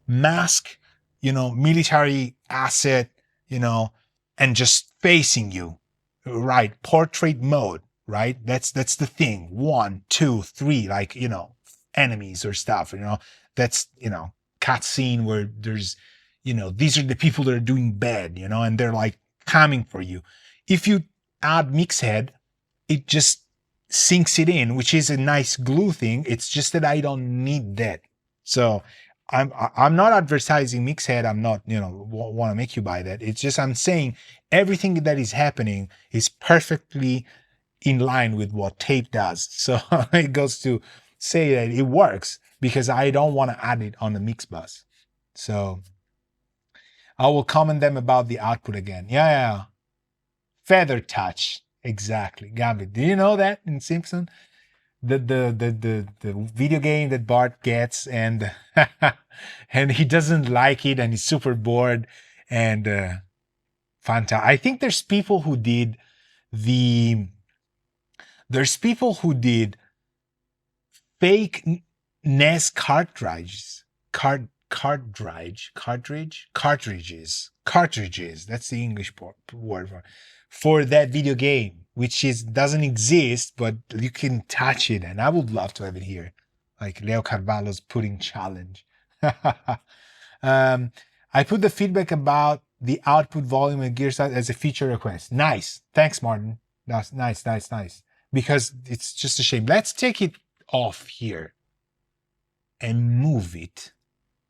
Mask, military asset, and just facing you, right? Portrait mode. Right? That's the thing. 1, 2, 3, enemies or stuff, that's, cutscene where there's, these are the people that are doing bad, and they're coming for you. If you add MixHead, it just sinks it in, which is a nice glue thing. It's just that I don't need that. So I'm not advertising MixHead. I'm not, want to make you buy that. It's just, I'm saying everything that is happening is perfectly in line with what tape does. So it goes to say that it works because I don't want to add it on the mix bus. So I will comment them about the output again. Yeah. Feather touch. Exactly. Gambit. Did you know that in Simpson? The video game that Bart gets, and and he doesn't like it, and he's super bored, and fantastic. I think there's people who did fake NES cartridges cartridges. That's the English word for that video game, which doesn't exist, but you can touch it, and I would love to have it here, like Leo Carvalho's pudding challenge. I put the feedback about the output volume and gear size as a feature request. Nice, thanks, Martin. That's nice. Because it's just a shame. Let's take it off here and move it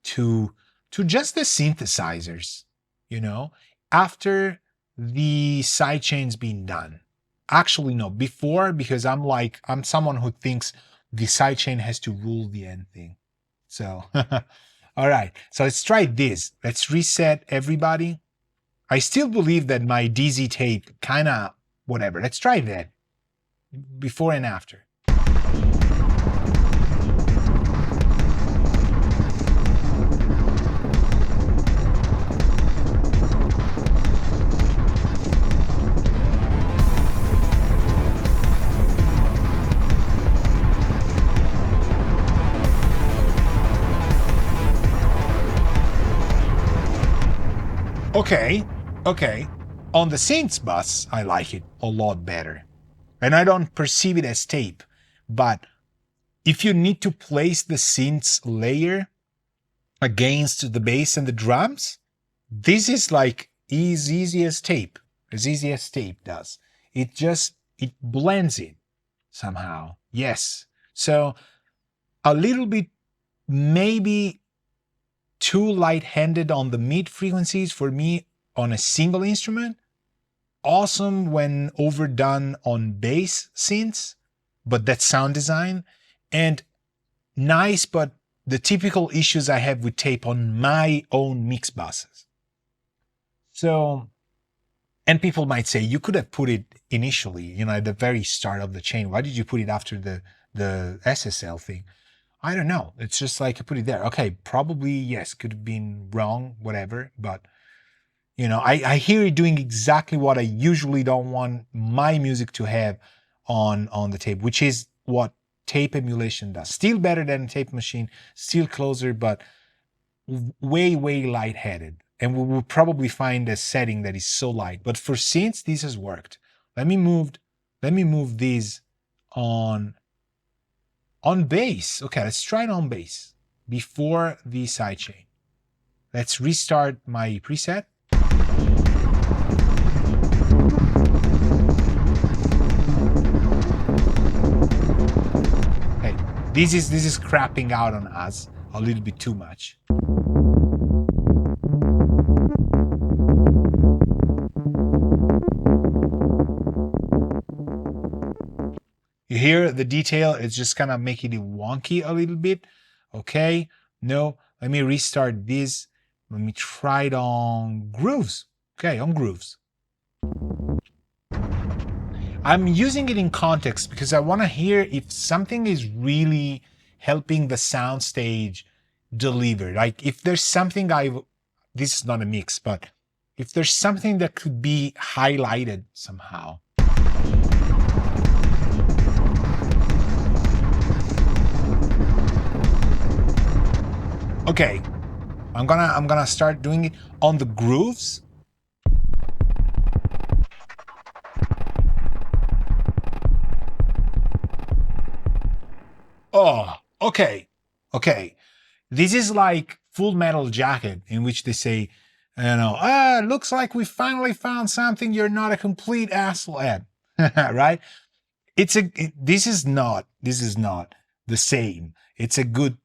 to just the synthesizers, after the sidechain's been done. Actually, no, before, because I'm someone who thinks the sidechain has to rule the end thing. So, all right. So let's try this. Let's reset everybody. I still believe that my DZ tape kind of whatever. Let's try that. Before and after. Okay. On the synths bus, I like it a lot better. And I don't perceive it as tape. But if you need to place the synths layer against the bass and the drums, this is like as easy as tape does. It blends it somehow. Yes. So a little bit maybe too light-handed on the mid frequencies for me on a single instrument. Awesome when overdone on bass synths, but that's sound design. And nice, but the typical issues I have with tape on my own mix buses. So, and people might say, you could have put it initially, at the very start of the chain. Why did you put it after the SSL thing? I don't know. It's just like I put it there. Okay, probably, yes, could have been wrong, whatever. But, I hear it doing exactly what I usually don't want my music to have on the tape, which is what tape emulation does. Still better than a tape machine, still closer, but way, way light-headed. And we will probably find a setting that is so light. But for synths, this has worked. Let me move these on bass. Okay, let's try it on bass before the sidechain. Let's restart my preset. Hey, this is crapping out on us a little bit too much. You hear the detail, it's just kind of making it wonky a little bit. Okay, no, let me restart this. Let me try it on grooves. Okay, on grooves. I'm using it in context because I want to hear if something is really helping the soundstage deliver. Like if there's something this is not a mix, but if there's something that could be highlighted somehow. Okay, I'm gonna start doing it on the grooves. Oh, okay. This is like Full Metal Jacket, in which they say, looks like we finally found something you're not a complete asshole at, right? This is not the same. It's a good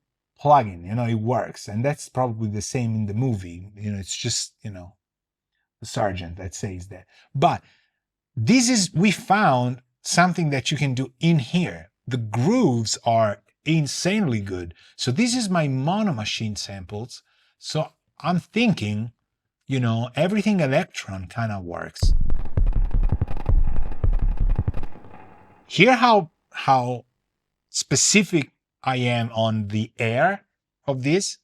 plugin, it works, and that's probably the same in the movie. It's just the sergeant that says that. But we found something that you can do in here. The grooves are insanely good. So this is my mono machine samples. So I'm thinking, everything Electron kind of works. Hear how specific I am on the air of this.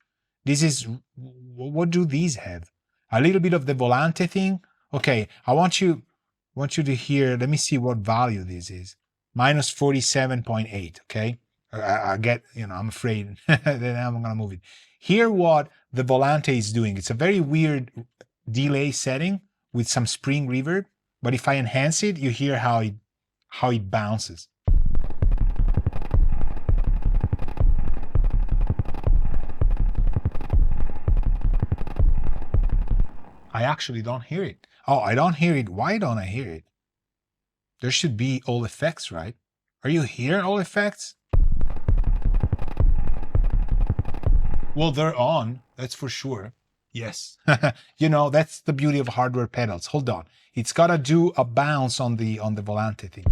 This is, what do these have? A little bit of the volante thing. Okay, I want you to hear, let me see what value this is. Minus 47.8, okay? I get, I'm afraid that I'm gonna move it. Hear what the volante is doing. It's a very weird delay setting with some spring reverb, but if I enhance it, you hear how it bounces. I actually don't hear it. Oh, I don't hear it. Why don't I hear it? There should be all effects, right? Are you hearing all effects? Well, they're on, that's for sure. Yes. You know, that's the beauty of hardware pedals. Hold on. It's got to do a bounce on the volante thing.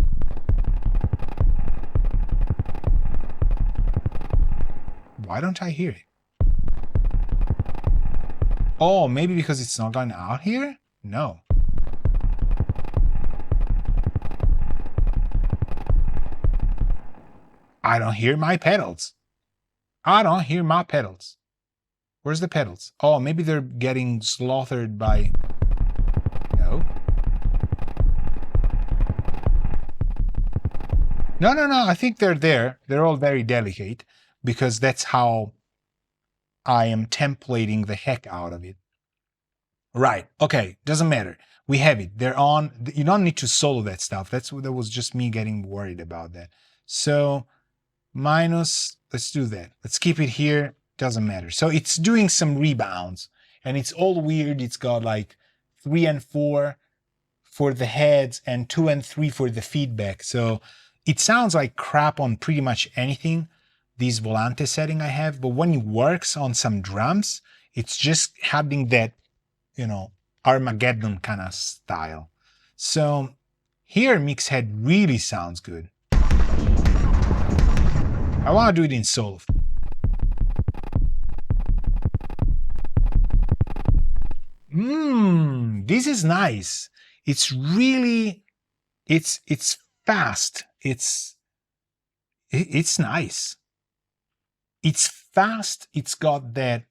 Why don't I hear it? Oh, maybe because it's not going out here? No. I don't hear my pedals. I don't hear my pedals. Where's the pedals? Oh, maybe they're getting slaughtered by... No. No. I think they're there. They're all very delicate because that's how I am templating the heck out of it. Right. Okay. Doesn't matter. We have it. They're on. You don't need to solo that stuff. That was just me getting worried about that. So minus, let's do that. Let's keep it here. Doesn't matter. So it's doing some rebounds and it's all weird. It's got like 3 and 4 for the heads and 2 and 3 for the feedback. So it sounds like crap on pretty much anything, this volante setting I have, but when it works on some drums, it's just having that, you know, Armageddon kind of style. So here MixHead really sounds good. I want to do it in solo. This is nice. It's really, it's fast. It's nice. It's fast. It's got that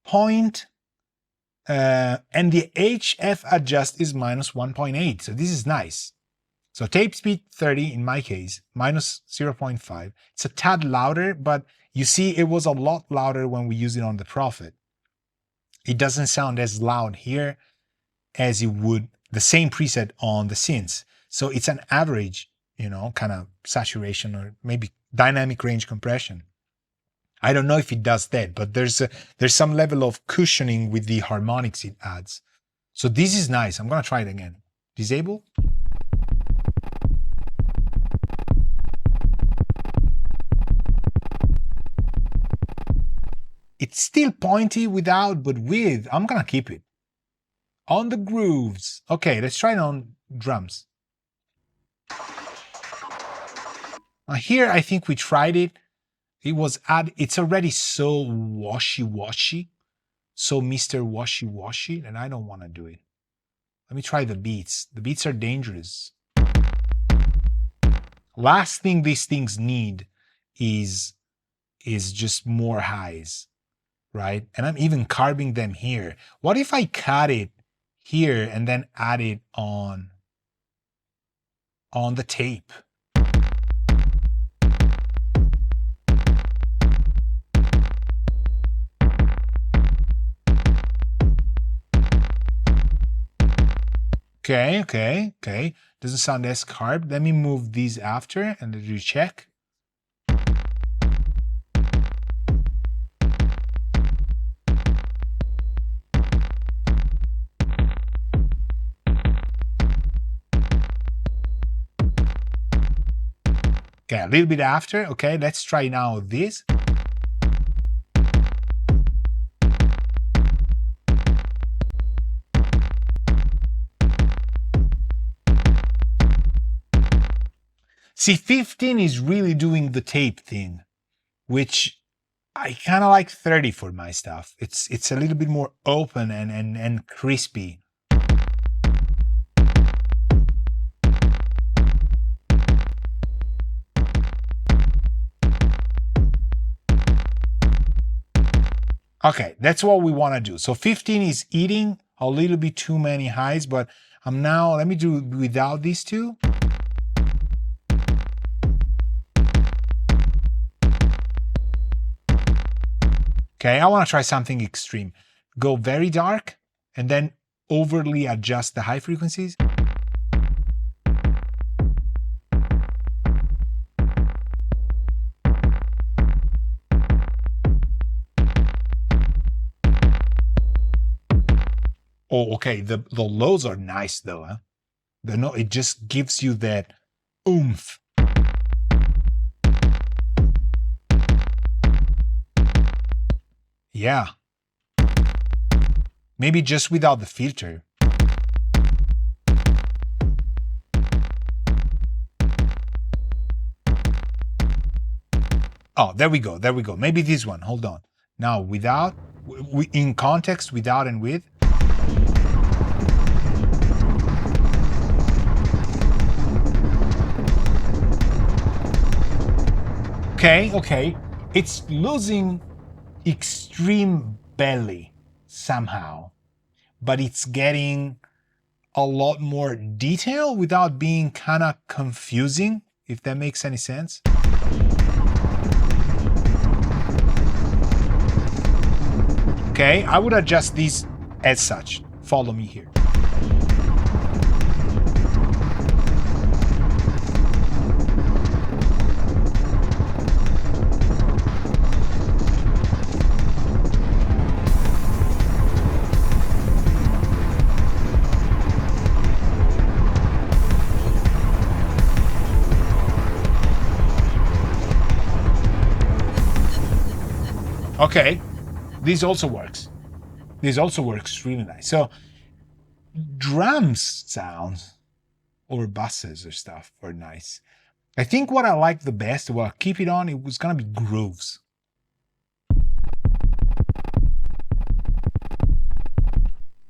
point, and the HF adjust is minus 1.8. So this is nice. So tape speed 30 in my case, minus 0.5. It's a tad louder, but you see it was a lot louder when we use it on the Prophet. It doesn't sound as loud here as it would the same preset on the synths. So it's an average, you know, kind of saturation or maybe dynamic range compression. I don't know if it does that, but there's some level of cushioning with the harmonics it adds. So this is nice. I'm gonna try it again. Disable. It's still pointy without, but with. I'm gonna keep it. On the grooves. Okay, let's try it on drums. Here, I think we tried it. It's already so washy-washy, so Mr. Washy-washy, and I don't want to do it. Let me try the beats. The beats are dangerous. Last thing these things need is just more highs, right? And I'm even carving them here. What if I cut it here and then add it on the tape? Okay. Doesn't sound as carved. Let me move these after and then recheck. Okay, a little bit after. Okay, let's try now this. See, 15 is really doing the tape thing, which I kind of like 30 for my stuff. It's a little bit more open and crispy. Okay, that's what we want to do. So 15 is eating a little bit too many highs, but let me do without these two. Okay, I want to try something extreme. Go very dark and then overly adjust the high frequencies. Oh, okay, the lows are nice though, huh? It just gives you that oomph. Yeah. Maybe just without the filter. Oh, there we go. There we go. Maybe this one. Hold on. Now, without, in context, without and with. Okay, okay. It's losing extreme belly somehow, but it's getting a lot more detail without being kind of confusing, if that makes any sense. Okay, I would adjust these as such. Follow me here. Okay, this also works. This also works really nice. So drums sounds or basses or stuff are nice. I think what I like the best, well, I'll keep it on, it was gonna be grooves.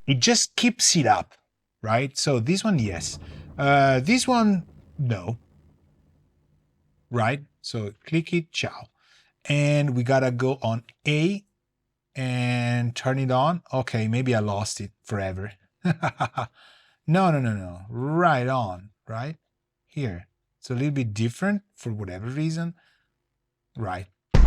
It just keeps it up, right? So this one, yes. This one, no. Right? So click it, ciao. And we gotta go on A and turn it on. Okay, maybe I lost it forever. No. Right on, right? Here. It's a little bit different for whatever reason. Right. I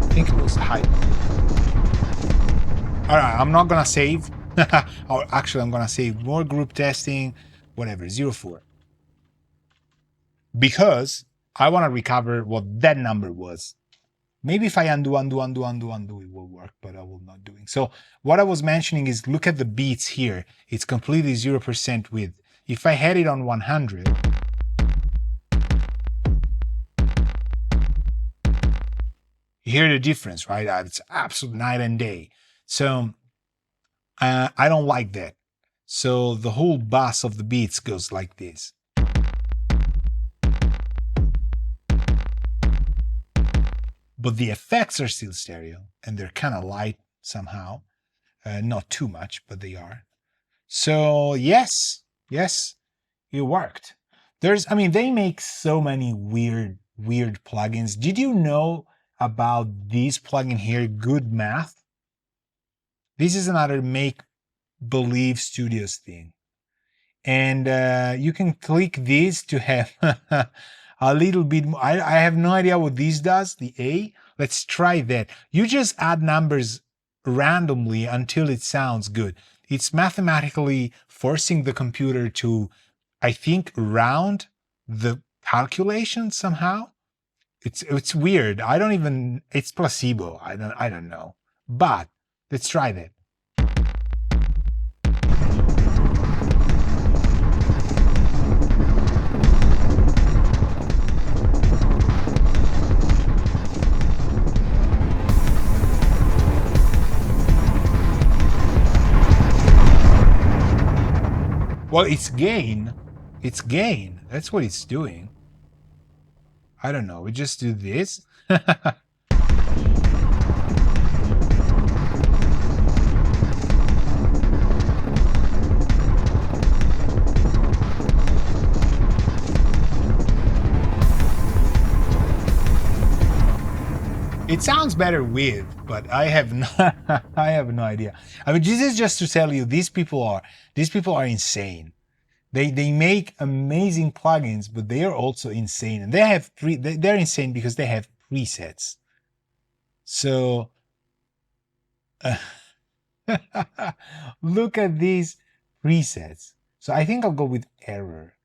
think it was high. All right, I'm not gonna save. Or actually, I'm gonna save more group testing, whatever, 04. Because I want to recover what that number was. Maybe if I undo, it will work, but I will not doing. So what I was mentioning is look at the beats here. It's completely 0% width. If I had it on 100, you hear the difference, right? It's absolute night and day. So I don't like that. So the whole bass of the beats goes like this. But the effects are still stereo, and they're kind of light somehow. Not too much, but they are. So yes, it worked. They make so many weird plugins. Did you know about this plugin here, Good Math? This is another Make Believe Studios thing. And you can click this to have a little bit more. I have no idea what this does, the A. Let's try that. You just add numbers randomly until it sounds good. It's mathematically forcing the computer to, I think, round the calculation somehow. It's weird. It's placebo. I don't know. But let's try that. Well, it's gain. It's gain. That's what it's doing. I don't know. We just do this. It sounds better with, but I have no idea. I mean, this is just to tell you these people are insane. They make amazing plugins, but they are also insane, and they're insane because they have presets. So look at these presets. So I think I'll go with error.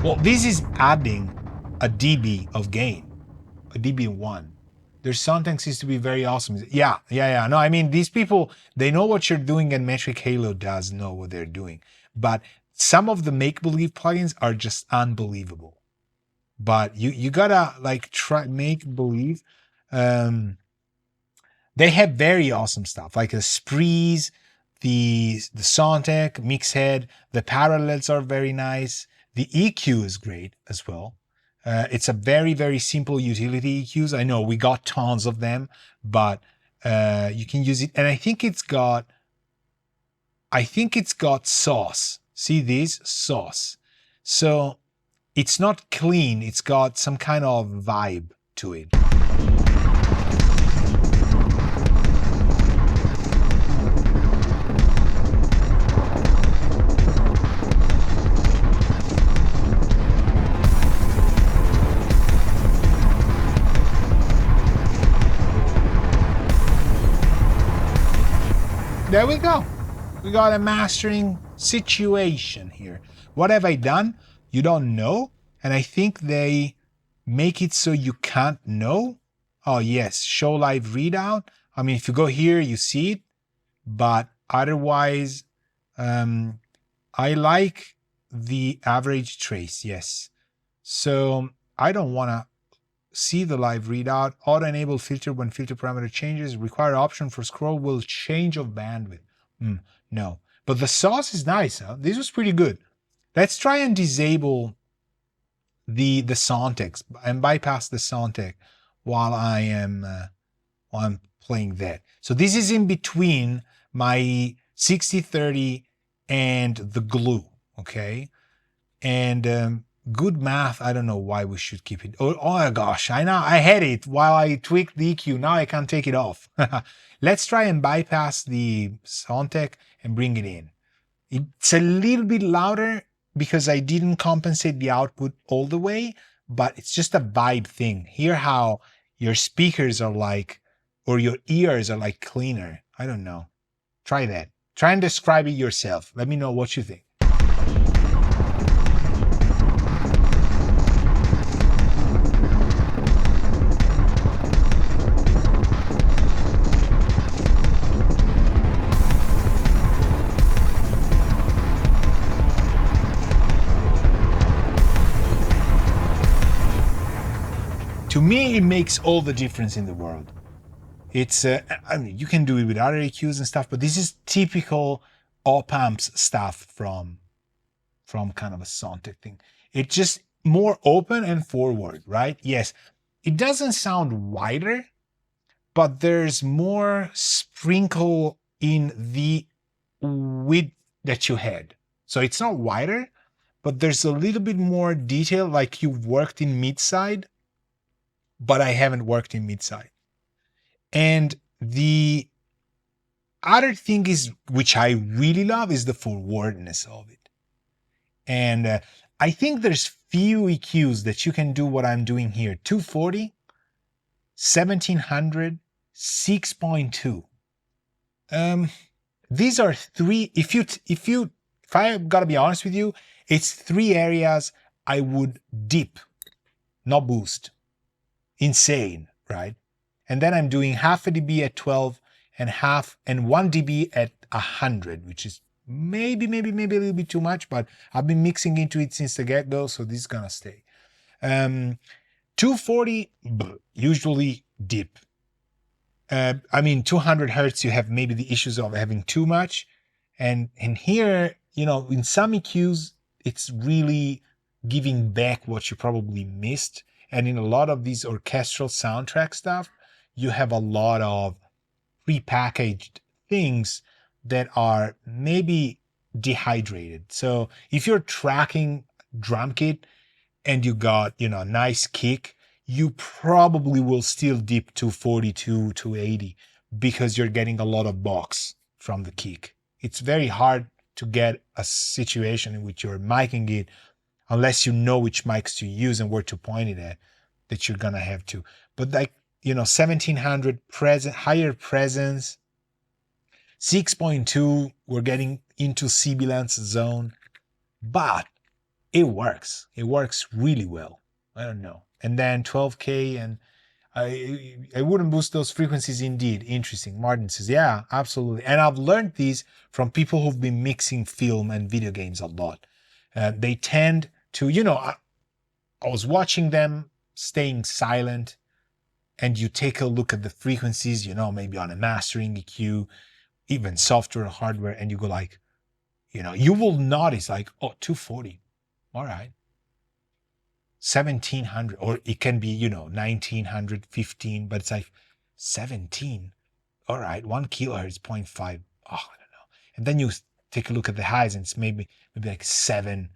Well, this is adding a dB of gain, a dB1. Their Sontec seems to be very awesome. Yeah. No, I mean, these people, they know what you're doing, and Metric Halo does know what they're doing. But some of the make-believe plugins are just unbelievable. But you gotta like try make-believe. They have very awesome stuff, like the sprees, the Sontec MES-432D, the parallels are very nice. The EQ is great as well. It's a very, very simple utility EQs. I know we got tons of them, but you can use it. And I think it's got sauce. See this? Sauce. So it's not clean. It's got some kind of vibe to it. There we go. We got a mastering situation here. What have I done? You don't know. And I think they make it so you can't know. Oh yes, show live readout. I mean, if you go here, you see it. But otherwise, I like the average trace, yes. So I don't want to see the live readout. Auto enable filter when filter parameter changes. Require option for scroll will change of bandwidth. No, but the sauce is nice. Huh? This was pretty good. Let's try and disable the Sontec and bypass the Sontec while I'm playing that. So this is in between my 6030 and the glue. Okay, and good math. I don't know why we should keep it. Oh my gosh, I had it while I tweaked the EQ. Now I can't take it off. Let's try and bypass the Sontec and bring it in. It's a little bit louder because I didn't compensate the output all the way, but it's just a vibe thing. Hear how your speakers are like, or your ears are like cleaner. I don't know. Try that. Try and describe it yourself. Let me know what you think. To me, it makes all the difference in the world. It's, I mean, you can do it with other EQs and stuff, but this is typical op-amps stuff from kind of a Sontec thing. It's just more open and forward, right? Yes, it doesn't sound wider, but there's more sprinkle in the width that you had. So it's not wider, but there's a little bit more detail, like you've worked in mid-side, but I haven't worked in mid-side. And the other thing is, which I really love, is the forwardness of it. And I think there's few EQs that you can do what I'm doing here. 240, 1700, 6.2. These are three, if I gotta be honest with you, it's three areas I would dip, not boost. Insane, right? And then I'm doing half a dB at 12 and 1 dB at 100, which is maybe a little bit too much, but I've been mixing into it since the get-go, so this is gonna stay. 240, usually dip. I mean, 200 hertz, you have maybe the issues of having too much. And here, you know, in some EQs, it's really giving back what you probably missed. And in a lot of these orchestral soundtrack stuff, you have a lot of prepackaged things that are maybe dehydrated. So if you're tracking drum kit and you got, you know, nice kick, you probably will still dip to 42 to 80. because you're getting a lot of box from the kick. It's very hard to get a situation in which you're miking it, unless you know which mics to use and where to point it at, that you're gonna have to. But like, 1700 higher presence, 6.2, we're getting into sibilance zone, but it works. It works really well. I don't know. And then 12K, and I wouldn't boost those frequencies indeed. Interesting. Martin says, yeah, absolutely. And I've learned these from people who've been mixing film and video games a lot. They tend to, I was watching them staying silent, and you take a look at the frequencies, maybe on a mastering EQ, even software, hardware, and you go like, you will notice like, oh, 240. All right. 1700, or it can be, 1915, but it's like 17. All right. 1 kilohertz, 0.5. Oh, I don't know. And then you take a look at the highs, and it's maybe like 7K,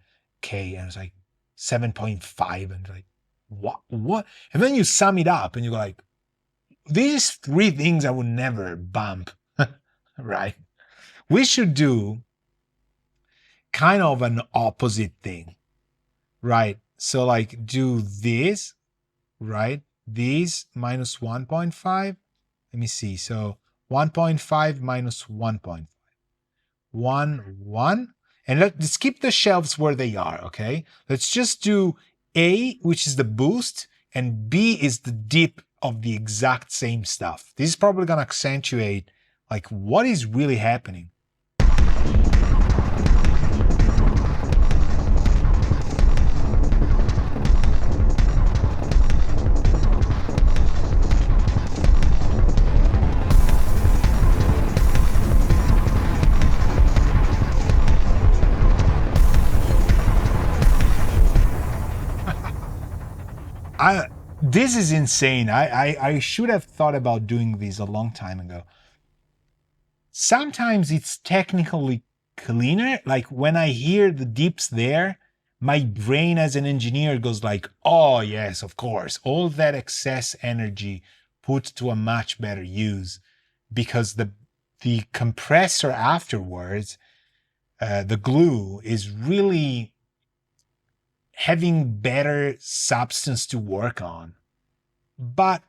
and it's like 7.5, and like, what? And then you sum it up and you go like, these 3 things I would never bump, right? We should do kind of an opposite thing, right? So like do this, right? These minus 1.5. Let me see. So 1.5 minus 1.5. 1. And let's keep the shelves where they are, okay? Let's just do A, which is the boost, and B is the dip of the exact same stuff. This is probably going to accentuate like what is really happening. This is insane. I should have thought about doing this a long time ago. Sometimes it's technically cleaner. Like when I hear the dips there, my brain as an engineer goes like, oh yes, of course. All that excess energy put to a much better use, because the compressor afterwards, the glue, is really having better substance to work on. But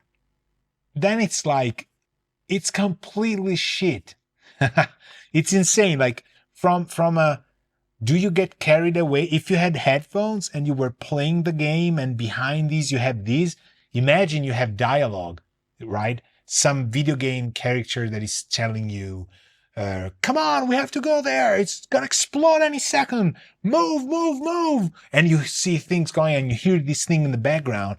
then it's like, it's completely shit. It's insane. Like from a, do you get carried away? If you had headphones and you were playing the game and behind these you have these, imagine you have dialogue, right? Some video game character that is telling you, come on, we have to go there. It's gonna explode any second. Move, move, move. And you see things going and you hear this thing in the background.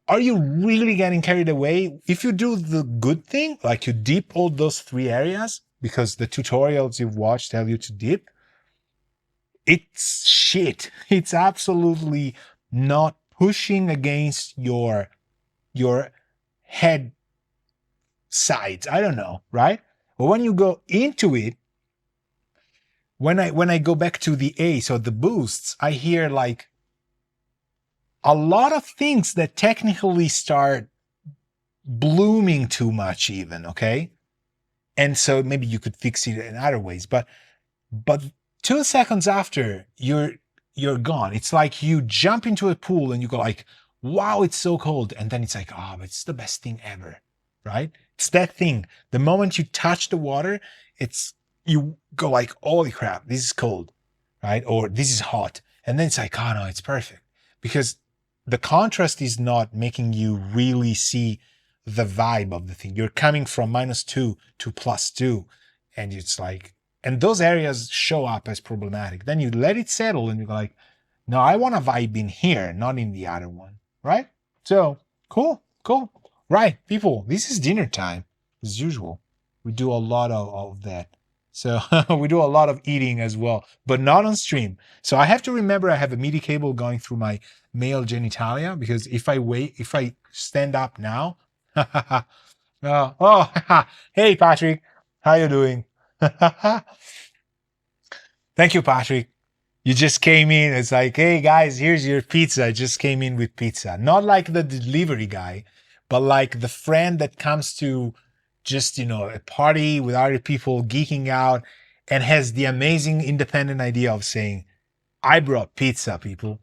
Are you really getting carried away? If you do the good thing, like you dip all those 3 areas, because the tutorials you've watched tell you to dip, it's shit. It's absolutely not pushing against your head sides. I don't know, right? But when you go into it, when I go back to the A, so the boosts, I hear like a lot of things that technically start blooming too much even, okay? And so maybe you could fix it in other ways, but 2 seconds after, you're gone. It's like you jump into a pool and you go like, wow, it's so cold. And then it's like, oh, it's the best thing ever, right? It's that thing. The moment you touch the water, you go like, holy crap, this is cold, right? Or this is hot. And then it's like, oh no, it's perfect. Because the contrast is not making you really see the vibe of the thing. You're coming from -2 to +2. And it's like, and those areas show up as problematic. Then you let it settle and you go like, no, I want a vibe in here, not in the other one, right? So, cool. Right, people, this is dinner time, as usual. We do a lot of that. So we do a lot of eating as well, but not on stream. So I have to remember I have a MIDI cable going through my male genitalia, because if I stand up now, hey Patrick, how you doing? Thank you, Patrick. You just came in. It's like, hey guys, here's your pizza. I just came in with pizza. Not like the delivery guy, but like the friend that comes to just, a party with other people geeking out, and has the amazing independent idea of saying, I brought pizza, people.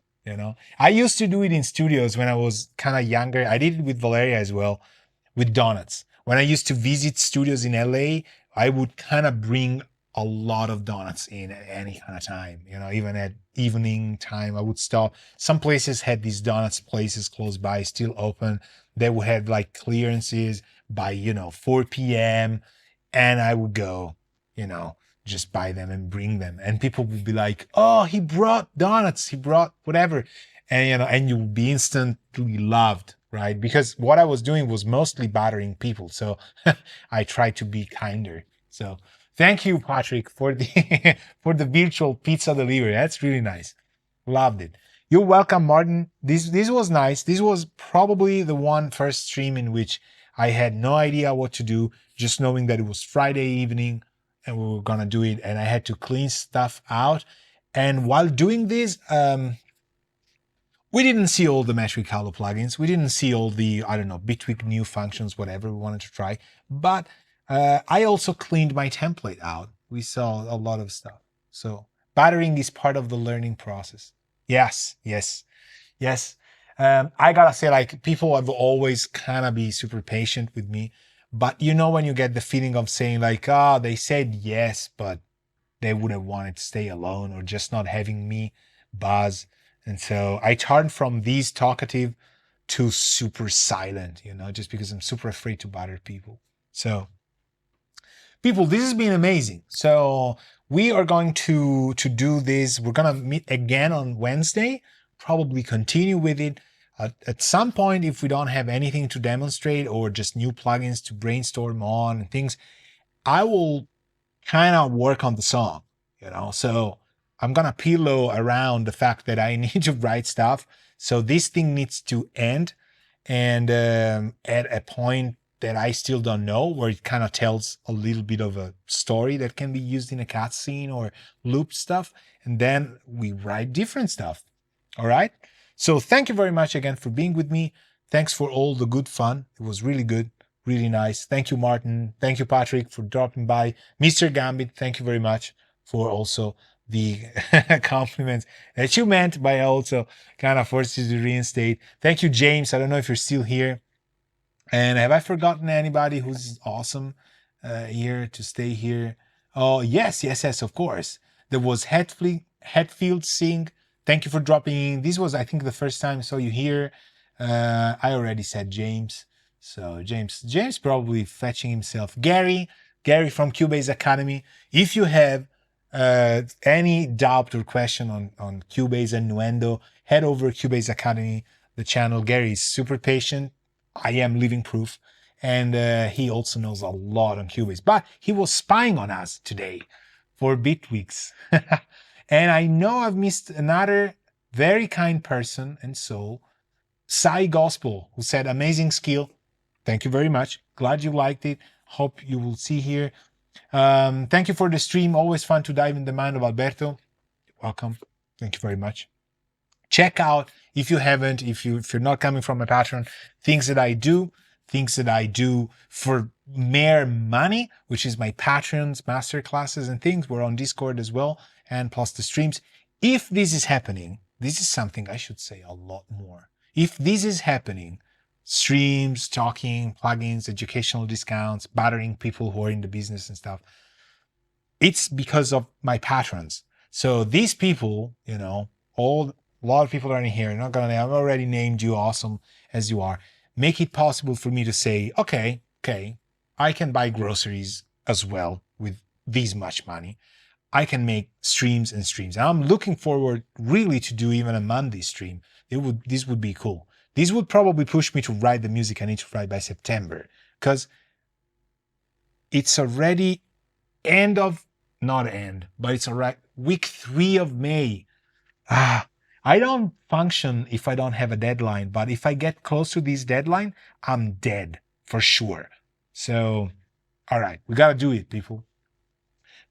I used to do it in studios when I was kind of younger. I did it with Valeria as well, with donuts. When I used to visit studios in LA, I would kind of bring a lot of donuts in at any kind of time. Even at evening time, I would stop. Some places had these donuts places close by, still open. They would have like clearances by 4 p.m. and I would go, you know, just buy them and bring them. And people would be like, "Oh, he brought donuts. He brought whatever," and and you would be instantly loved, right? Because what I was doing was mostly bothering people, so I tried to be kinder. So thank you, Patrick, for the for the virtual pizza delivery. That's really nice. Loved it. You're welcome, Martin. This was nice. This was probably the first stream in which I had no idea what to do, just knowing that it was Friday evening and we were gonna do it, and I had to clean stuff out. And while doing this, we didn't see all the Metric Hollow plugins. We didn't see all the, I don't know, Bitwig new functions, whatever we wanted to try. But I also cleaned my template out. We saw a lot of stuff. So battering is part of the learning process. Yes. I gotta say, like, people have always kind of be super patient with me. But when you get the feeling of saying like, they said yes, but they would have wanted to stay alone or just not having me buzz. And so I turned from these talkative to super silent, just because I'm super afraid to bother people. So people, this has been amazing. So we are going to do this. We're going to meet again on Wednesday, probably continue with it. At some point, if we don't have anything to demonstrate or just new plugins to brainstorm on and things, I will kind of work on the song, So I'm going to pillow around the fact that I need to write stuff. So this thing needs to end. And at a point that I still don't know, where it kind of tells a little bit of a story that can be used in a cutscene or loop stuff. And then we write different stuff. All right. So thank you very much again for being with me. Thanks for all the good fun. It was really good. Really nice. Thank you, Martin. Thank you, Patrick, for dropping by. Mr. Gambit, thank you very much for also the compliments that you meant by also kind of forced you to reinstate. Thank you, James. I don't know if you're still here. And have I forgotten anybody who's awesome here to stay here? Oh, yes, of course. There was Hetfield Singh. Thank you for dropping in. This was, I think, the first time I saw you here. I already said James. So James probably fetching himself. Gary from Cubase Academy. If you have any doubt or question on Cubase and Nuendo, head over Cubase Academy, the channel. Gary is super patient. I am living proof. And he also knows a lot on Cubase. But he was spying on us today for Bitwigs. And I know I've missed another very kind person and soul, Sai Gospel, who said, amazing skill. Thank you very much. Glad you liked it. Hope you will see here. Thank you for the stream. Always fun to dive in the mind of Alberto. Welcome. Thank you very much. Check out, if you haven't, if you're not coming from a Patreon, things that I do for mere money, which is my Patreon's masterclasses and things. We're on Discord as well, and plus the streams. If this is happening, this is something I should say a lot more. If this is happening, streams, talking, plugins, educational discounts, bothering people who are in the business and stuff, it's because of my patrons. So these people, a lot of people are in here. I've already named you, awesome as you are. Make it possible for me to say, okay, I can buy groceries as well with this much money. I can make streams and streams. And I'm looking forward really to do even a Monday stream. This would be cool. This would probably push me to write the music I need to write by September, because it's already it's already week 3 of May. I don't function if I don't have a deadline, but if I get close to this deadline, I'm dead for sure. So, all right, we got to do it, people.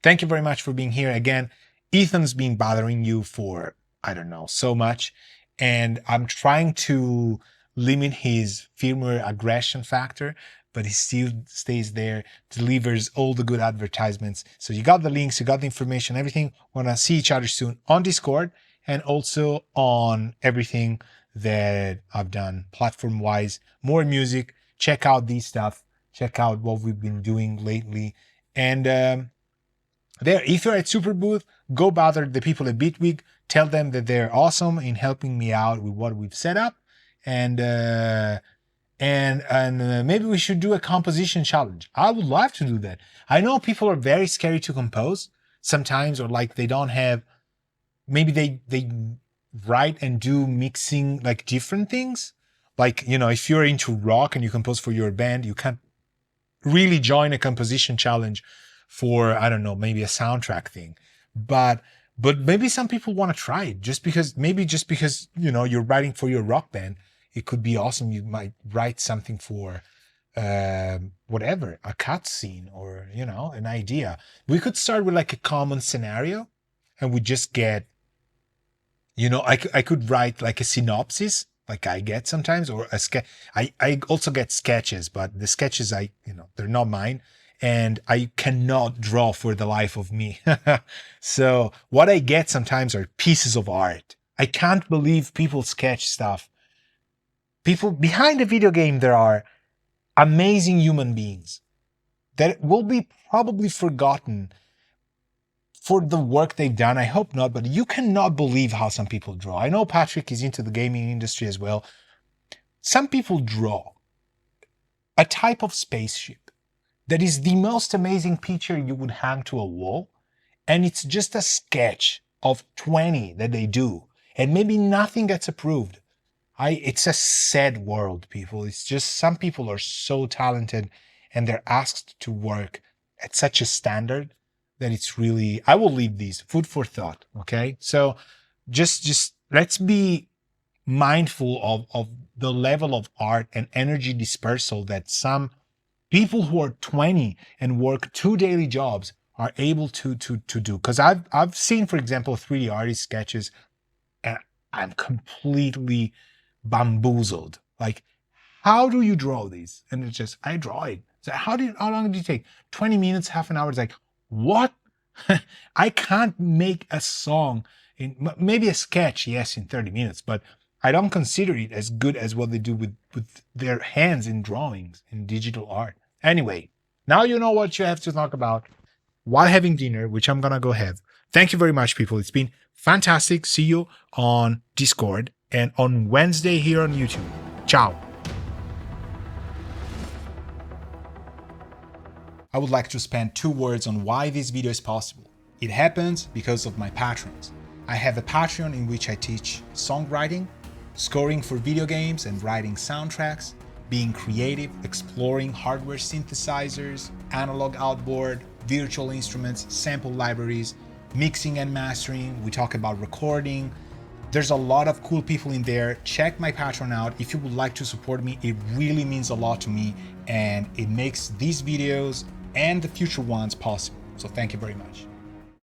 Thank you very much for being here again. Ethan's been bothering you for, I don't know, so much. And I'm trying to limit his firmware aggression factor. but he still stays there, delivers all the good advertisements. So you got the links, you got the information, everything. We're gonna see each other soon on Discord and also on everything that I've done platform-wise. More music, check out these stuff, check out what we've been doing lately. And there, if you're at Superbooth, go bother the people at Bitwig, tell them that they're awesome in helping me out with what we've set up. And maybe we should do a composition challenge. I would love to do that. I know people are very scary to compose sometimes, or like they don't have, maybe they write and do mixing like different things. Like, you know, if you're into rock and you compose for your band, you can't really join a composition challenge for, I don't know, maybe a soundtrack thing. But maybe some people want to try it just because, you know, you're writing for your rock band. It could be awesome. You might write something for whatever, a cutscene or, you know, an idea. We could start with like a common scenario and we just get, you know, I could write like a synopsis like I get sometimes, or a sketch. I also get sketches, but the sketches they're not mine. And I cannot draw for the life of me. So what I get sometimes are pieces of art. I can't believe people sketch stuff. People behind the video game, there are amazing human beings that will be probably forgotten for the work they've done. I hope not, but you cannot believe how some people draw. I know Patrick is into the gaming industry as well. Some people draw a type of spaceship that is the most amazing picture you would hang to a wall, and it's just a sketch of 20 that they do, and maybe nothing gets approved. It's a sad world, people. It's just some people are so talented and they're asked to work at such a standard that it's really, I will leave these food for thought. Okay. So just let's be mindful of the level of art and energy dispersal that some people who are 20 and work 2 daily jobs are able to do. Because I've seen, for example, 3D artist sketches, and I'm completely bamboozled. Like, how do you draw these? And it's just, I draw it. So how long did it take? 20 minutes, half an hour. It's like, what? I can't make a song maybe a sketch, yes, in 30 minutes, but I don't consider it as good as what they do with their hands in drawings, in digital art. Anyway, now you know what you have to talk about while having dinner, which I'm gonna go have. Thank you very much, people. It's been fantastic. See you on Discord and on Wednesday here on YouTube. Ciao. I would like to spend 2 words on why this video is possible. It happens because of my patrons. I have a Patreon in which I teach songwriting, scoring for video games and writing soundtracks, being creative, exploring hardware synthesizers, analog outboard, virtual instruments, sample libraries, mixing and mastering. We talk about recording. There's a lot of cool people in there. Check my Patreon out if you would like to support me. It really means a lot to me and it makes these videos and the future ones possible. So thank you very much.